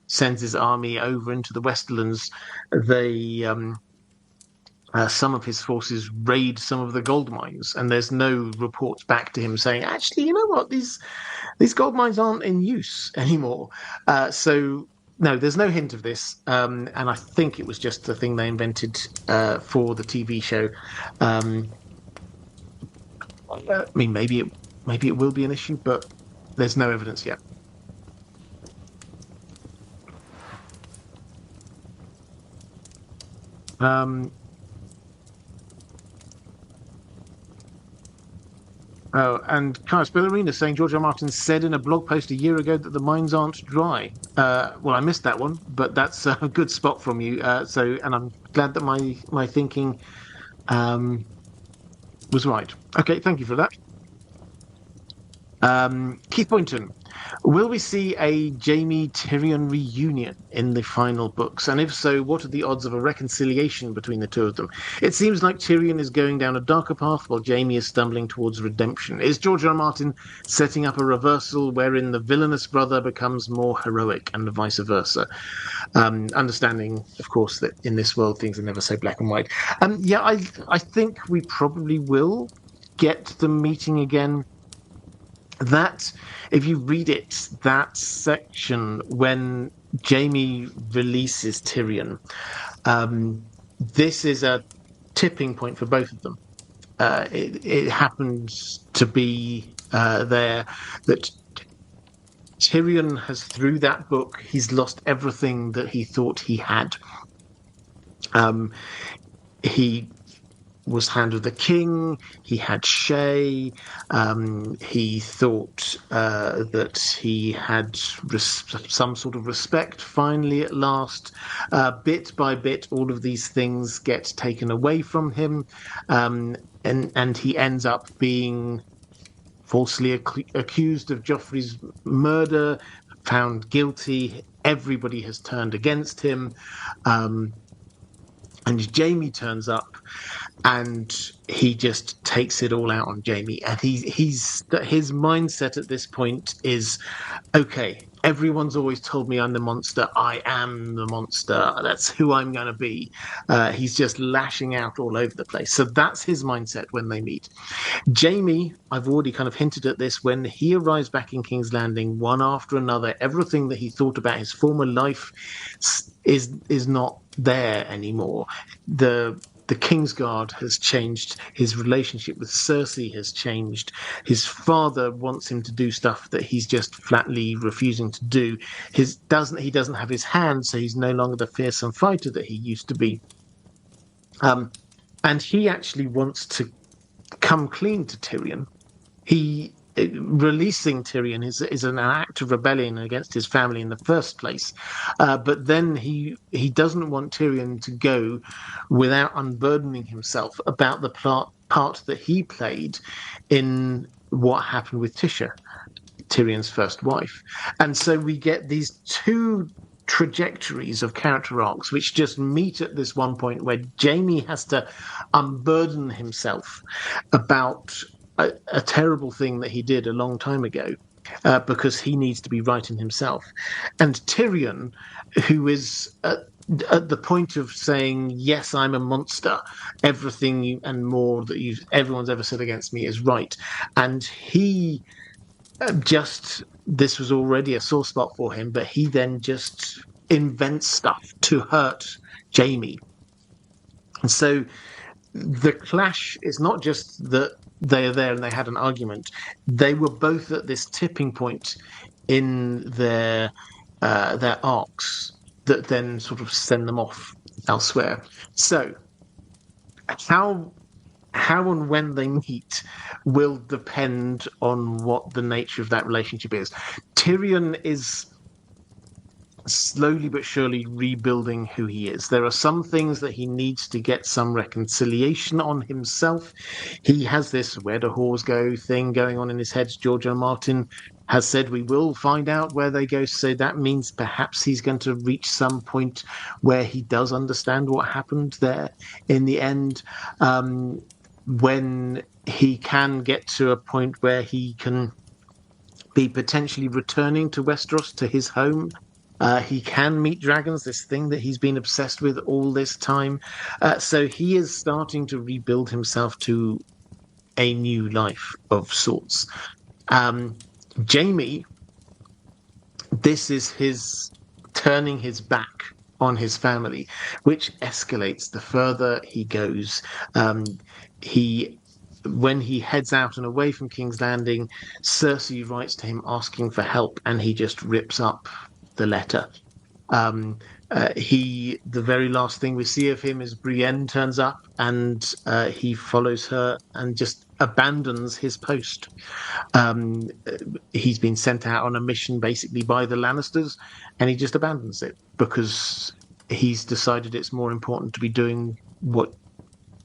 sends his army over into the Westerlands, they some of his forces raid some of the gold mines, and there's no reports back to him saying, actually, you know what, these gold mines aren't in use anymore. So no, there's no hint of this, and I think it was just a thing they invented for the TV show. I mean, maybe it will be an issue, but there's no evidence yet. Oh, and Caius Ballerina saying George R. R. Martin said in a blog post a year ago that the mines aren't dry. Well, I missed that one, but that's a good spot from you. And I'm glad that my thinking was right. Okay, thank you for that. Keith Boynton, will we see a Jaime Tyrion reunion in the final books? And if so, what are the odds of a reconciliation between the two of them? It seems like Tyrion is going down a darker path while Jaime is stumbling towards redemption. Is George R. R. Martin setting up a reversal wherein the villainous brother becomes more heroic and vice versa? Understanding, of course, that in this world things are never so black and white. Yeah, I think we probably will get them meeting again. That, if you read it, that section when Jaime releases Tyrion, this is a tipping point for both of them. It happens to be there that Tyrion has, through that book, he's lost everything that he thought he had. He was Hand of the King. He had Shay. He thought that he had some sort of respect. Finally, at last, bit by bit, all of these things get taken away from him, and he ends up being falsely accused of Joffrey's murder, found guilty. Everybody has turned against him. And Jaime turns up, and he just takes it all out on Jaime. And his mindset at this point is, okay, everyone's always told me I'm the monster. I am the monster. That's who I'm going to be. He's just lashing out all over the place. So that's his mindset when they meet. Jaime, I've already kind of hinted at this, when he arrives back in King's Landing, one after another, everything that he thought about his former life is not there anymore. The Kingsguard has changed. His relationship with Cersei has changed. His father wants him to do stuff that he's just flatly refusing to do. He doesn't have his hand, so he's no longer the fearsome fighter that he used to be. And he actually wants to come clean to Tyrion. Releasing Tyrion is an act of rebellion against his family in the first place, but then he doesn't want Tyrion to go without unburdening himself about the part that he played in what happened with Tisha, Tyrion's first wife. And so we get these two trajectories of character arcs which just meet at this one point where Jaime has to unburden himself about a terrible thing that he did a long time ago, because he needs to be right in himself. And Tyrion, who is at the point of saying, yes, I'm a monster, everything and more that everyone's ever said against me is right. And he this was already a sore spot for him, but he then just invents stuff to hurt Jaime. And so the clash is not just that they are there and they had an argument. They were both at this tipping point in their arcs that then sort of send them off elsewhere. So how how and when they meet will depend on what the nature of that relationship is. Tyrion is slowly but surely rebuilding who he is. There are some things that he needs to get some reconciliation on himself. He has this where do whores go thing going on in his head. George R. Martin has said we will find out where they go. So that means perhaps he's going to reach some point where he does understand what happened there in the end. When he can get to a point where he can be potentially returning to Westeros, to his home. He can meet dragons, this thing that he's been obsessed with all this time. So he is starting to rebuild himself to a new life of sorts. Um, Jamie, this is his turning his back on his family, which escalates the further he goes. He When he heads out and away from King's Landing, Cersei writes to him asking for help, and he just rips up the letter. The very last thing we see of him is Brienne turns up, and he follows her and just abandons his post. Um, he's been sent out on a mission basically by the Lannisters, and he just abandons it because he's decided it's more important to be doing what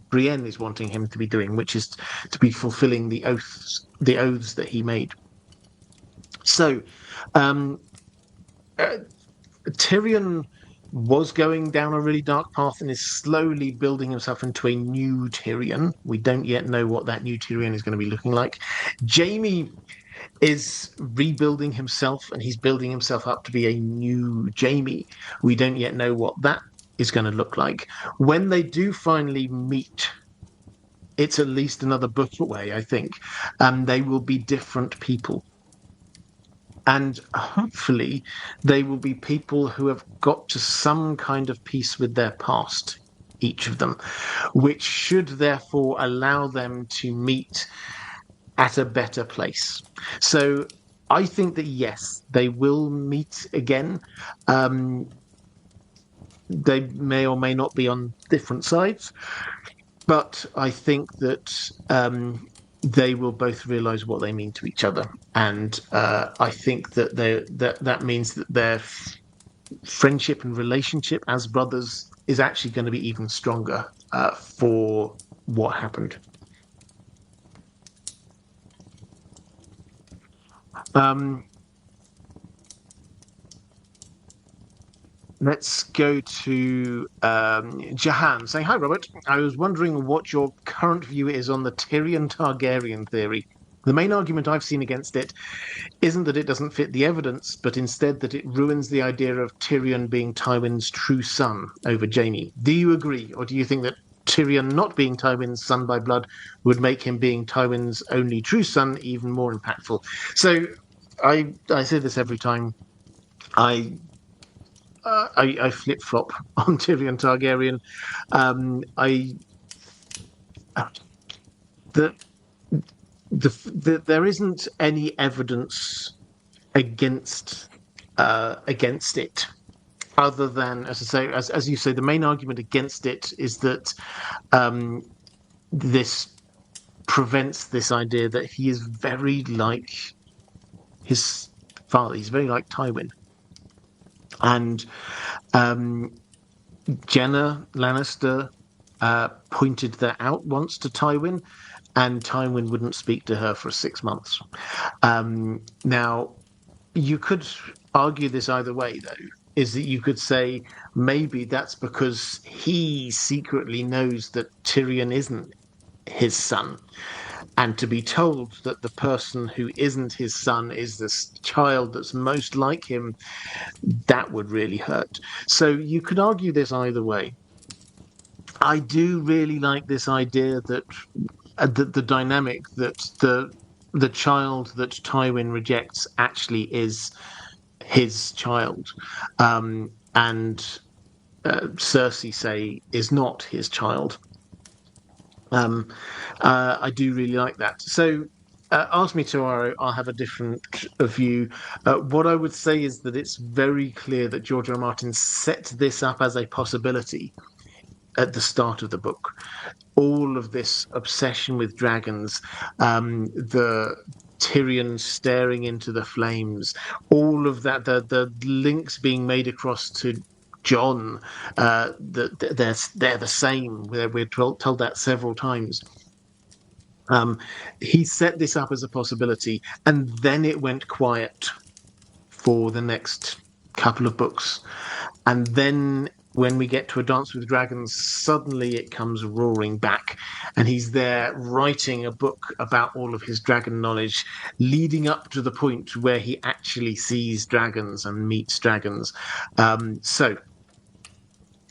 Brienne is wanting him to be doing, which is to be fulfilling the oaths that he made. So, um, uh, Tyrion was going down a really dark path and is slowly building himself into a new Tyrion. We don't yet know what that new Tyrion is going to be looking like. Jamie is rebuilding himself, and he's building himself up to be a new Jamie. We don't yet know what that is going to look like. When they do finally meet, it's at least another book away, I think. They will be different people. And hopefully, they will be people who have got to some kind of peace with their past, each of them, which should therefore allow them to meet at a better place. So I think that, yes, they will meet again. Um, they may or may not be on different sides, but I think that they will both realize what they mean to each other, and I think that that means that their friendship and relationship as brothers is actually going to be even stronger for what happened. Um, let's go to Jahan saying, "Hi, Robert. I was wondering what your current view is on the Tyrion Targaryen theory. The main argument I've seen against it isn't that it doesn't fit the evidence, but instead that it ruins the idea of Tyrion being Tywin's true son over Jaime. Do you agree, or do you think that Tyrion not being Tywin's son by blood would make him being Tywin's only true son even more impactful?" So I say this every time. I I flip flop on Tyrion Targaryen. I the, there isn't any evidence against it, other than, as I say, as you say, the main argument against it is that um, this prevents this idea that he is very like his father. He's very like Tywin, and um, Jenna Lannister pointed that out once to Tywin, and Tywin wouldn't speak to her for 6 months. Now, you could argue this either way, though, is that you could say maybe that's because he secretly knows that Tyrion isn't his son. And to be told that the person who isn't his son is this child that's most like him, that would really hurt. So you could argue this either way. I do really like this idea that the dynamic that the child that Tywin rejects actually is his child, and Cersei say is not his child. Um, I do really like that. So. Ask me tomorrow, I'll have a different view. What I would say is that it's very clear that George R. R. Martin set this up as a possibility at the start of the book. all of this obsession with dragons, the Tyrion staring into the flames, all of that, the links being made across to John, they're the same. We're told that several times. Um, he set this up as a possibility, and then it went quiet for the next couple of books. And then when we get to A Dance with Dragons, suddenly it comes roaring back. And he's there writing a book about all of his dragon knowledge, leading up to the point where he actually sees dragons and meets dragons. So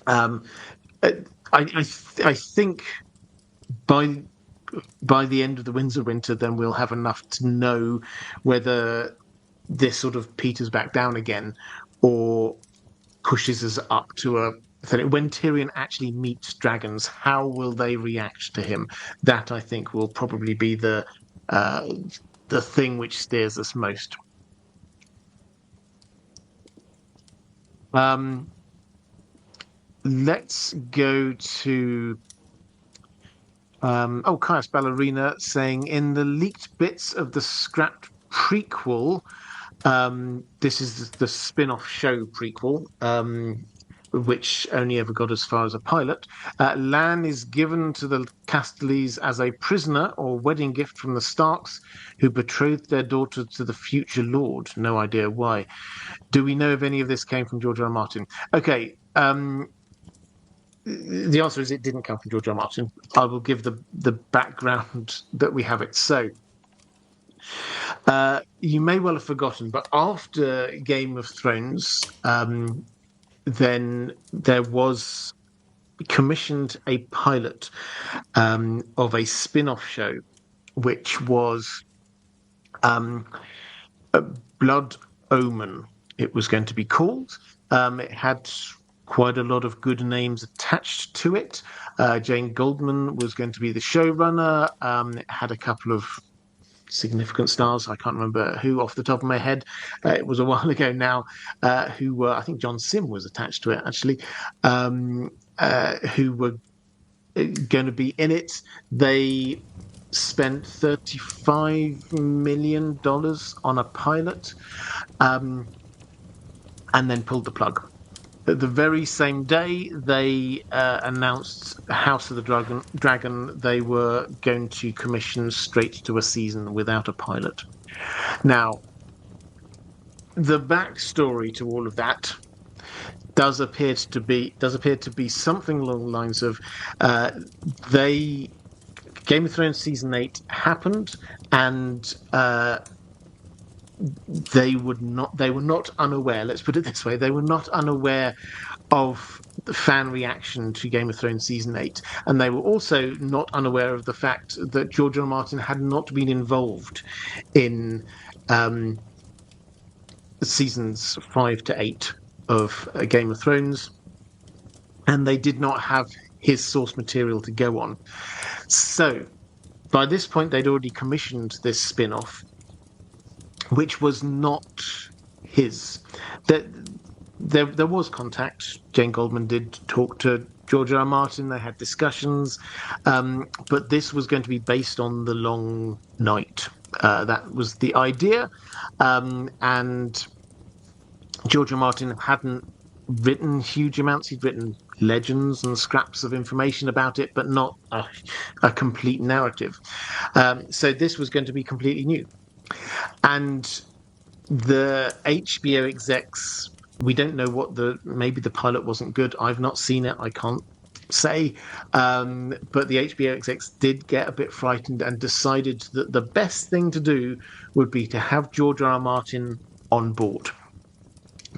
um, I think by the end of the Winds of Winter, then we'll have enough to know whether this sort of peters back down again, or pushes us up to a. When Tyrion actually meets dragons, how will they react to him? That, I think, will probably be the thing which steers us most. Let's go to Caius Ballerina saying, in the leaked bits of the scrapped prequel, this is the spin-off show prequel, which only ever got as far as a pilot. Lan is given to the Castells as a prisoner or wedding gift from the Starks, who betrothed their daughter to the future Lord. No idea why. Do we know if any of this came from George R. R. Martin? Okay. The answer is it didn't come from George R. R. Martin. I will give the background that we have it. So, you may well have forgotten, but after Game of Thrones, then there was commissioned a pilot of a spin-off show, which was Blood Omen, it was going to be called. It had quite a lot of good names attached to it. Jane Goldman was going to be the showrunner. It had a couple of significant stars. I can't remember who off the top of my head. It was a while ago now. Who were, I think John Sim was attached to it actually. Who were going to be in it. They spent $35 million on a pilot, and then pulled the plug. The very same day they announced House of the Dragon, they were going to commission straight to a season without a pilot. Now, the backstory to all of that does appear to be something along the lines of Game of Thrones season 8 happened, and they were not unaware, let's put it this way, they were not unaware of the fan reaction to Game of Thrones season 8, and they were also not unaware of the fact that George R. R. Martin had not been involved in seasons 5 to 8 of Game of Thrones, and they did not have his source material to go on. So by this point they'd already commissioned this spin-off, which was not his. There was contact. Jane Goldman did talk to George R. R. Martin. They had discussions, but this was going to be based on The Long Night. That was the idea, and George R. R. Martin hadn't written huge amounts. He'd written legends and scraps of information about it, but not a complete narrative. So this was going to be completely new. And the HBO execs, we don't know maybe the pilot wasn't good. I've not seen it. I can't say. But the HBO execs did get a bit frightened and decided that the best thing to do would be to have George R. R. Martin on board,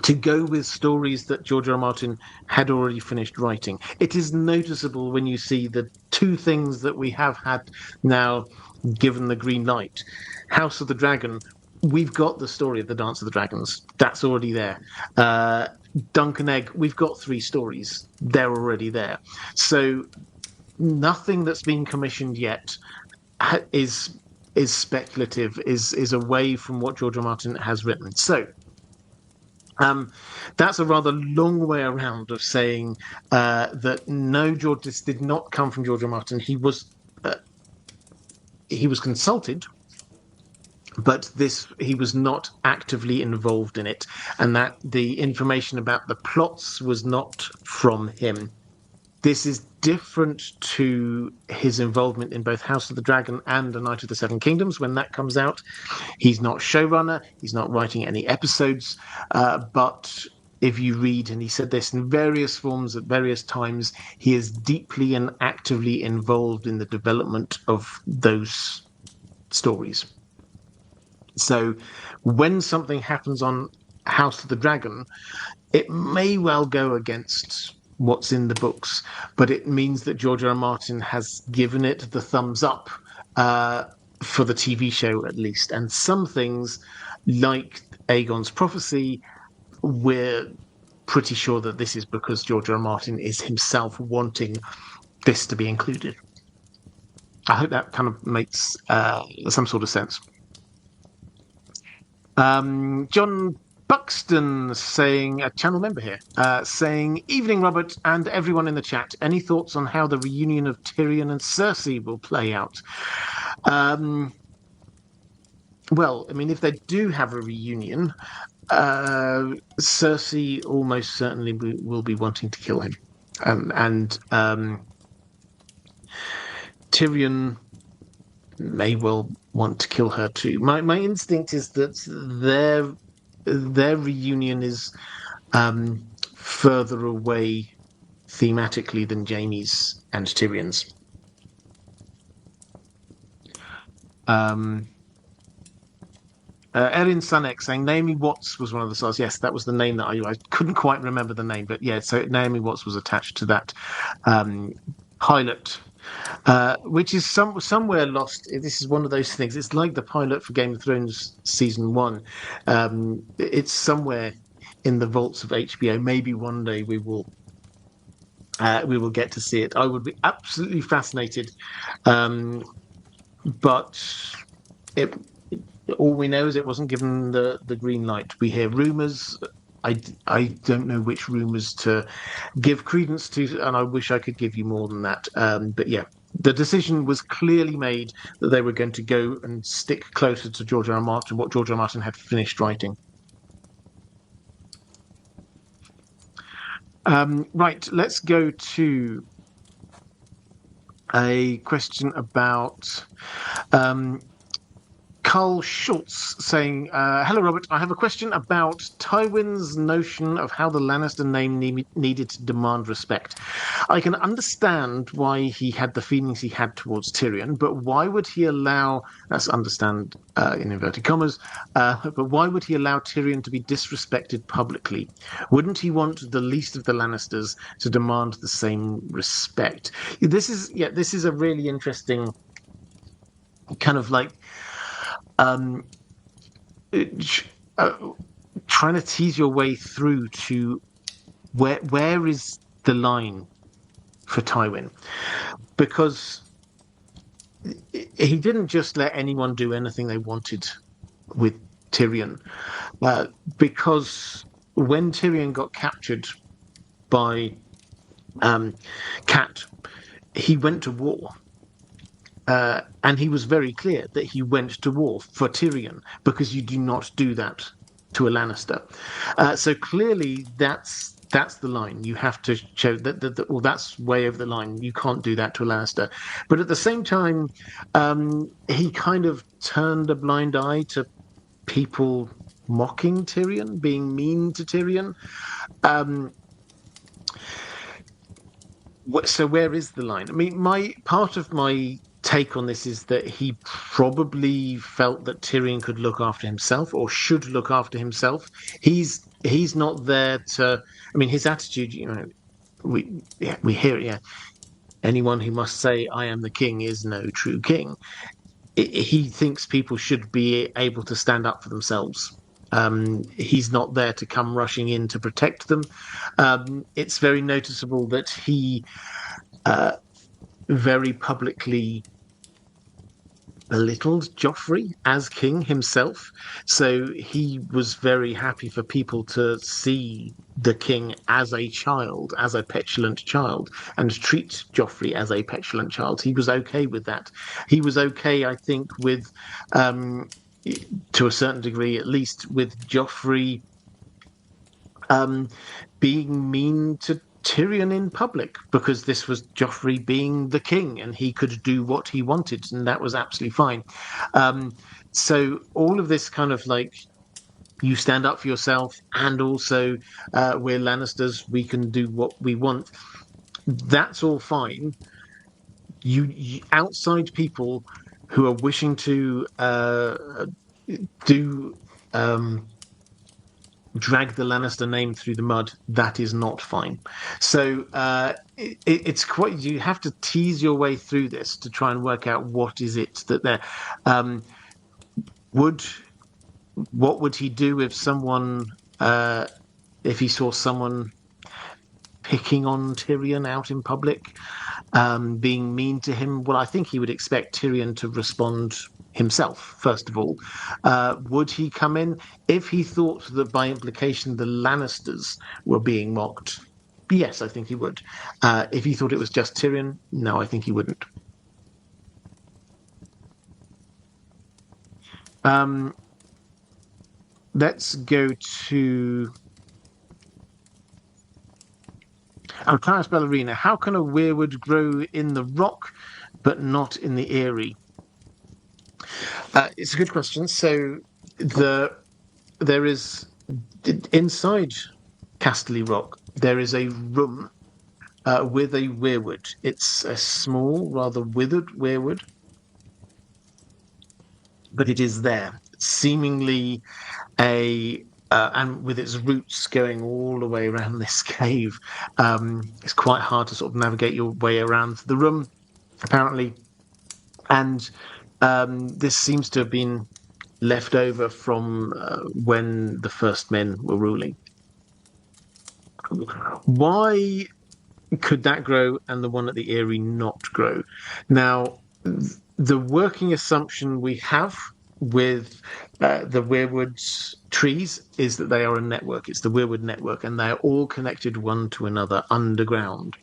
to go with stories that George R. R. Martin had already finished writing. It is noticeable when you see the two things that we have had now given the green light. House of the Dragon, we've got the story of the Dance of the Dragons. That's already there. Dunk and Egg, we've got 3 stories. They're already there. So nothing that's been commissioned yet is speculative, is away from what George R. R. Martin has written. So That's a rather long way around of saying that no, George, this did not come from George R. R. Martin. He was consulted, but he was not actively involved in it, and that the information about the plots was not from him. This is different to his involvement in both House of the Dragon and A Knight of the Seven Kingdoms. When that comes out, he's not showrunner, he's not writing any episodes, but if you read, and he said this in various forms at various times, he is deeply and actively involved in the development of those stories. So when something happens on House of the Dragon, it may well go against what's in the books, but it means that George R. R. Martin has given it the thumbs up for the TV show, at least. And some things, like Aegon's prophecy, we're pretty sure that this is because George R. R. Martin is himself wanting this to be included. I hope that kind of makes some sort of sense. John Buxton saying, a channel member here, saying, "Evening, Robert, and everyone in the chat. Any thoughts on how the reunion of Tyrion and Cersei will play out?" Well, I mean, if they do have a reunion, Cersei almost certainly will be wanting to kill him, and Tyrion may well want to kill her too. My instinct is that their reunion is further away thematically than Jaime's and Tyrion's. Erin Sunek saying Naomi Watts was one of the stars. Yes, that was the name that I couldn't quite remember the name, but yeah, so Naomi Watts was attached to that pilot, which is somewhere lost. This is one of those things. It's like the pilot for Game of Thrones season 1. It's somewhere in the vaults of HBO. Maybe one day we will get to see it. I would be absolutely fascinated, but all we know is it wasn't given the green light. We hear rumours. I don't know which rumours to give credence to, and I wish I could give you more than that. But yeah, the decision was clearly made that they were going to go and stick closer to George R. R. Martin, what George R. R. Martin had finished writing. Right, let's go to a question about Carl Schultz saying, "Hello, Robert. I have a question about Tywin's notion of how the Lannister name needed to demand respect. I can understand why he had the feelings he had towards Tyrion, but why would he allow, that's understand in inverted commas, but why would he allow Tyrion to be disrespected publicly? Wouldn't he want the least of the Lannisters to demand the same respect?" This is a really interesting kind of like trying to tease your way through to where is the line for Tywin, because he didn't just let anyone do anything they wanted with Tyrion, because when Tyrion got captured by Cat, he went to war. And he was very clear that he went to war for Tyrion, because you do not do that to a Lannister. So clearly that's the line. You have to show that that's way over the line. You can't do that to a Lannister. But at the same time, he kind of turned a blind eye to people mocking Tyrion, being mean to Tyrion. So where is the line? I mean, part of my take on this is that he probably felt that Tyrion could look after himself, or should look after himself. He's not there to. I mean, his attitude. We hear it. Yeah, anyone who must say "I am the king" is no true king. He thinks people should be able to stand up for themselves. He's not there to come rushing in to protect them. It's very noticeable that he very publicly belittled Joffrey as king himself. So he was very happy for people to see the king as a child, as a petulant child, and treat Joffrey as a petulant child. He was okay with that. He was okay, I think, with, um, to a certain degree, at least, with Joffrey um, being mean to Tyrion in public, because this was Joffrey being the king and he could do what he wanted, and that was absolutely fine. Um, so all of this kind of like, you stand up for yourself, and also we're Lannisters, we can do what we want. That's all fine. You outside people who are wishing to do drag the Lannister name through the mud, that is not fine. So it's quite, you have to tease your way through this to try and work out what is it that they're um, would what would he do if someone if he saw someone picking on Tyrion out in public, being mean to him? Well, I think he would expect Tyrion to respond himself, first of all. Would he come in if he thought that by implication the Lannisters were being mocked? Yes, I think he would. If he thought it was just Tyrion, no, I think he wouldn't. Um, let's go to Clarence Ballerina. How can a weirwood grow in the rock but not in the Eyrie? It's a good question. So there is inside Casterly Rock, there is a room with a weirwood. It's a small, rather withered weirwood, but it is there, seemingly and with its roots going all the way around this cave. It's quite hard to sort of navigate your way around the room, apparently. And this seems to have been left over from when the first men were ruling. Why could that grow and the one at the Eyrie not grow? Now, the working assumption we have with the weirwood trees is that they are a network. It's the weirwood network, and they are all connected one to another underground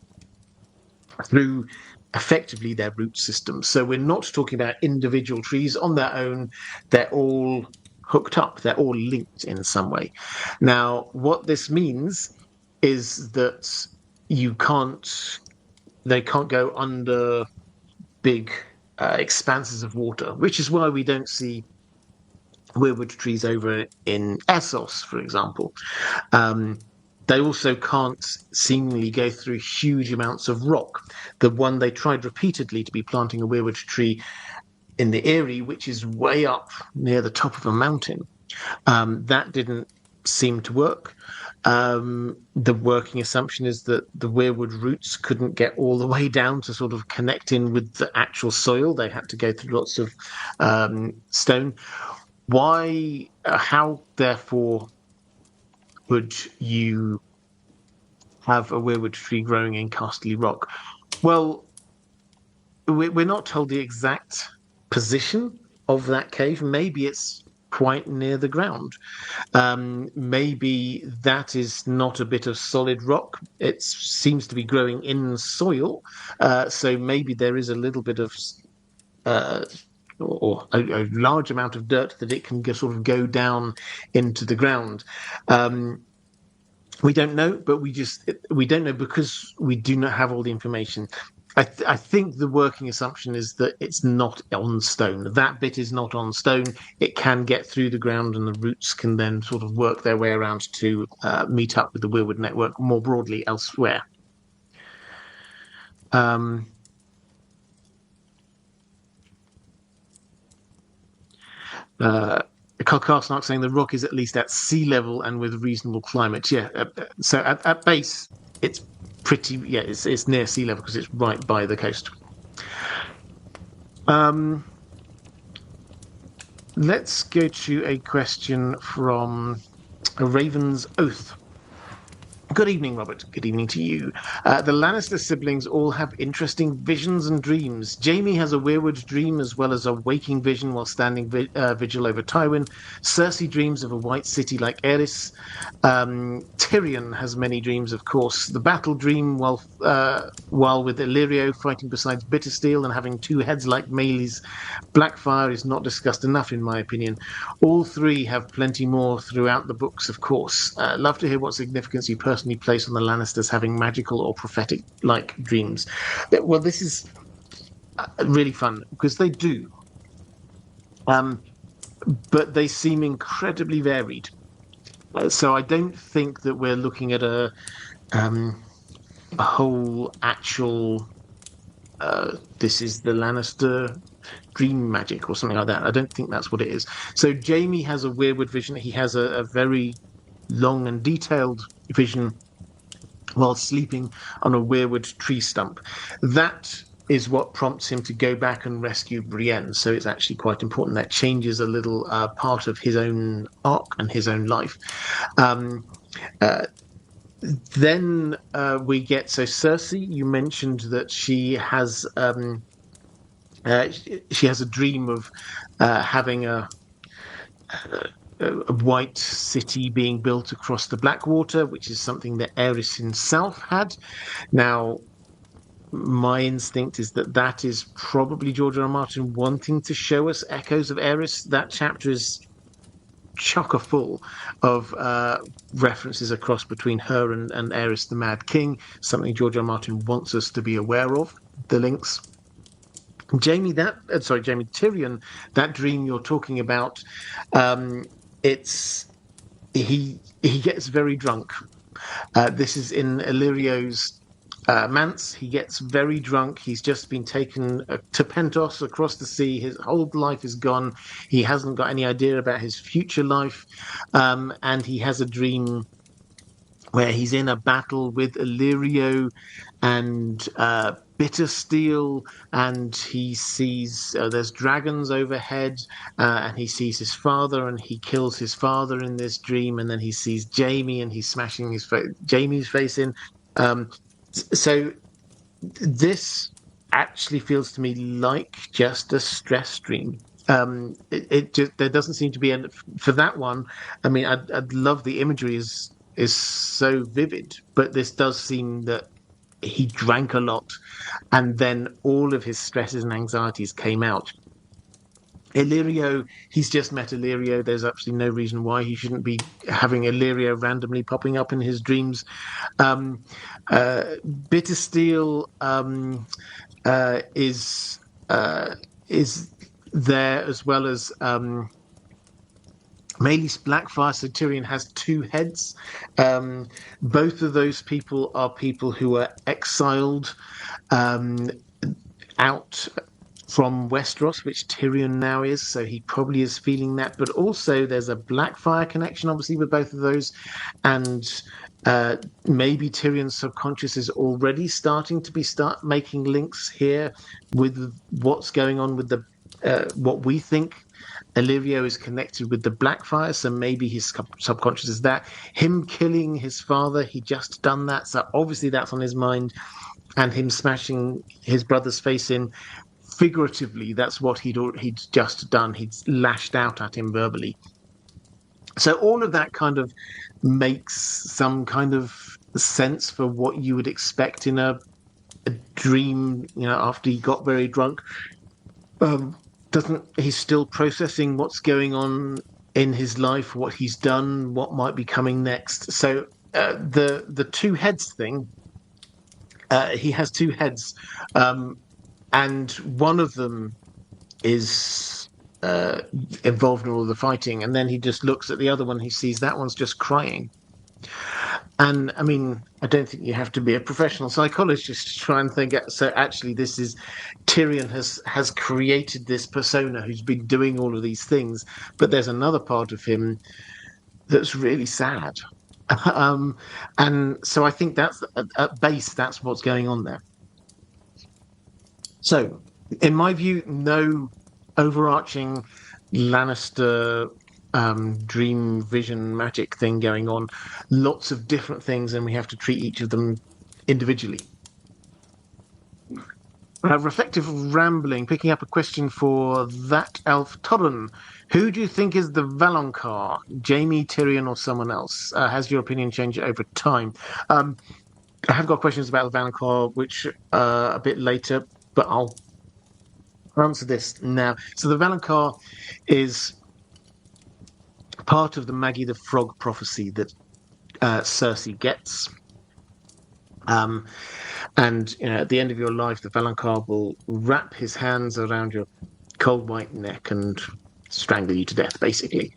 through effectively their root system. So we're not talking about individual trees on their own. They're all hooked up. They're all linked in some way. Now, what this means is that you can't they can't go under big expanses of water, which is why we don't see weirwood trees over in Essos, for example. Um, they also can't seemingly go through huge amounts of rock. The one they tried repeatedly to be planting a weirwood tree in the Eyrie, which is way up near the top of a mountain, that didn't seem to work. The working assumption is that the weirwood roots couldn't get all the way down to sort of connect in with the actual soil. They had to go through lots of stone. Why, how, therefore, would you have a weirwood tree growing in Casterly Rock? Well, we're not told the exact position of that cave. Maybe it's quite near the ground. Maybe that is not a bit of solid rock. It seems to be growing in soil. So maybe there is a little bit of or a large amount of dirt that it can sort of go down into the ground. We don't know, but we don't know because we do not have all the information. I think the working assumption is that it's not on stone. That bit is not on stone. It can get through the ground, and the roots can then sort of work their way around to meet up with the weirwood network more broadly elsewhere. Carl Carstnark saying the rock is at least at sea level and with reasonable climate. Yeah, so at base, it's pretty. Yeah, it's near sea level because it's right by the coast. Let's go to a question from a Raven's Oath. Good evening, Robert. Good evening to you. The Lannister siblings all have interesting visions and dreams. Jaime has a weirwood dream as well as a waking vision while standing vigil over Tywin. Cersei dreams of a white city like Eris. Tyrion has many dreams, of course. The battle dream while with Illyrio fighting beside Bittersteel and having two heads like Maelys. Blackfire is not discussed enough, in my opinion. All three have plenty more throughout the books, of course. Love to hear what significance you personally place on the Lannisters having magical or prophetic-like dreams. Well, this is really fun because they do, um, but they seem incredibly varied. So I don't think that we're looking at a whole actual. This is the Lannister dream magic or something like that. I don't think that's what it is. So Jaime has a weirwood vision. He has a very long and detailed vision while sleeping on a weirwood tree stump. That is what prompts him to go back and rescue Brienne. So it's actually quite important. That changes a little part of his own arc and his own life. Um, uh, then we get so Cersei. You mentioned that she has a dream of having a white city being built across the Blackwater, which is something that Aerys himself had. Now, my instinct is that that is probably George R. R. Martin wanting to show us echoes of Aerys. That chapter is chocker full of references across between her and Aerys the Mad King, something George R. R. Martin wants us to be aware of, the links. Jamie Tyrion, that dream you're talking about, it's he gets very drunk. This is in Illyrio's manse. He gets very drunk. He's just been taken to Pentos across the sea. His whole life is gone. He hasn't got any idea about his future life, and he has a dream where he's in a battle with Illyrio and Bittersteel, and he sees there's dragons overhead, and he sees his father, and he kills his father in this dream, and then he sees Jaime, and he's smashing Jaime's face in. So this actually feels to me like just a stress dream. It just there doesn't seem to be any for that one. I mean, I'd love the imagery is so vivid, but this does seem that he drank a lot, and then all of his stresses and anxieties came out. Illyrio, he's just met Illyrio. There's absolutely no reason why he shouldn't be having Illyrio randomly popping up in his dreams. Um, Bittersteel is there as well as Maelys Blackfire. So Tyrion has two heads. Both of those people are people who are exiled um, out from Westeros, which Tyrion now is. So he probably is feeling that. But also, there's a Blackfire connection, obviously, with both of those, and maybe Tyrion's subconscious is already starting to start making links here with what's going on with the what we think Illyrio is connected with the Blackfire, so maybe his subconscious is that. Him killing his father, he just done that, so obviously that's on his mind, and him smashing his brother's face in, figuratively, that's what he'd just done. He'd lashed out at him verbally. So all of that kind of makes some kind of sense for what you would expect in a dream, after he got very drunk. Doesn't He's still processing what's going on in his life, what he's done, what might be coming next. So the two heads thing, he has two heads, and one of them is involved in all the fighting, and then he just looks at the other one. He sees that one's just crying. And I mean, I don't think you have to be a professional psychologist to try and think. So actually, this is Tyrion has created this persona who's been doing all of these things, but there's another part of him that's really sad. um, and so I think that's at base that's what's going on there. So, in my view, no overarching Lannister dream vision magic thing going on, lots of different things, and we have to treat each of them individually. Reflective rambling, picking up a question for that elf Torren. Who do you think is the Valonqar? Jaime, Tyrion, or someone else? Has your opinion changed over time? Um, I have got questions about the Valonqar, which a bit later, but I'll answer this now. So the Valonqar is part of the Maggie the Frog prophecy that Cersei gets. And at the end of your life, the Valonqar will wrap his hands around your cold white neck and strangle you to death, basically.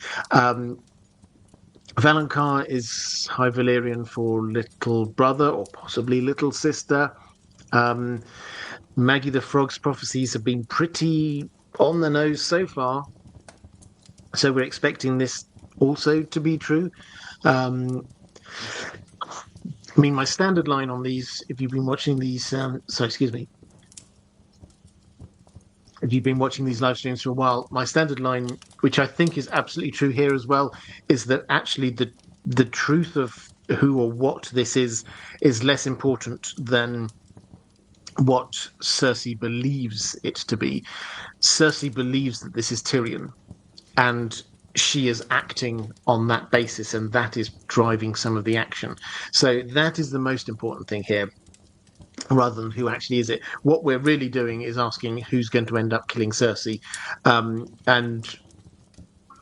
Valonqar is High Valyrian for little brother or possibly little sister. Maggie the Frog's prophecies have been pretty on the nose so far, so we're expecting this also to be true. I mean, my standard line on these, if you've been watching these, excuse me, if you've been watching these live streams for a while, my standard line, which I think is absolutely true here as well, is that actually the truth of who or what this is less important than what Cersei believes it to be. Cersei believes that this is Tyrion, and she is acting on that basis, and that is driving some of the action. So that is the most important thing here, rather than who actually is it. What we're really doing is asking who's going to end up killing Cersei. And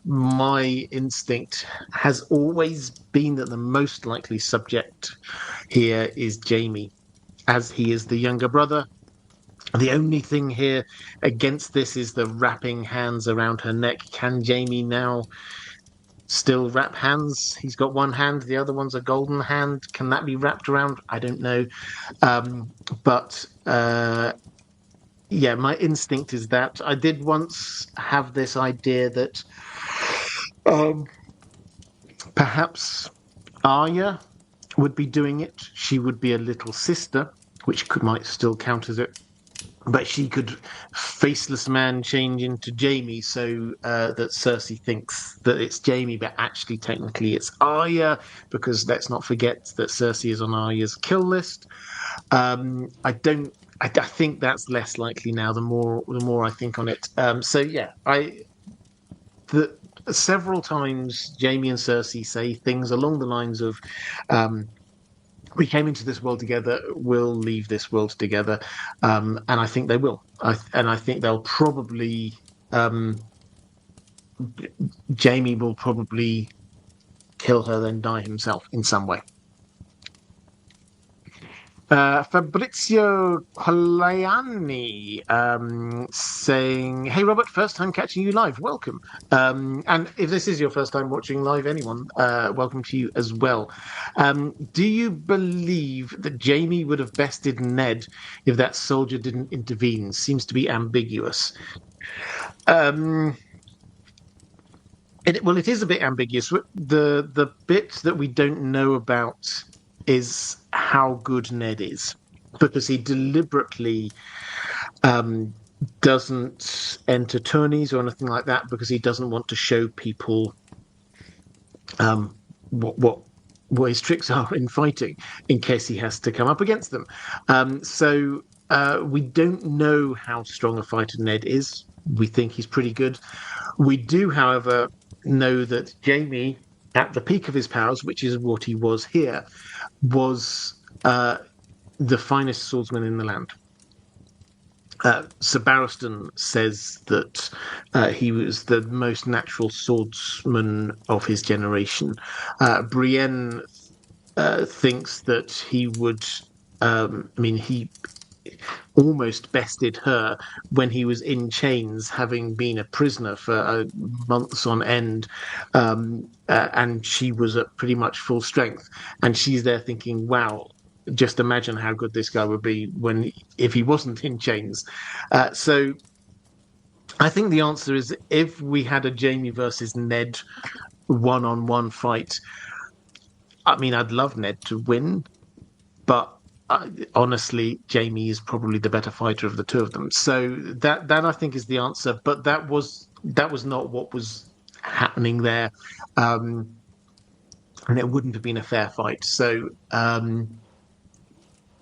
my instinct has always been that the most likely subject here is Jaime, as he is the younger brother. The only thing here against this is the wrapping hands around her neck. Can Jaime now still wrap hands? He's got one hand, the other one's a golden hand. Can that be wrapped around? I don't know. But yeah, my instinct is that. I did once have this idea that perhaps Arya would be doing it. She would be a little sister, which might still count as it. But she could faceless man change into Jaime, so that Cersei thinks that it's Jaime, but actually technically it's Arya, because let's not forget that Cersei is on Arya's kill list. I think that's less likely now. The more I think on it. So yeah, several times Jaime and Cersei say things along the lines of. We came into this world together, we'll leave this world together. And I think they will. I think they'll probably. Jaime will probably kill her, then die himself in some way. Fabrizio Polayani saying, "Hey Robert, first time catching you live. Welcome. And if this is your first time watching live, anyone, welcome to you as well. Do you believe that Jaime would have bested Ned if that soldier didn't intervene? Seems to be ambiguous." It is a bit ambiguous. The bit that we don't know about is how good Ned is, because he deliberately doesn't enter tourneys or anything like that, because he doesn't want to show people what his tricks are in fighting, in case he has to come up against them. So we don't know how strong a fighter Ned is. We think he's pretty good. We do, however, know that Jaime, at the peak of his powers, which is what he was here, was the finest swordsman in the land. Sir Barristan says that he was the most natural swordsman of his generation. Brienne thinks that he would. He almost bested her when he was in chains, having been a prisoner for months on end, and she was at pretty much full strength. And she's there thinking, "Wow, just imagine how good this guy would be if he wasn't in chains." So I think the answer is, if we had a Jaime versus Ned one-on-one fight, I'd love Ned to win, but honestly, Jaime is probably the better fighter of the two of them. So that I think is the answer. But that was not what was happening there, and it wouldn't have been a fair fight. So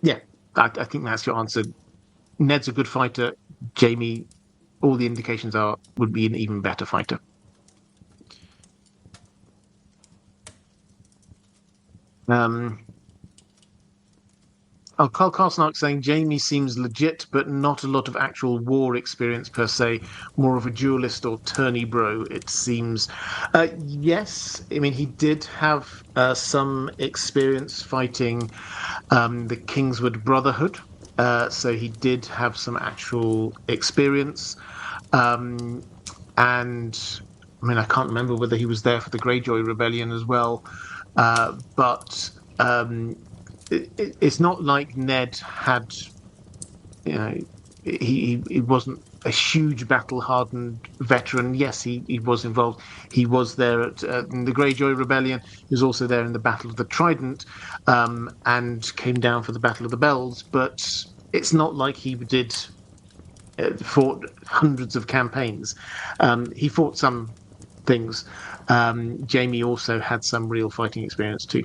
yeah, I think that's your answer. Ned's a good fighter. Jamie, all the indications are, would be an even better fighter. Um, Oh, Carl Carlsnark saying Jamie seems legit, but not a lot of actual war experience per se. More of a duelist or tourney bro, it seems. Yes, I mean he did have some experience fighting the Kingswood Brotherhood, so he did have some actual experience. Um, and I mean, I can't remember whether he was there for the Greyjoy Rebellion as well, but it's not like Ned had, you know, he wasn't a huge battle hardened veteran. Yes, he was involved. He was there at in the Greyjoy Rebellion. He was also there in the Battle of the Trident, and came down for the Battle of the Bells. But it's not like he did fought hundreds of campaigns. He fought some things. Jamie also had some real fighting experience too.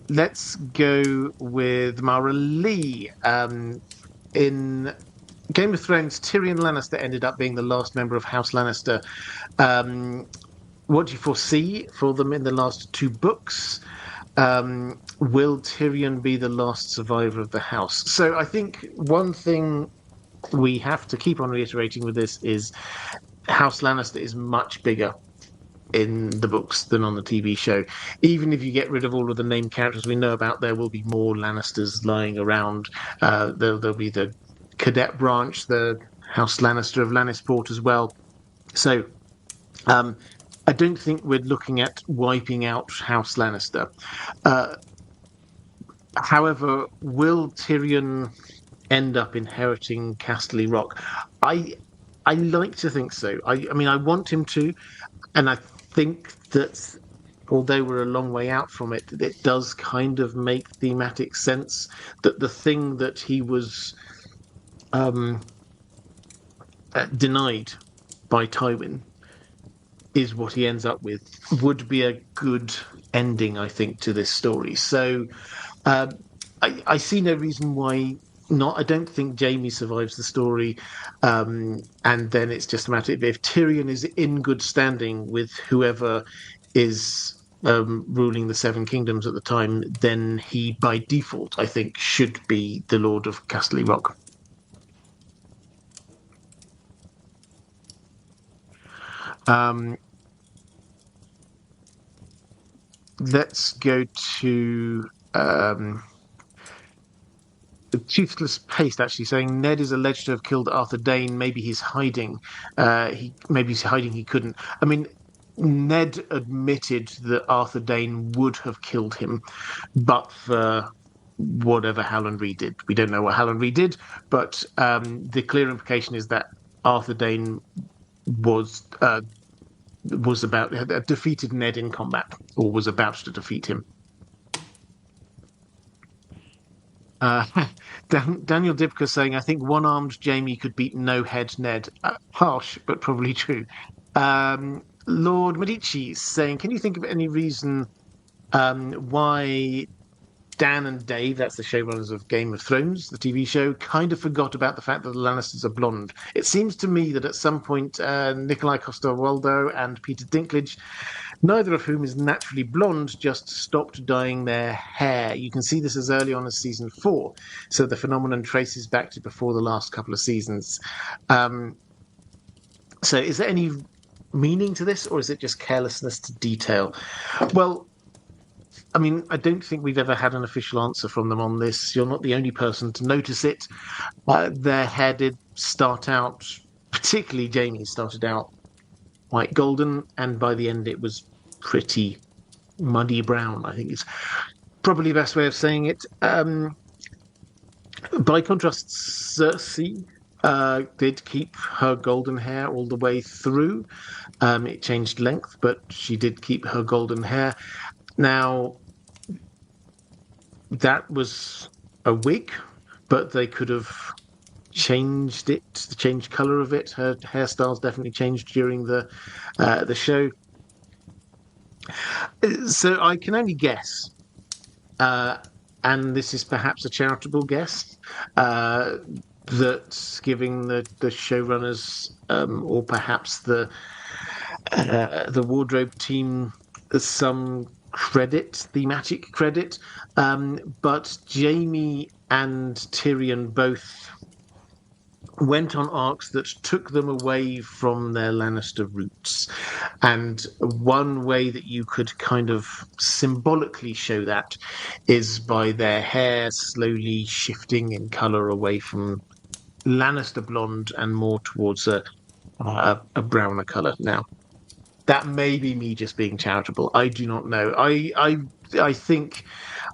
Let's go with Mara Lee. In Game of Thrones, Tyrion Lannister ended up being the last member of House Lannister. Um, what do you foresee for them in the last two books? Will Tyrion be the last survivor of the house? So I think one thing we have to keep on reiterating with this is House Lannister is much bigger in the books than on the TV show. Even if you get rid of all of the named characters we know about, there will be more Lannisters lying around. There'll be the cadet branch, the House Lannister of Lannisport as well. So um, I don't think we're looking at wiping out House Lannister. Uh, However, will Tyrion end up inheriting Casterly Rock? I I like to think so. I mean, I want him to, and I think that although we're a long way out from it, it does kind of make thematic sense that the thing that he was um, denied by Tywin is what he ends up with would be a good ending, I think, to this story. So um, I see no reason why not. I don't think Jamie survives the story, and then it's just a matter of if Tyrion is in good standing with whoever is ruling the Seven Kingdoms at the time, then he, by default, I think, should be the Lord of Casterly Rock. Um, let's go to the Toothless Paste actually saying Ned is alleged to have killed Arthur Dane. Maybe he's hiding. Maybe he's hiding. He couldn't. I mean, Ned admitted that Arthur Dane would have killed him, but for whatever Howland Reed did. We don't know what Howland Reed did, but the clear implication is that Arthur Dane was about defeated Ned in combat, or was about to defeat him. Uh, Daniel Dibka saying, I think one-armed Jamie could beat no-head Ned. Harsh, but probably true. Lord Medici saying, can you think of any reason why Dan and Dave, that's the showrunners of Game of Thrones, the TV show, kind of forgot about the fact that the Lannisters are blonde? It seems to me that at some point, Nikolai Coster-Waldau and Peter Dinklage, neither of whom is naturally blonde, just stopped dyeing their hair. You can see this as early on as season 4, so the phenomenon traces back to before the last couple of seasons. Um, so is there any meaning to this, or is it just carelessness to detail? Well, I mean, I don't think we've ever had an official answer from them on this. You're not the only person to notice it. Their hair did start out, particularly Jamie, started out quite golden, and by the end it was pretty muddy brown, I think is probably the best way of saying it. By contrast, Cersei did keep her golden hair all the way through. It changed length, but she did keep her golden hair. Now, that was a wig, but they could have changed colour of it. Her hairstyle's definitely changed during the show. So I can only guess, uh, and this is perhaps a charitable guess, uh, that giving the showrunners, or perhaps the wardrobe team, some credit, thematic credit. But Jaime and Tyrion both went on arcs that took them away from their Lannister roots. And one way that you could kind of symbolically show that is by their hair slowly shifting in colour away from Lannister blonde and more towards a browner colour. Now, that may be me just being charitable. I do not know. I think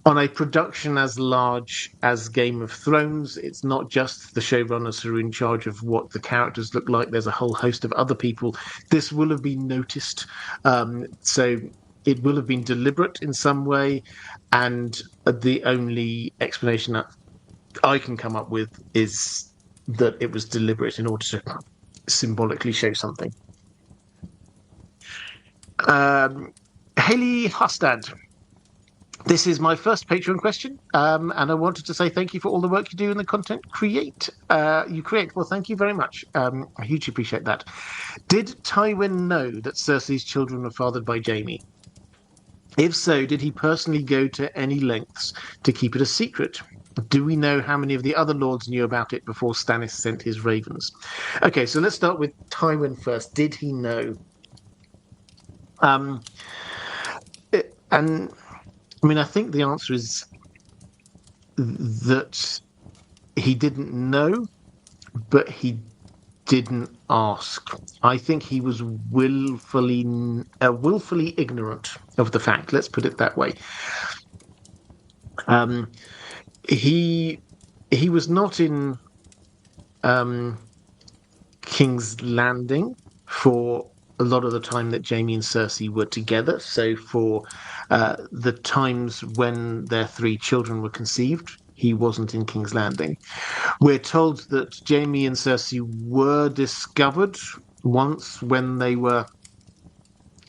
on a production as large as Game of Thrones, it's not just the showrunners who are in charge of what the characters look like. There's a whole host of other people. This will have been noticed. So it will have been deliberate in some way. And the only explanation that I can come up with is that it was deliberate in order to symbolically show something. Haley Hustad. This is my first Patreon question, and I wanted to say thank you for all the work you do and the content you create. Well, thank you very much. I hugely appreciate that. Did Tywin know that Cersei's children were fathered by Jaime? If so, did he personally go to any lengths to keep it a secret? Do we know how many of the other lords knew about it before Stannis sent his ravens? Okay, so let's start with Tywin first. Did he know? And I mean, I think the answer is that he didn't know, but he didn't ask. I think he was willfully ignorant of the fact. Let's put it that way. He was not in King's Landing for a lot of the time that Jaime and Cersei were together. So for the times when their three children were conceived, he wasn't in King's Landing. We're told that Jaime and Cersei were discovered once when they were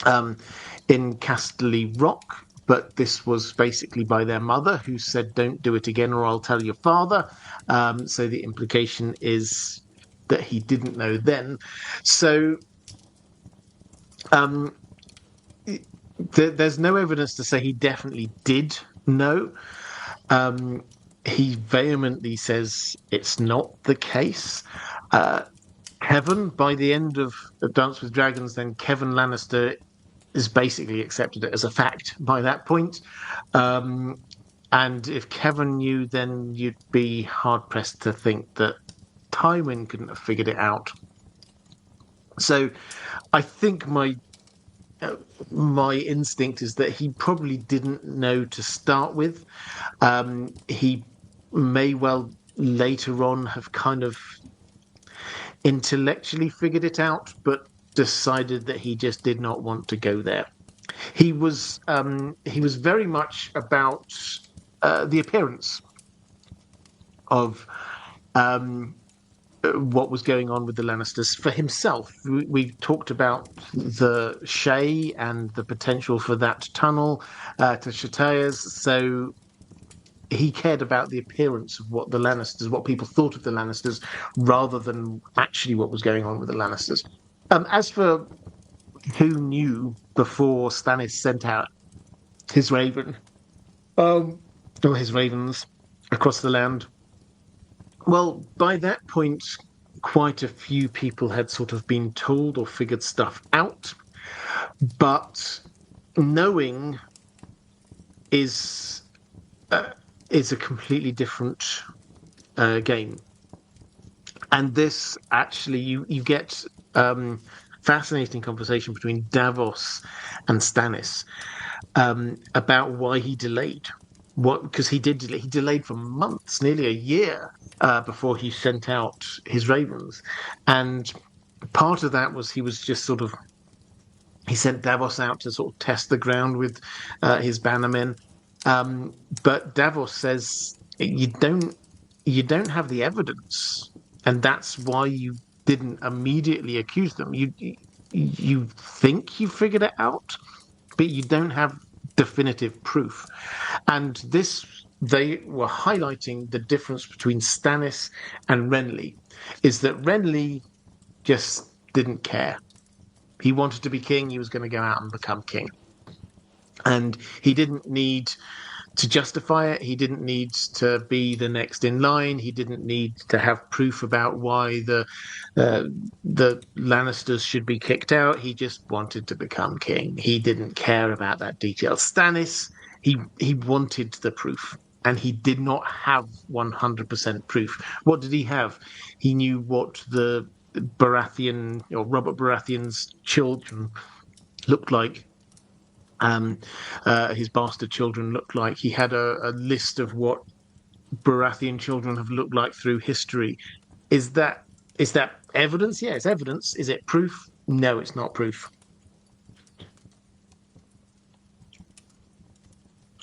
in Casterly Rock, but this was basically by their mother, who said, "Don't do it again or I'll tell your father." So the implication is that he didn't know then. So there's no evidence to say he definitely did know. He vehemently says it's not the case. Kevin, by the end of Dance with Dragons, then Kevin Lannister is basically accepted it as a fact by that point. And if Kevin knew, then you'd be hard-pressed to think that Tywin couldn't have figured it out. So I think my instinct is that he probably didn't know to start with. He may well later on have kind of intellectually figured it out, but decided that he just did not want to go there. He was very much about the appearance of what was going on with the Lannisters for himself. We talked about the Shay and the potential for that tunnel to Chataeas. So he cared about the appearance of what the Lannisters, what people thought of the Lannisters, rather than actually what was going on with the Lannisters. As for who knew before Stannis sent out his raven, or his ravens across the land, well, by that point, quite a few people had sort of been told or figured stuff out, but knowing is a completely different game. And this actually, you get fascinating conversation between Davos and Stannis about why he delayed. Because he delayed for months, nearly a year, before he sent out his ravens, and part of that was he sent Davos out to sort of test the ground with his bannermen, but Davos says you don't have the evidence and that's why you didn't immediately accuse them. You think you figured it out, but you don't have definitive proof. And this, they were highlighting the difference between Stannis and Renly, is that Renly just didn't care. He wanted to be king. He was going to go out and become king. And he didn't need to justify it. He didn't need to be the next in line. He didn't need to have proof about why uh, the Lannisters should be kicked out. He just wanted to become king. He didn't care about that detail. Stannis, he wanted the proof, and he did not have 100% proof. What did he have? He knew what the Baratheon or Robert Baratheon's children looked like. His bastard children looked like. He had a list of what Baratheon children have looked like through history. Is that evidence? Yeah, it's evidence. Is it proof? No, it's not proof.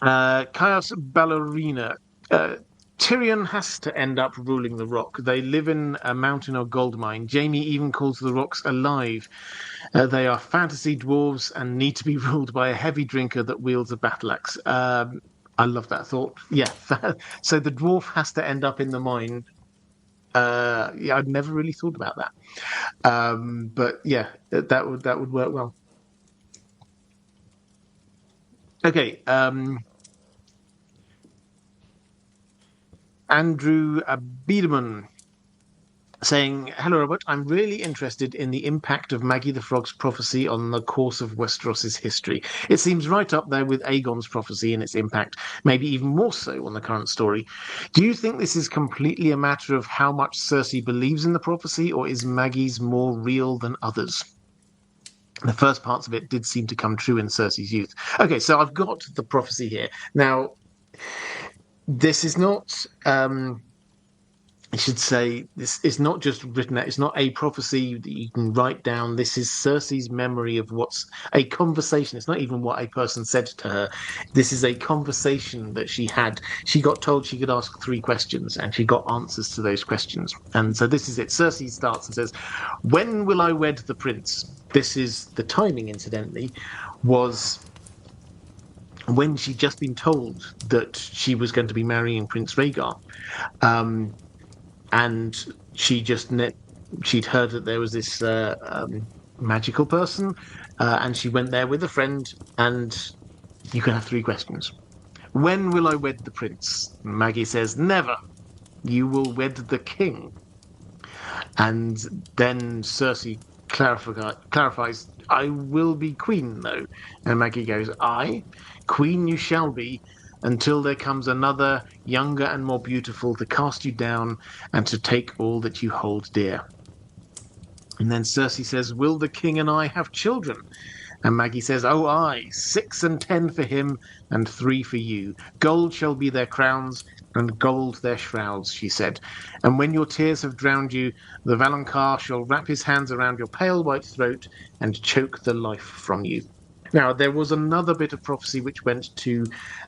Chaos Ballerina. Tyrion has to end up ruling the Rock. They live in a mountain or gold mine. Jaime even calls the rocks alive. They are fantasy dwarves and need to be ruled by a heavy drinker that wields a battle axe. I love that thought. Yeah. So the dwarf has to end up in the mine. Yeah, I'd never really thought about that. But yeah, that would work well. Okay. Andrew Biederman saying, "Hello, Robert. I'm really interested in the impact of Maggie the Frog's prophecy on the course of Westeros's history. It seems right up there with Aegon's prophecy and its impact, maybe even more so on the current story. Do you think this is completely a matter of how much Cersei believes in the prophecy, or is Maggie's more real than others? The first parts of it did seem to come true in Cersei's youth." Okay, so I've got the prophecy here. Now, this is not... I should say this is not just written out. It's not a prophecy that you can write down. This is Cersei's memory of what's a conversation. It's not even what a person said to her. This is a conversation that she had. She got told she could ask 3 questions, and she got answers to those questions. And so this is it. Cersei starts and says, "When will I wed the prince?" This is the timing, incidentally, was when she'd just been told that she was going to be marrying Prince Rhaegar. And she'd heard that there was this magical person, and she went there with a friend, and you can have 3 questions. When will I wed the prince? Maggie says, "Never. You will wed the king." And then Cersei clarifies, "I will be queen, though." And Maggie goes, "Aye, queen you shall be, until there comes another, younger and more beautiful, to cast you down and to take all that you hold dear." And then Cersei says, "Will the king and I have children?" And Maggie says, "Oh, aye, 6 and 10 for him, and 3 for you. Gold shall be their crowns, and gold their shrouds," she said. "And when your tears have drowned you, the Valonqar shall wrap his hands around your pale white throat and choke the life from you." Now, there was another bit of prophecy which went to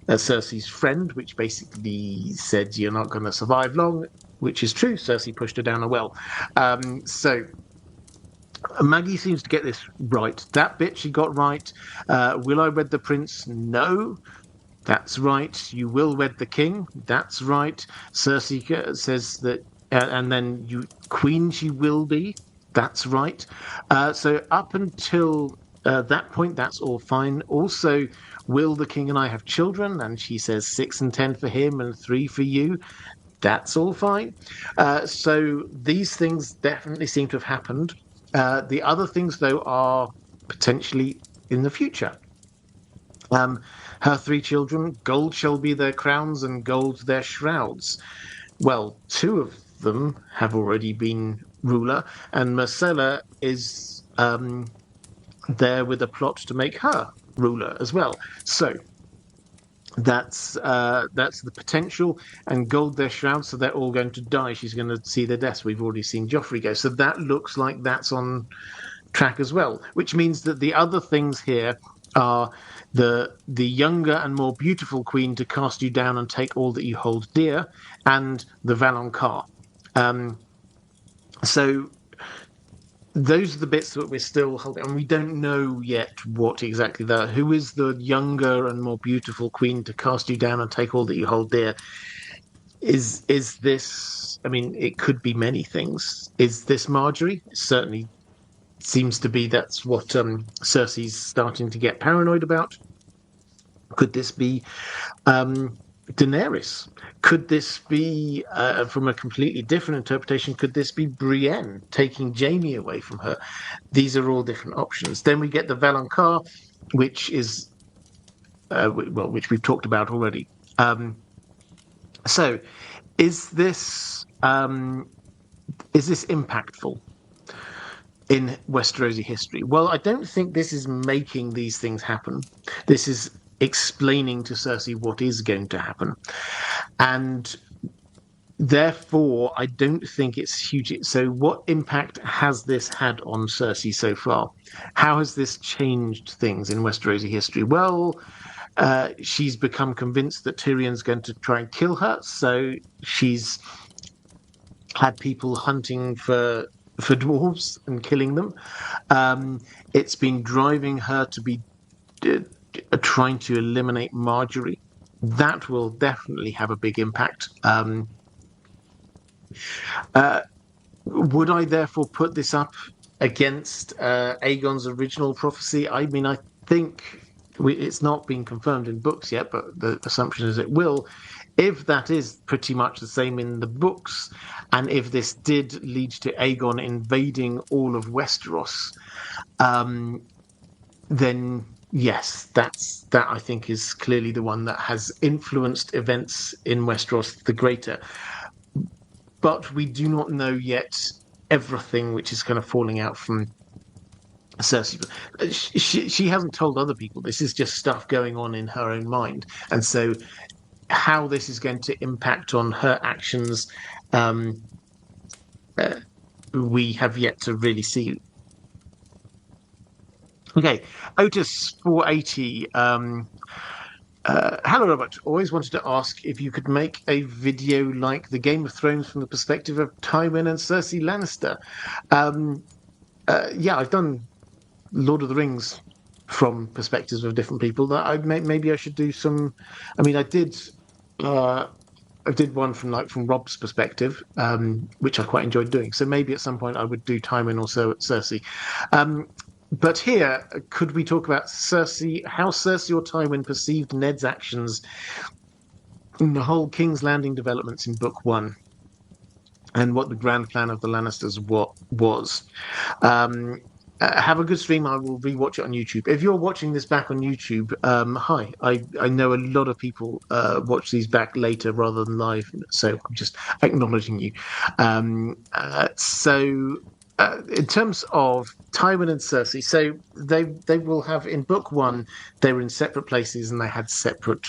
Cersei's friend, which basically said, "You're not going to survive long," which is true. Cersei pushed her down a well. So Maggie seems to get this right. That bit she got right. Will I wed the prince? No. That's right. You will wed the king. That's right. Cersei says that, and then you queen she will be. That's right. So up until that point, that's all fine. Also, will the king and I have children? And she says 6 and 10 for him and 3 for you. That's all fine. So these things definitely seem to have happened. The other things, though, are potentially in the future. Her 3 children, gold shall be their crowns and gold their shrouds. Well, 2 of them have already been ruler, and Myrcella is there with a plot to make her ruler as well. So that's the potential, and gold their shrouds, so they're all going to die. She's going to see their deaths. We've already seen Joffrey go, so that looks like that's on track as well, which means that the other things here are the younger and more beautiful queen to cast you down and take all that you hold dear, and the Valonqar. So those are the bits that we're still holding, and we don't know yet what exactly that. Who is the younger and more beautiful queen to cast you down and take all that you hold dear? Is this? I mean, it could be many things. Is this Marjorie? It certainly seems to be that's what Cersei's starting to get paranoid about. Could this be Daenerys? Could this be, from a completely different interpretation, could this be Brienne taking Jaime away from her? These are all different options. Then we get the Valonqar, which is, which we've talked about already. So, is this impactful in Westerosi history? Well, I don't think this is making these things happen. This is explaining to Cersei what is going to happen. And therefore, I don't think it's huge. So, what impact has this had on Cersei so far? How has this changed things in Westerosi history? Well, she's become convinced that Tyrion's going to try and kill her, so she's had people hunting for dwarves and killing them. It's been driving her to be trying to eliminate Marjorie. That will definitely have a big impact. Would I therefore put this up against Aegon's original prophecy? I mean, I think it's not been confirmed in books yet, but the assumption is it will. If that is pretty much the same in the books, and if this did lead to Aegon invading all of Westeros, then yes, that I think is clearly the one that has influenced events in Westeros the greater. But we do not know yet everything which is kind of falling out from Cersei. She hasn't told other people. This is just stuff going on in her own mind. And so how this is going to impact on her actions, we have yet to really see. Okay, Otis 480. Hello, Robert. Always wanted to ask if you could make a video like the Game of Thrones from the perspective of Tywin and Cersei Lannister. Yeah, I've done Lord of the Rings from perspectives of different people. That maybe I should do some. I mean, I did one from Rob's perspective, which I quite enjoyed doing. So maybe at some point I would do Tywin or Cersei. But here, could we talk about Cersei, how Cersei or Tywin perceived Ned's actions in the whole King's Landing developments in Book 1, and what the grand plan of the Lannisters was? Have a good stream. I will rewatch it on YouTube. If you're watching this back on YouTube, hi. I know a lot of people watch these back later rather than live, so I'm just acknowledging you. In terms of Tywin and Cersei, so they will have in Book 1, they were in separate places and they had separate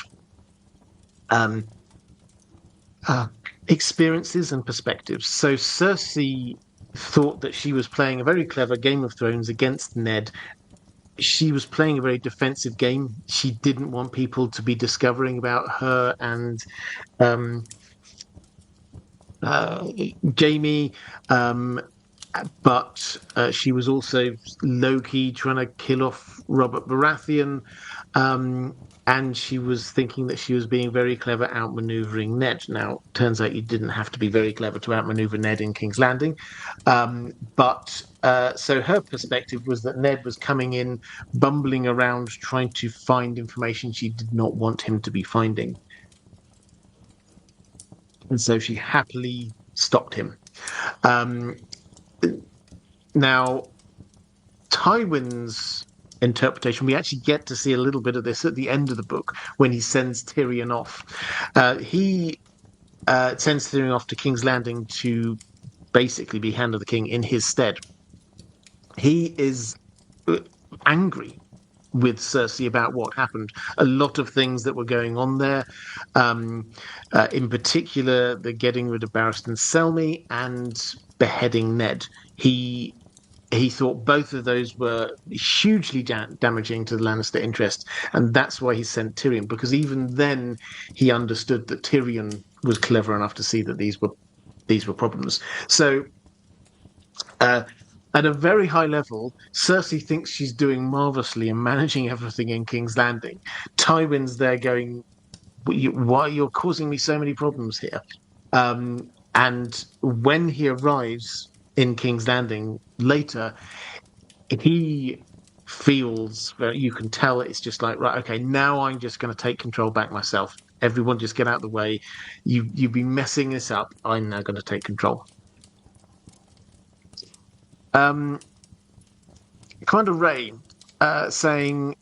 experiences and perspectives. So Cersei thought that she was playing a very clever Game of Thrones against Ned. She was playing a very defensive game. She didn't want people to be discovering about her and Jaime. But she was also low-key trying to kill off Robert Baratheon, and she was thinking that she was being very clever outmaneuvering Ned. Now, turns out you didn't have to be very clever to outmaneuver Ned in King's Landing, so her perspective was that Ned was coming in, bumbling around, trying to find information she did not want him to be finding. And so she happily stopped him. Now, Tywin's interpretation, we actually get to see a little bit of this at the end of the book when he sends Tyrion off. He sends Tyrion off to King's Landing to basically be Hand of the King in his stead. He is angry with Cersei about what happened. A lot of things that were going on there. In particular, the getting rid of Barristan Selmy and beheading Ned. He thought both of those were hugely damaging to the Lannister interest, and that's why he sent Tyrion, because even then he understood that Tyrion was clever enough to see that these were problems. So Uh, at a very high level, Cersei thinks she's doing marvelously and managing everything in King's Landing. Tywin's there going, "Why you're causing me so many problems here?" And when he arrives in King's Landing later, he feels that you can tell it's just like, right, okay, now I'm just going to take control back myself. Everyone just get out of the way. You've been messing this up. I'm now going to take control. Um, Commander Ray saying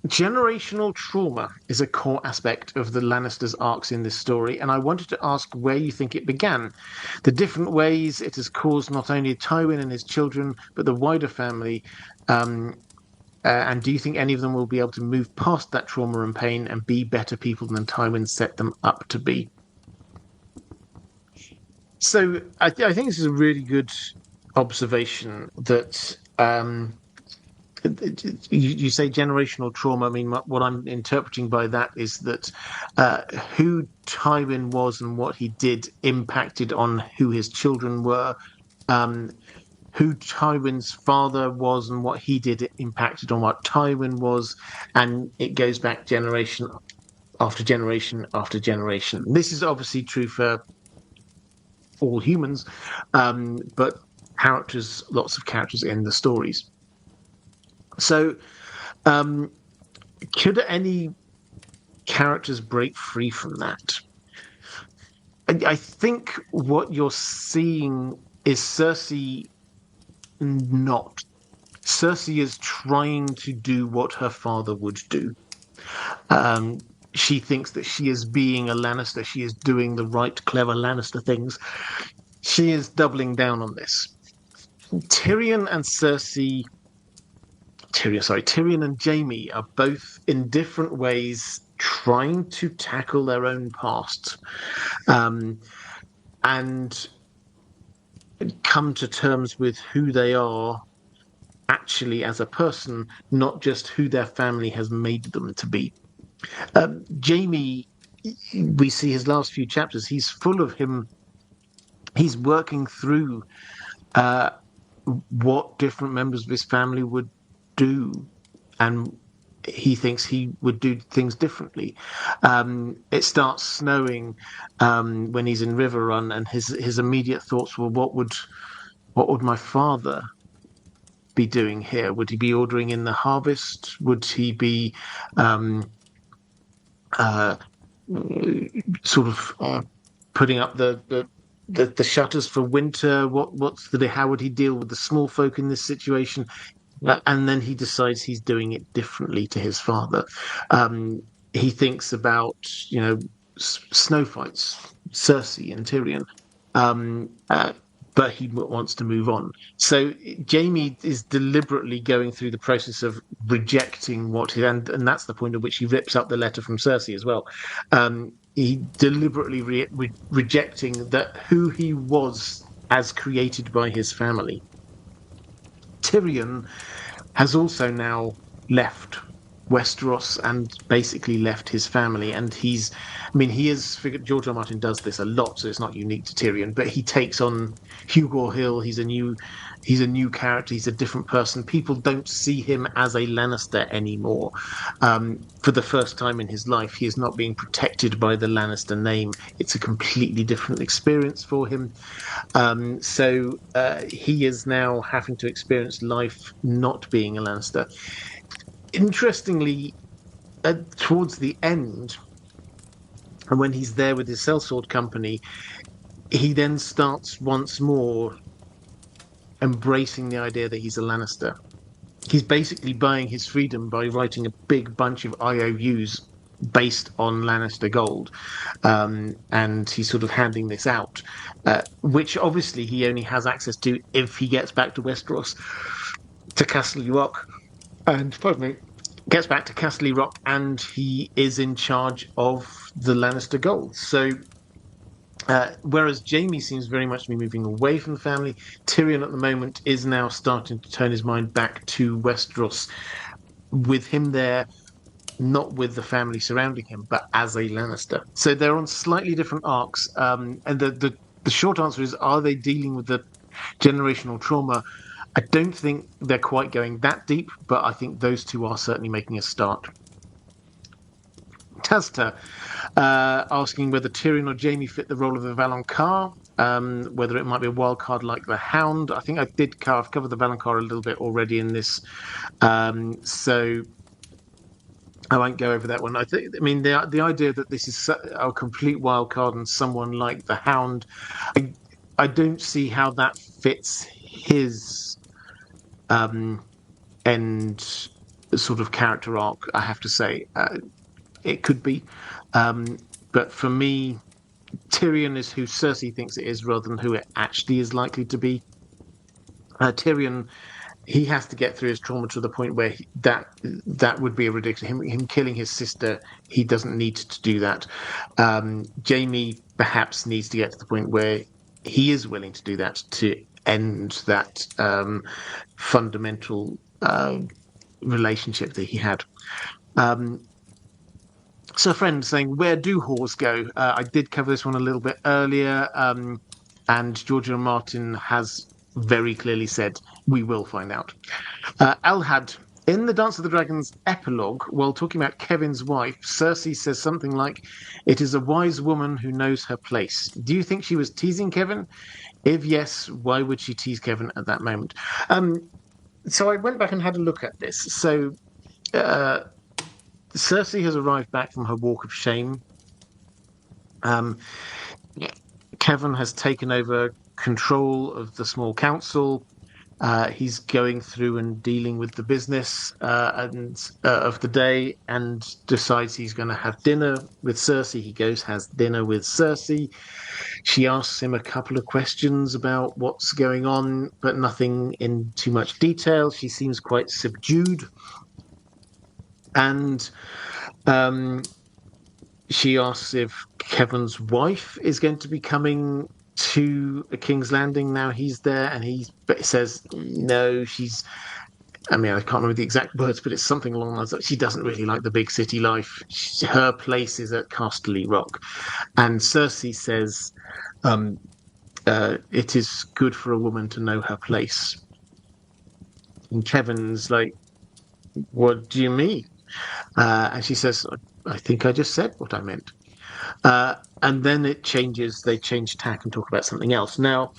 generational trauma is a core aspect of the Lannisters' arcs in this story, and I wanted to ask where you think it began. The different ways it has caused not only Tywin and his children, but the wider family. And do you think any of them will be able to move past that trauma and pain and be better people than Tywin set them up to be? So I think this is a really good observation that you say generational trauma. I mean, what I'm interpreting by that is that who Tywin was and what he did impacted on who his children were. Um, who Tywin's father was and what he did impacted on what Tywin was, and it goes back generation after generation after generation. This is obviously true for all humans, but characters, lots of characters in the stories. So, um, could any characters break free from that? I think what you're seeing is Cersei not. Cersei is trying to do what her father would do. Um, she thinks that she is being a Lannister. She is doing the right, clever Lannister things. She is doubling down on this. Tyrion and Cersei, Tyrion and Jaime are both in different ways trying to tackle their own past and come to terms with who they are actually as a person, not just who their family has made them to be. Jaime, we see his last few chapters, he's full of him. He's working through uh, what different members of his family would do, and he thinks he would do things differently. It starts snowing when he's in River Run, and his immediate thoughts were, what would my father be doing here? Would he be ordering in the harvest? Would he be um, uh, sort of putting up the shutters for winter? How would he deal with the small folk in this situation? And then he decides he's doing it differently to his father. He thinks about snow fights, Cersei and Tyrion. But he wants to move on. So Jaime is deliberately going through the process of rejecting and that's the point at which he rips up the letter from Cersei as well. He deliberately rejecting that who he was as created by his family. Tyrion has also now left Westeros and basically left his family. And he is figured George R. Martin does this a lot, so it's not unique to Tyrion, but he takes on Hugo Hill. He's a new character. He's a different person. People don't see him as a Lannister anymore. For the first time in his life, he is not being protected by the Lannister name. It's a completely different experience for him. So he is now having to experience life not being a Lannister. Interestingly, towards the end, and when he's there with his sellsword company, he then starts once more embracing the idea that he's a Lannister. He's basically buying his freedom by writing a big bunch of IOUs based on Lannister gold, and he's sort of handing this out, which obviously he only has access to if he gets back to Westeros, to Castle Rock, and pardon me, gets back to Castle Rock, and he is in charge of the Lannister gold. So whereas Jaime seems very much to be moving away from the family, Tyrion at the moment is now starting to turn his mind back to Westeros, with him there, not with the family surrounding him, but as a Lannister. So they're on slightly different arcs. And the short answer is, are they dealing with the generational trauma. I don't think they're quite going that deep, but I think those two are certainly making a start. Tazta asking whether Tyrion or Jaime fit the role of the Valonqar, whether it might be a wild card like the Hound. I think I've covered the Valonqar a little bit already in this, so I won't go over that one. I mean, the idea that this is a complete wild card and someone like the Hound, I don't see how that fits his end sort of character arc. I have to say, it could be, but for me, Tyrion is who Cersei thinks it is, rather than who it actually is likely to be. Tyrion, he has to get through his trauma to the point where that would be a ridiculous. Him killing his sister, he doesn't need to do that. Jaime perhaps needs to get to the point where he is willing to do that to end that fundamental relationship that he had. So a friend saying, where do whores go? I did cover this one a little bit earlier, and George R. R. Martin has very clearly said, we will find out. Alhad, in the Dance of the Dragons epilogue, while talking about Kevin's wife, Cersei says something like, it is a wise woman who knows her place. Do you think she was teasing Kevin? If yes, why would she tease Kevin at that moment? So I went back and had a look at this. So Cersei has arrived back from her walk of shame. Kevin has taken over control of the small council. He's going through and dealing with the business of the day, and decides he's going to have dinner with Cersei. He goes, has dinner with Cersei. She asks him a couple of questions about what's going on, but nothing in too much detail. She seems quite subdued. And she asks if Kevin's wife is going to be coming to a King's Landing now he's there, and he says no, I mean, I can't remember the exact words, but it's something along those lines. She doesn't really like the big city life. Her place is at Casterly Rock. And Cersei says, it is good for a woman to know her place. And Kevin's like, what do you mean? And she says, I think I just said what I meant. And then it changes. They change tack and talk about something else. Now,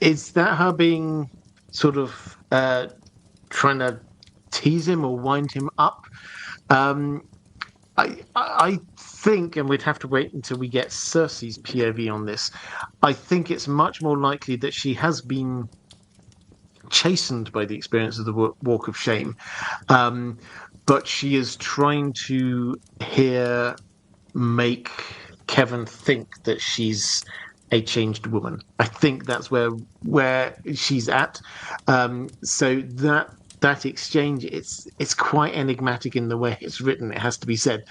is that her being sort of trying to tease him or wind him up? I think, and we'd have to wait until we get Cersei's POV on this, I think it's much more likely that she has been chastened by the experience of the walk of shame, but she is trying to make Kevin think that she's a changed woman. I think that's where she's at. So that exchange, it's quite enigmatic in the way it's written. It has to be said.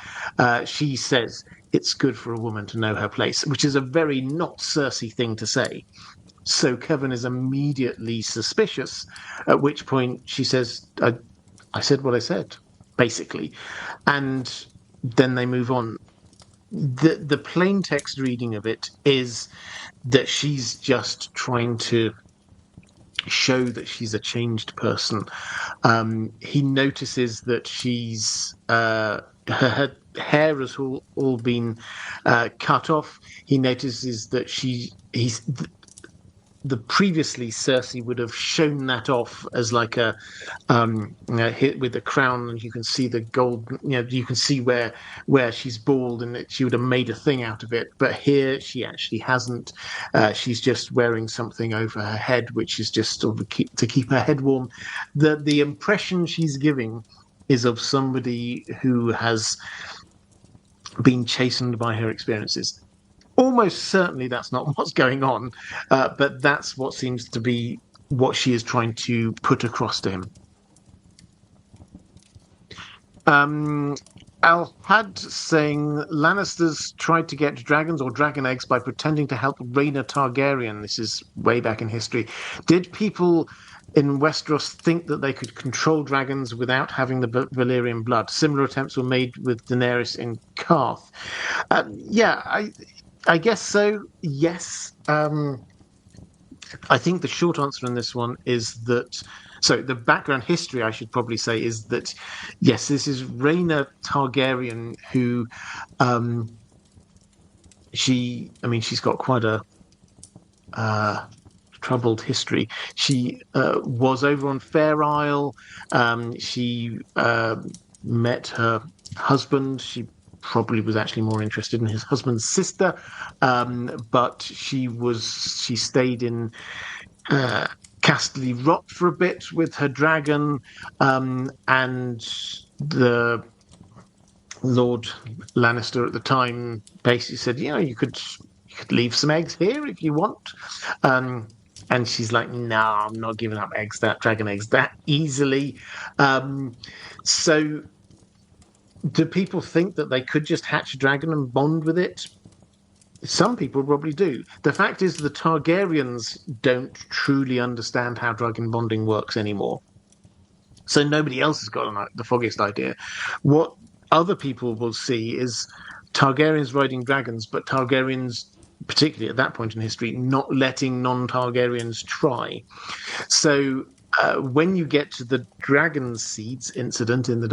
She says it's good for a woman to know her place, which is a very not Cersei thing to say. So Kevin is immediately suspicious, at which point she says, I said what I said, basically. And then they move on. The plain text reading of it is that she's just trying to show that she's a changed person. He notices that she's her hair has all been cut off. He notices that the previously Cersei would have shown that off as like a hit with the crown, and you can see the gold. You can see where she's bald, and she would have made a thing out of it. But here she actually hasn't. She's just wearing something over her head, which is just sort of to keep her head warm. The impression she's giving is of somebody who has been chastened by her experiences. Almost certainly that's not what's going on, but that's what seems to be what she is trying to put across to him. Al-Had saying Lannisters tried to get dragons or dragon eggs by pretending to help Rhaena Targaryen. This is way back in history. Did people in Westeros think that they could control dragons without having the Valyrian blood? Similar attempts were made with Daenerys in Qarth. Yeah, I guess so, yes. I think the short answer on this one is that. So the background history, I should probably say, is that yes, this is Rhaena Targaryen who, um, she's got quite a uh, troubled history. She was over on Fair Isle. She met her husband. She probably was actually more interested in his husband's sister, but she stayed in uh, Casterly Rock for a bit with her dragon, and the Lord Lannister at the time basically said, you could leave some eggs here if you want. Um, and she's like, no, I'm not giving up dragon eggs that easily. Um, so do people think that they could just hatch a dragon and bond with it? Some people probably do. The fact is, the Targaryens don't truly understand how dragon bonding works anymore. So nobody else has got the foggiest idea. What other people will see is Targaryens riding dragons, but Targaryens, particularly at that point in history, not letting non-Targaryens try. So when you get to the dragon seeds incident in the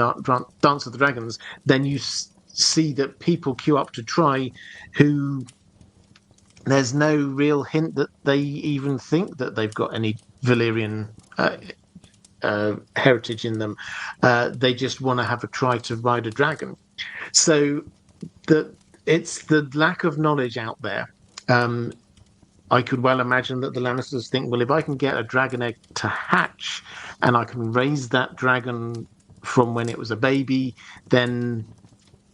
Dance of the Dragons, then you see that people queue up to try who there's no real hint that they even think that they've got any Valyrian heritage in them. They just want to have a try to ride a dragon. So it's the lack of knowledge out there. I could well imagine that the Lannisters think, well, if I can get a dragon egg to hatch and I can raise that dragon from when it was a baby, then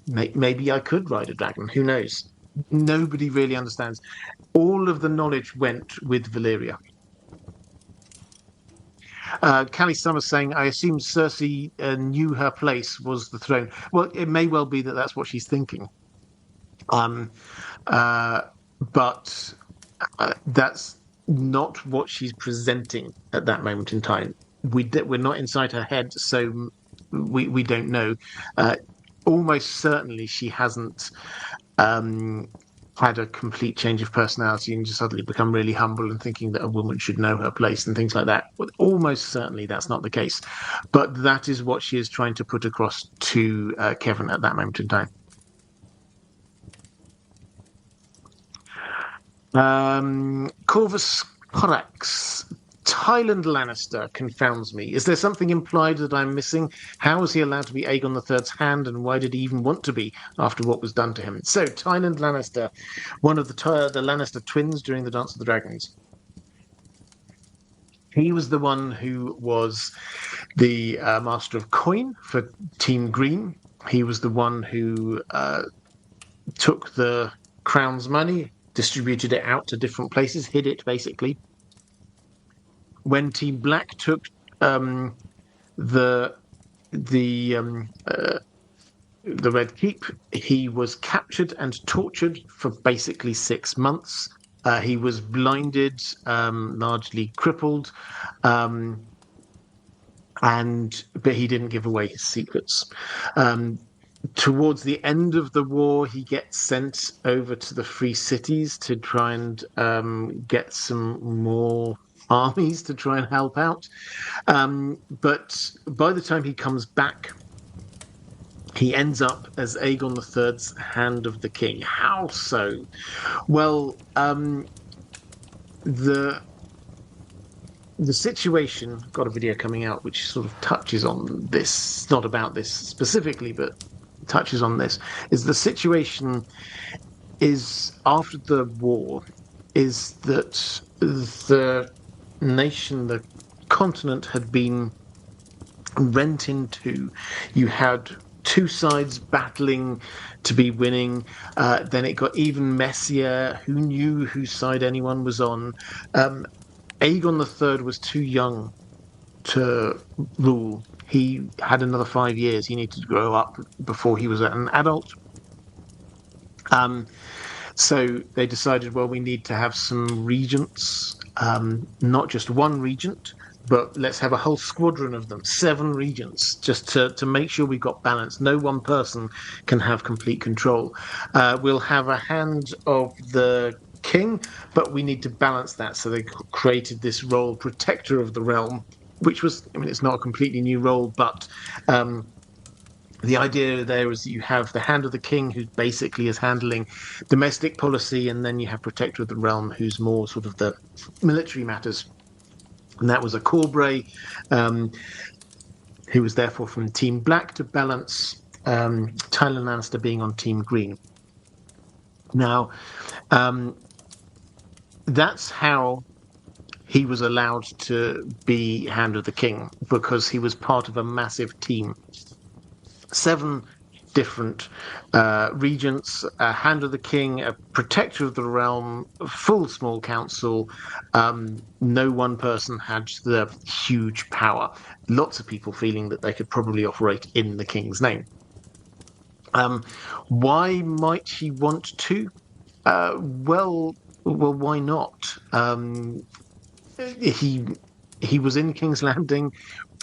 maybe I could ride a dragon. Who knows? Nobody really understands. All of the knowledge went with Valyria. Callie Summers saying, I assume Cersei knew her place was the throne. Well, it may well be that that's what she's thinking. Um, uh, but that's not what she's presenting at that moment in time. We're not inside her head, so we don't know. Almost certainly she hasn't had a complete change of personality and just suddenly become really humble and thinking that a woman should know her place and things like that. Well, almost certainly that's not the case. But that is what she is trying to put across to Kevin at that moment in time. Corvus Corax. Tyland Lannister confounds me. Is there something implied that I'm missing? How was he allowed to be Aegon III's hand, and why did he even want to be after what was done to him? So, Tyland Lannister, one of the Lannister twins during the Dance of the Dragons. He was the one who was the master of coin for Team Green. He was the one who took the crown's money, distributed it out to different places, hid it basically. When Team Black took the Red Keep, he was captured and tortured for basically 6 months. He was blinded, largely crippled, but he didn't give away his secrets. Towards the end of the war, he gets sent over to the Free Cities to try and get some more armies to try and help out. But by the time he comes back, he ends up as Aegon III's Hand of the King. How so? Well, the situation, got a video coming out which sort of touches on this, not about this specifically, but touches on this, is the situation is after the war is that the nation, the continent had been rent in two. You had two sides battling to be winning. Then it got even messier. Who knew whose side anyone was on? Aegon III was too young to rule. He had another 5 years. He needed to grow up before he was an adult. So they decided, well, we need to have some regents, not just one regent, but let's have a whole squadron of them, 7 regents, just to make sure we've got balance. No one person can have complete control. We'll have a hand of the king, but we need to balance that. So they created this role, protector of the realm, which was, I mean, it's not a completely new role, but the idea there is that you have the hand of the king, who basically is handling domestic policy, and then you have protector of the realm, who's more sort of the military matters. And that was a Corbray, um, who was therefore from Team Black to balance Tyland Lannister being on Team Green. Now, that's how he was allowed to be Hand of the King, because he was part of a massive team. 7 different regents, a Hand of the King, a Protector of the Realm, a full small council. No one person had the huge power. Lots of people feeling that they could probably operate in the King's name. Why might he want to? Well, why not? He was in King's Landing.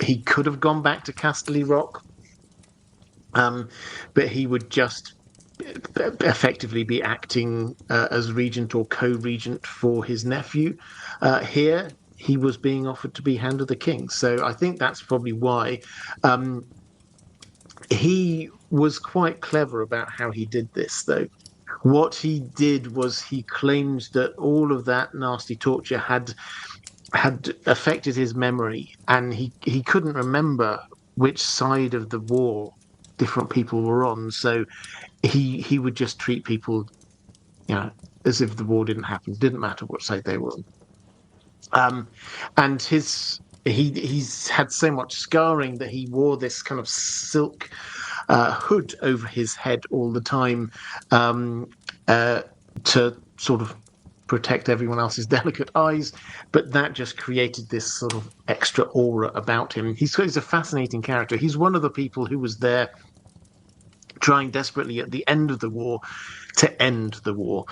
He could have gone back to Casterly Rock. But he would just effectively be acting as regent or co-regent for his nephew. Here, he was being offered to be Hand of the King. So I think that's probably why. He was quite clever about how he did this, though. What he did was he claimed that all of that nasty torture had affected his memory, and he couldn't remember which side of the war different people were on. So he would just treat people, as if the war didn't happen. Didn't matter what side they were on. And he's had so much scarring that he wore this kind of silk hood over his head all the time, to sort of protect everyone else's delicate eyes, but that just created this sort of extra aura about him. He's a fascinating character. He's one of the people who was there trying desperately at the end of the war to end the war.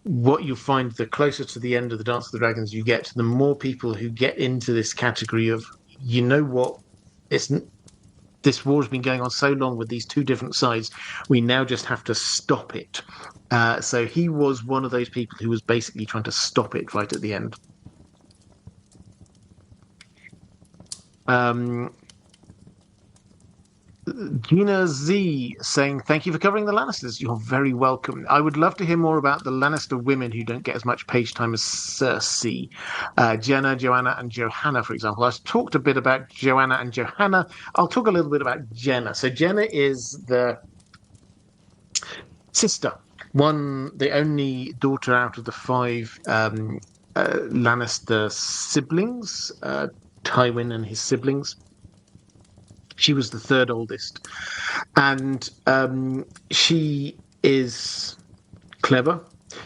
What you find, the closer to the end of the Dance of the Dragons you get, the more people who get into this category of, you know what, this war's been going on so long with these 2 different sides, we now just have to stop it. So he was one of those people who was basically trying to stop it right at the end. Gina Z saying, thank you for covering the Lannisters. You're very welcome. I would love to hear more about the Lannister women who don't get as much page time as Cersei. Jenna, Joanna, and Johanna, for example. I've talked a bit about Joanna and Johanna. I'll talk a little bit about Jenna. So Jenna is the sister, the only daughter out of the 5 Lannister siblings, Tywin and his siblings. She was the 3rd oldest, and she is clever.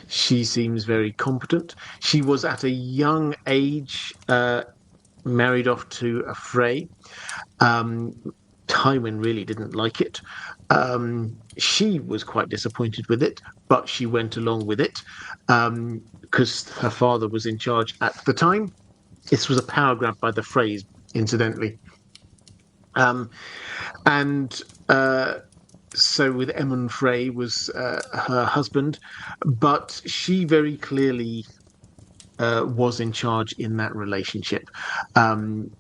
She seems very competent. She was at a young age married off to a Frey. Tywin really didn't like it. She was quite disappointed with it, but she went along with it because her father was in charge at the time. This was a power grab by the Freys, incidentally. So with Emmon Frey was her husband, but she very clearly was in charge in that relationship.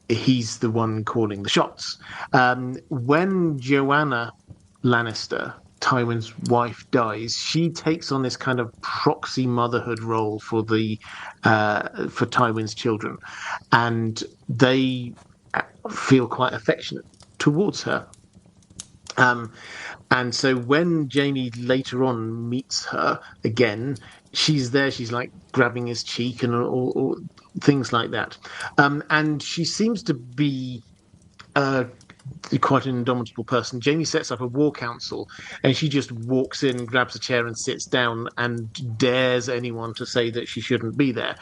He's the one calling the shots. When Joanna Lannister, Tywin's wife, dies, she takes on this kind of proxy motherhood role for Tywin's children, and they feel quite affectionate towards her. And so when Jaime later on meets her again, she's there, she's like grabbing his cheek and all things like that. And she seems to be quite an indomitable person. Jaime sets up a war council, and she just walks in, grabs a chair and sits down and dares anyone to say that she shouldn't be there.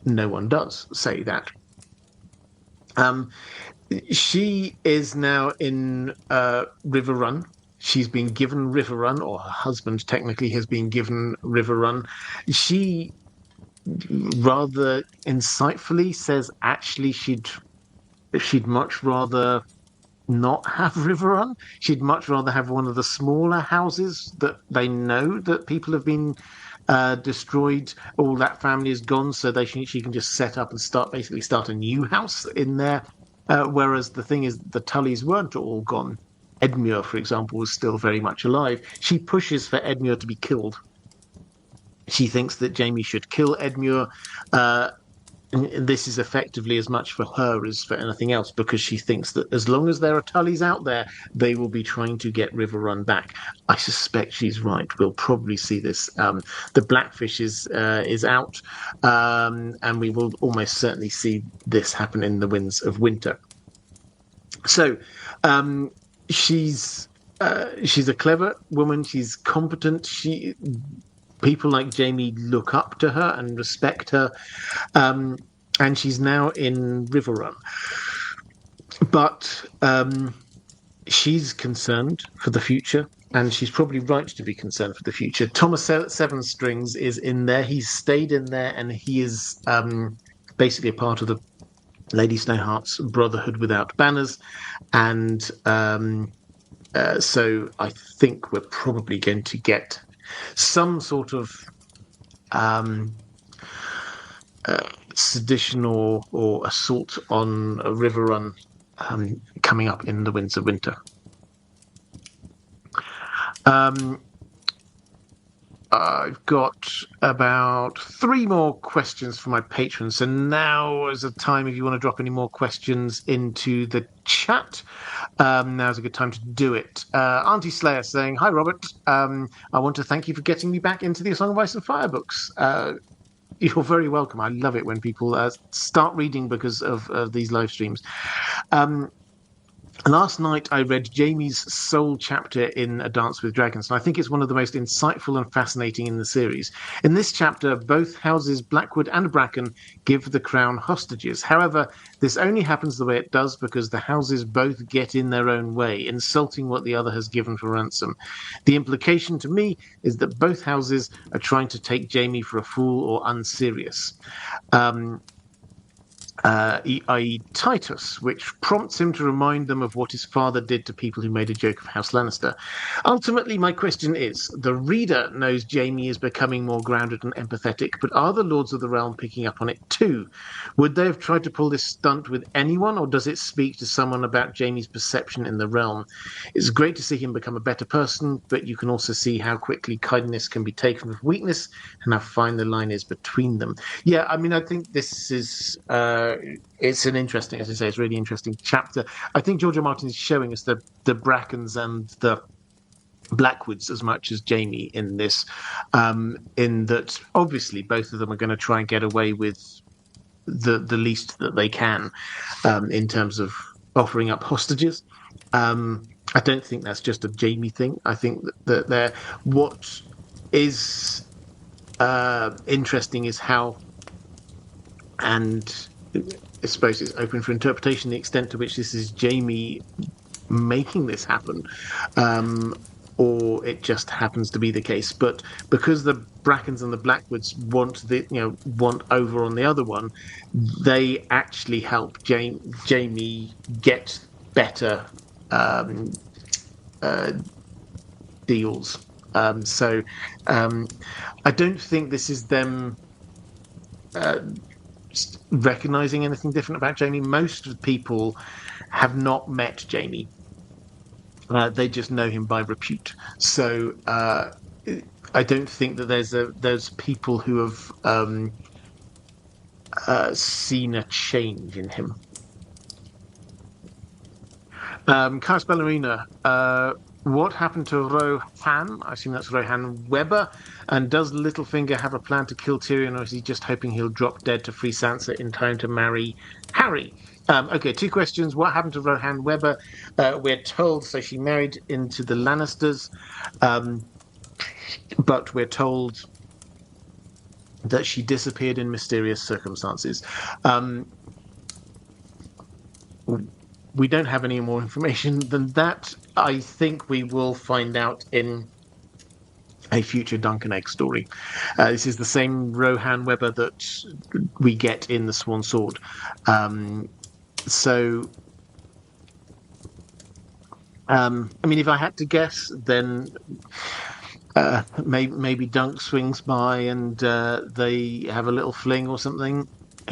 No one does say that. She is now in River Run. She's been given River Run, or her husband technically has been given River Run. She rather insightfully says actually she'd much rather not have River Run. She'd much rather have one of the smaller houses that they know that people have been destroyed. All that family is gone, so she can just set up and start a new house in there. Whereas the thing is, the Tullys weren't all gone. Edmure, for example, was still very much alive. She pushes for Edmure to be killed. She thinks that Jaime should kill Edmure. Uh, and this is effectively as much for her as for anything else, because she thinks that as long as there are Tullys out there, they will be trying to get River Run back. I suspect she's right. We'll probably see this. The Blackfish is out, and we will almost certainly see this happen in the Winds of Winter. So she's a clever woman. She's competent. People like Jaime look up to her and respect her. And she's now in Riverrun. But she's concerned for the future, and she's probably right to be concerned for the future. Thomas Seven Strings is in there. He's stayed in there, and he is basically a part of the Lady Snowheart's Brotherhood Without Banners. And so I think we're probably going to get some sort of sedition or assault on a Riverrun coming up in the Winds of Winter. I've got about 3 more questions for my patrons. So now is a time if you want to drop any more questions into the chat. Now's a good time to do it. Auntie Slayer saying, "Hi, Robert. I want to thank you for getting me back into the A Song of Ice and Fire books. You're very welcome. I love it when people start reading because of these live streams. Last night I read Jaime's soul chapter in A Dance with Dragons, and I think it's one of the most insightful and fascinating in the series. In this chapter, both houses Blackwood and Bracken give the crown hostages. However, this only happens the way it does because the houses both get in their own way, insulting what the other has given for ransom. The implication to me is that both houses are trying to take Jaime for a fool or unserious. I.e. Titus, which prompts him to remind them of what his father did to people who made a joke of House Lannister. Ultimately, my question is, the reader knows Jaime is becoming more grounded and empathetic, but are the Lords of the Realm picking up on it too? Would they have tried to pull this stunt with anyone, or does it speak to someone about Jaime's perception in the realm? It's great to see him become a better person, but you can also see how quickly kindness can be taken with weakness and how fine the line is between them. Yeah, I mean, I think this is... it's an interesting, as I say, it's a really interesting chapter. I think George R. Martin is showing us the Brackens and the Blackwoods as much as Jaime in this, in that obviously both of them are going to try and get away with the least that they can in terms of offering up hostages. I don't think that's just a Jaime thing. I think that what is interesting is how, and I suppose it's open for interpretation, the extent to which this is Jaime making this happen, or it just happens to be the case. But because the Brackens and the Blackwoods want over on the other one, they actually help Jaime get better deals. So I don't think this is them recognizing anything different about Jaime. Most people have not met Jaime. They just know him by repute. So I don't think that there's people who have seen a change in him. Chaos Ballerina, what happened to Rohan? I assume that's Rohan Weber. And does Littlefinger have a plan to kill Tyrion, or is he just hoping he'll drop dead to free Sansa in time to marry Harry? Okay, 2 questions. What happened to Rohan Weber? We're told, so she married into the Lannisters, but we're told that she disappeared in mysterious circumstances. We don't have any more information than that. I think we will find out in a future Dunk and Egg story. This is the same Rohan Weber that we get in the Swan Sword. So, I mean, if I had to guess, then maybe Dunk swings by and they have a little fling or something.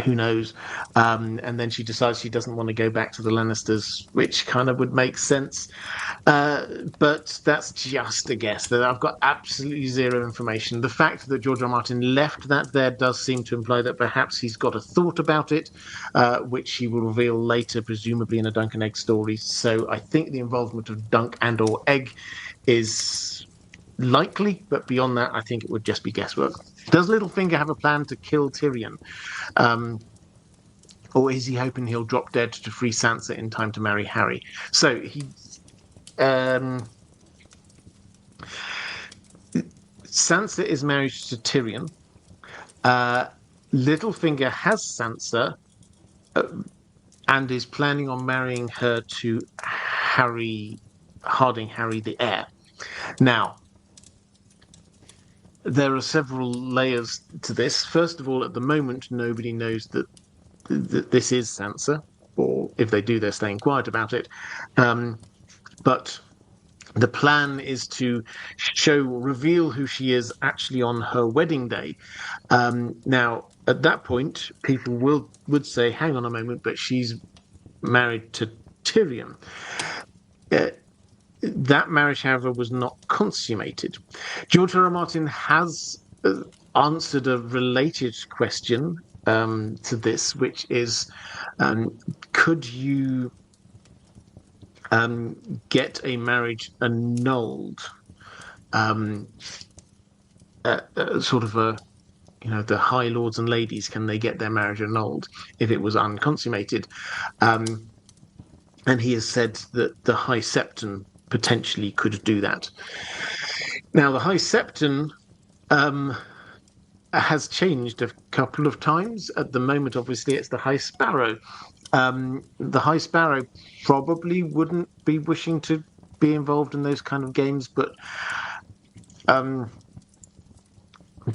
Who knows? And then she decides she doesn't want to go back to the Lannisters, which kind of would make sense. But that's just a guess. That I've got absolutely zero information. The fact that George R. R. Martin left that there does seem to imply that perhaps he's got a thought about it, which he will reveal later, presumably in a Dunk and Egg story. So I think the involvement of Dunk and/or Egg is likely, but beyond that, I think it would just be guesswork. Does Littlefinger have a plan to kill Tyrion? Or is he hoping he'll drop dead to free Sansa in time to marry Harry? So Sansa is married to Tyrion. Littlefinger has Sansa and is planning on marrying her to Harry the heir. Now, there are several layers to this. First of all, at the moment, nobody knows that this is Sansa, or if they do, they're staying quiet about it. But the plan is to reveal who she is actually on her wedding day. Now, at that point, people would say, hang on a moment, but she's married to Tyrion. That marriage, however, was not consummated. George R. R. Martin has answered a related question to this, which is, could you get a marriage annulled? Sort of the High Lords and Ladies, can they get their marriage annulled if it was unconsummated? And he has said that the High Septon potentially could do that. Now, the High Septon has changed a couple of times. At the moment, obviously, it's the High Sparrow. The High Sparrow probably wouldn't be wishing to be involved in those kind of games, but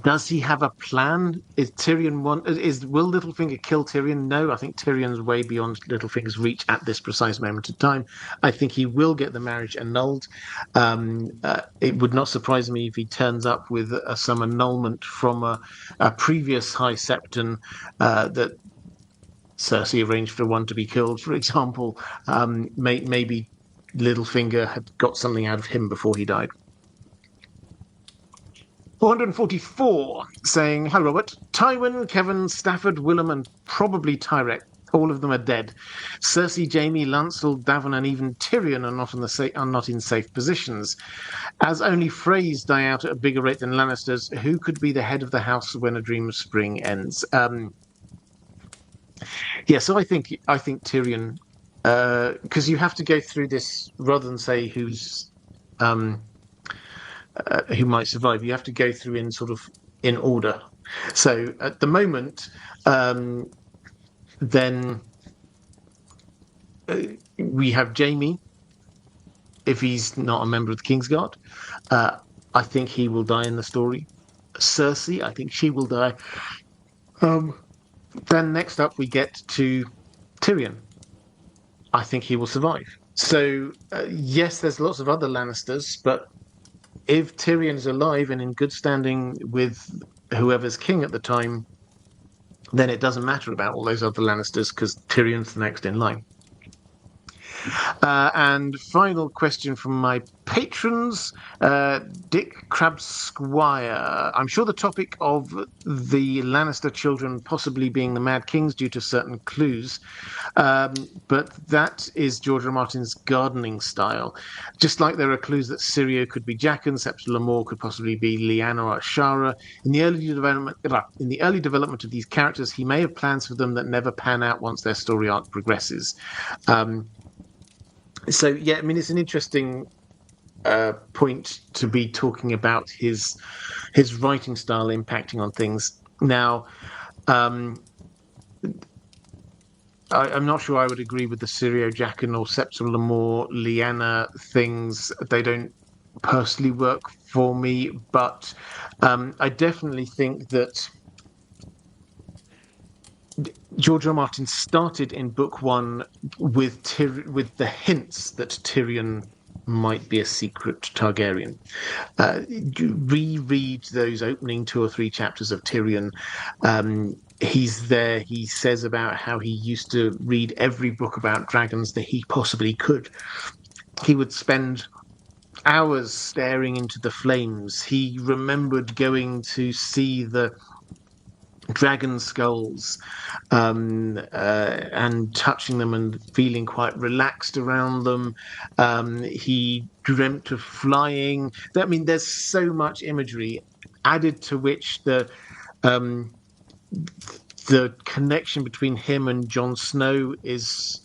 does he have a plan? Will Littlefinger kill Tyrion? No, I think Tyrion's way beyond Littlefinger's reach at this precise moment of time. I think he will get the marriage annulled. It would not surprise me if he turns up with some annulment from a previous High Septon that Cersei arranged for one to be killed, for example. Maybe Littlefinger had got something out of him before he died. 444 saying, hi Robert, Tywin, Kevin, Stafford, Willem, and probably Tyrek. All of them are dead. Cersei, Jaime, Lancel, Davon, and even Tyrion are not in safe positions. As only Freys die out at a bigger rate than Lannisters, who could be the head of the house when A Dream of Spring ends? So I think Tyrion, because you have to go through this rather than say who's who might survive. You have to go through in order. So at the moment, then we have Jaime. If he's not a member of the Kingsguard, I think he will die in the story. Cersei, I think she will die. Then next up we get to Tyrion. I think he will survive. So yes, there's lots of other Lannisters, but if Tyrion is alive and in good standing with whoever's king at the time, then it doesn't matter about all those other Lannisters because Tyrion's the next in line. And final question from my patrons, Dick Crab Squire. I'm sure the topic of the Lannister children possibly being the Mad Kings due to certain clues, but that is George R. R. Martin's gardening style. Just like there are clues that Syrio could be Jaqen, Septa Lemore could possibly be Lyanna or Ashara. In the early development of these characters, he may have plans for them that never pan out once their story arc progresses. So yeah, I mean, it's an interesting point to be talking about his writing style impacting on things. Now, I'm not sure I would agree with the Syrio Jaqen or Septa Lemore Lyanna things. They don't personally work for me, but I definitely think that George R. R. Martin started in book one with the hints that Tyrion might be a secret Targaryen. Reread those opening 2 or 3 chapters of Tyrion. He's there. He says about how he used to read every book about dragons that he possibly could. He would spend hours staring into the flames. He remembered going to see the dragon skulls and touching them and feeling quite relaxed around them. He dreamt of flying. I mean, there's so much imagery added to which um, the connection between him and Jon Snow is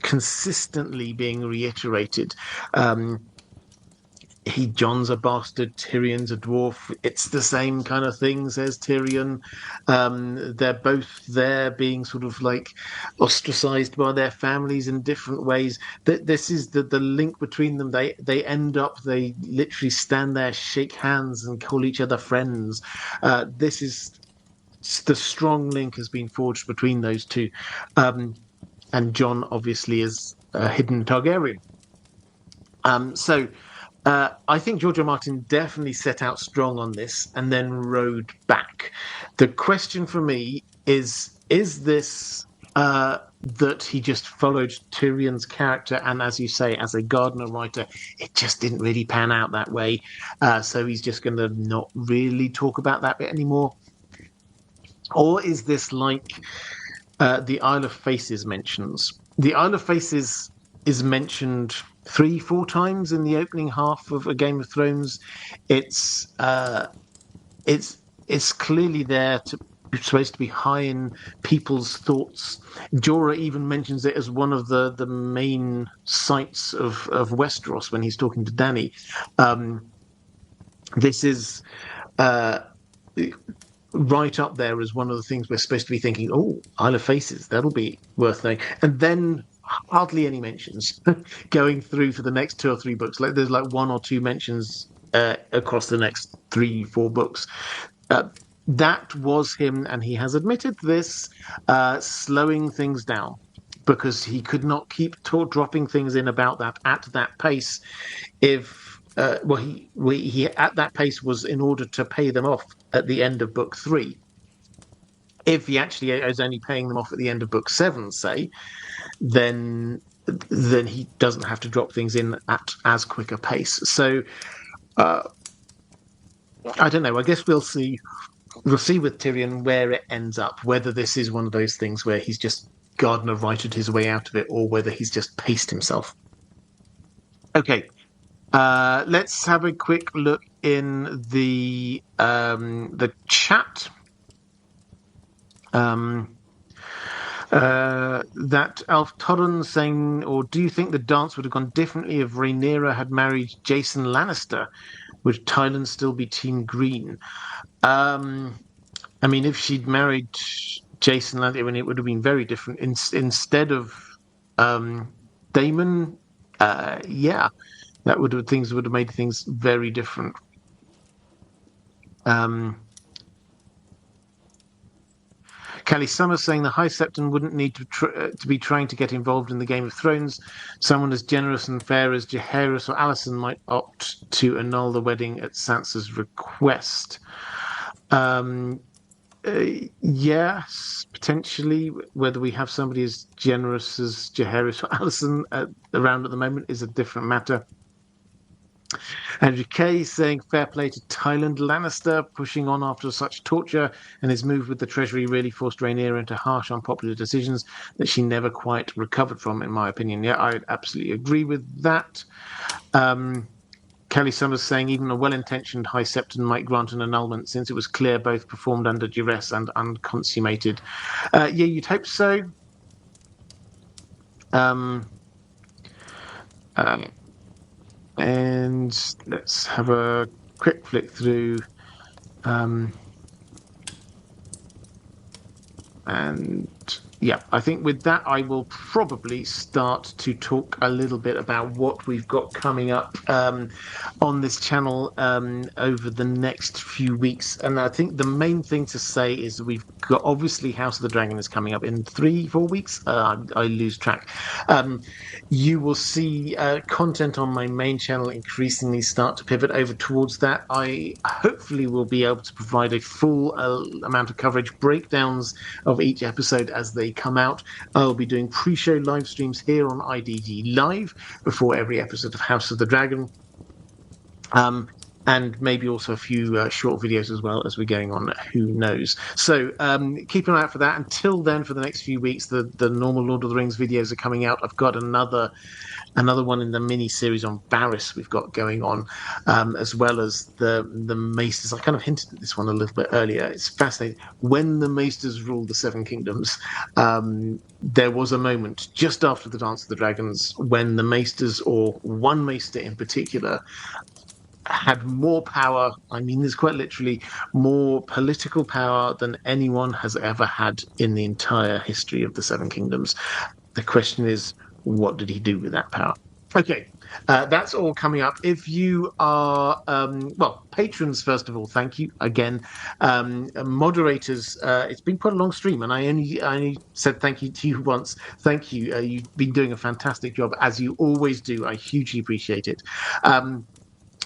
consistently being reiterated. Jon's a bastard, Tyrion's a dwarf. It's the same kind of thing, says Tyrion. They're both there being sort of like ostracized by their families in different ways. This is the link between them. They end up, they literally stand there, shake hands, and call each other friends. This is the strong link has been forged between those two. And Jon obviously is a hidden Targaryen. I think George R. Martin definitely set out strong on this and then rode back. The question for me is this that he just followed Tyrion's character, and as you say, as a Gardner writer, it just didn't really pan out that way. So he's just going to not really talk about that bit anymore? Or is this like the Isle of Faces mentions? The Isle of Faces is mentioned 3-4 times in the opening half of a Game of Thrones. It's it's clearly there to supposed to be high in people's thoughts. Jorah even mentions it as one of the main sites of Westeros when he's talking to Dany. This is uh, right up there as one of the things we're supposed to be thinking, oh, Isle of Faces, that'll be worth knowing. And then hardly any mentions going through for the next 2 or 3 books. Like there's like 1 or 2 mentions across the next 3-4 books. That was him, and he has admitted this, slowing things down because he could not keep dropping things in about that at that pace. If he at that pace was in order to pay them off at the end of book 3. If he actually is only paying them off at the end of book 7, say, then he doesn't have to drop things in at as quick a pace. So I don't know. I guess we'll see. We'll see with Tyrion where it ends up. Whether this is one of those things where he's just Gardner righted his way out of it, or whether he's just paced himself. Okay, let's have a quick look in the chat. That Alf Torren saying, or do you think the dance would have gone differently if Rhaenyra had married Jason Lannister? Would Tyland still be Team Green? I mean, if she'd married Jason Lannister, I mean, it would have been very different. Instead of Daemon, yeah, that would have made things very different. Kelly Summers saying the High Septon wouldn't need to be trying to get involved in the Game of Thrones. Someone as generous and fair as Jaehaerys or Alicent might opt to annul the wedding at Sansa's request. Yes, potentially. Whether we have somebody as generous as Jaehaerys or Alicent around at the moment is a different matter. Andrew Kay saying fair play to Tyland Lannister, pushing on after such torture, and his move with the Treasury really forced Rhaenyra into harsh, unpopular decisions that she never quite recovered from, in my opinion. Yeah, I absolutely agree with that. Kelly Summers saying even a well-intentioned High Septon might grant an annulment since it was clear both performed under duress and unconsummated. Yeah, you'd hope so. And let's have a quick flick through. And Yeah, I think with that, I will probably start to talk a little bit about what we've got coming up on this channel over the next few weeks. And I think the main thing to say is we've got obviously House of the Dragon is coming up in 3-4 weeks. I lose track. You will see content on my main channel increasingly start to pivot over towards that. I hopefully will be able to provide a full amount of coverage, breakdowns of each episode as they come out. I'll be doing pre-show live streams here on IDG Live before every episode of House of the Dragon. And maybe also a few short videos as well as we're going on. Who knows? So keep an eye out for that. Until then, for the next few weeks, the normal Lord of the Rings videos are coming out. I've got another one in the mini series on Barris we've got going on, as well as the Maesters. I kind of hinted at this one a little bit earlier. It's fascinating. When the Maesters ruled the Seven Kingdoms, there was a moment just after the Dance of the Dragons when the Maesters, or one Maester in particular, had more power. I mean this quite literally, more political power than anyone has ever had in the entire history of the Seven Kingdoms. The question is, what did he do with that power? Okay, that's all coming up. If you are, patrons, first of all, thank you again. Moderators, it's been quite a long stream, and I only said thank you to you once. Thank you. You've been doing a fantastic job, as you always do. I hugely appreciate it.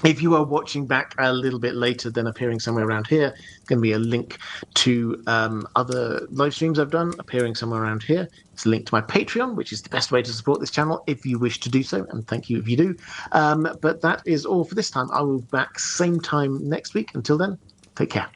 If you are watching back a little bit later, then appearing somewhere around here, going to be a link to other live streams I've done appearing somewhere around here. It's a link to my Patreon, which is the best way to support this channel if you wish to do so, and thank you if you do. But that is all for this time. I will be back same time next week. Until then, take care.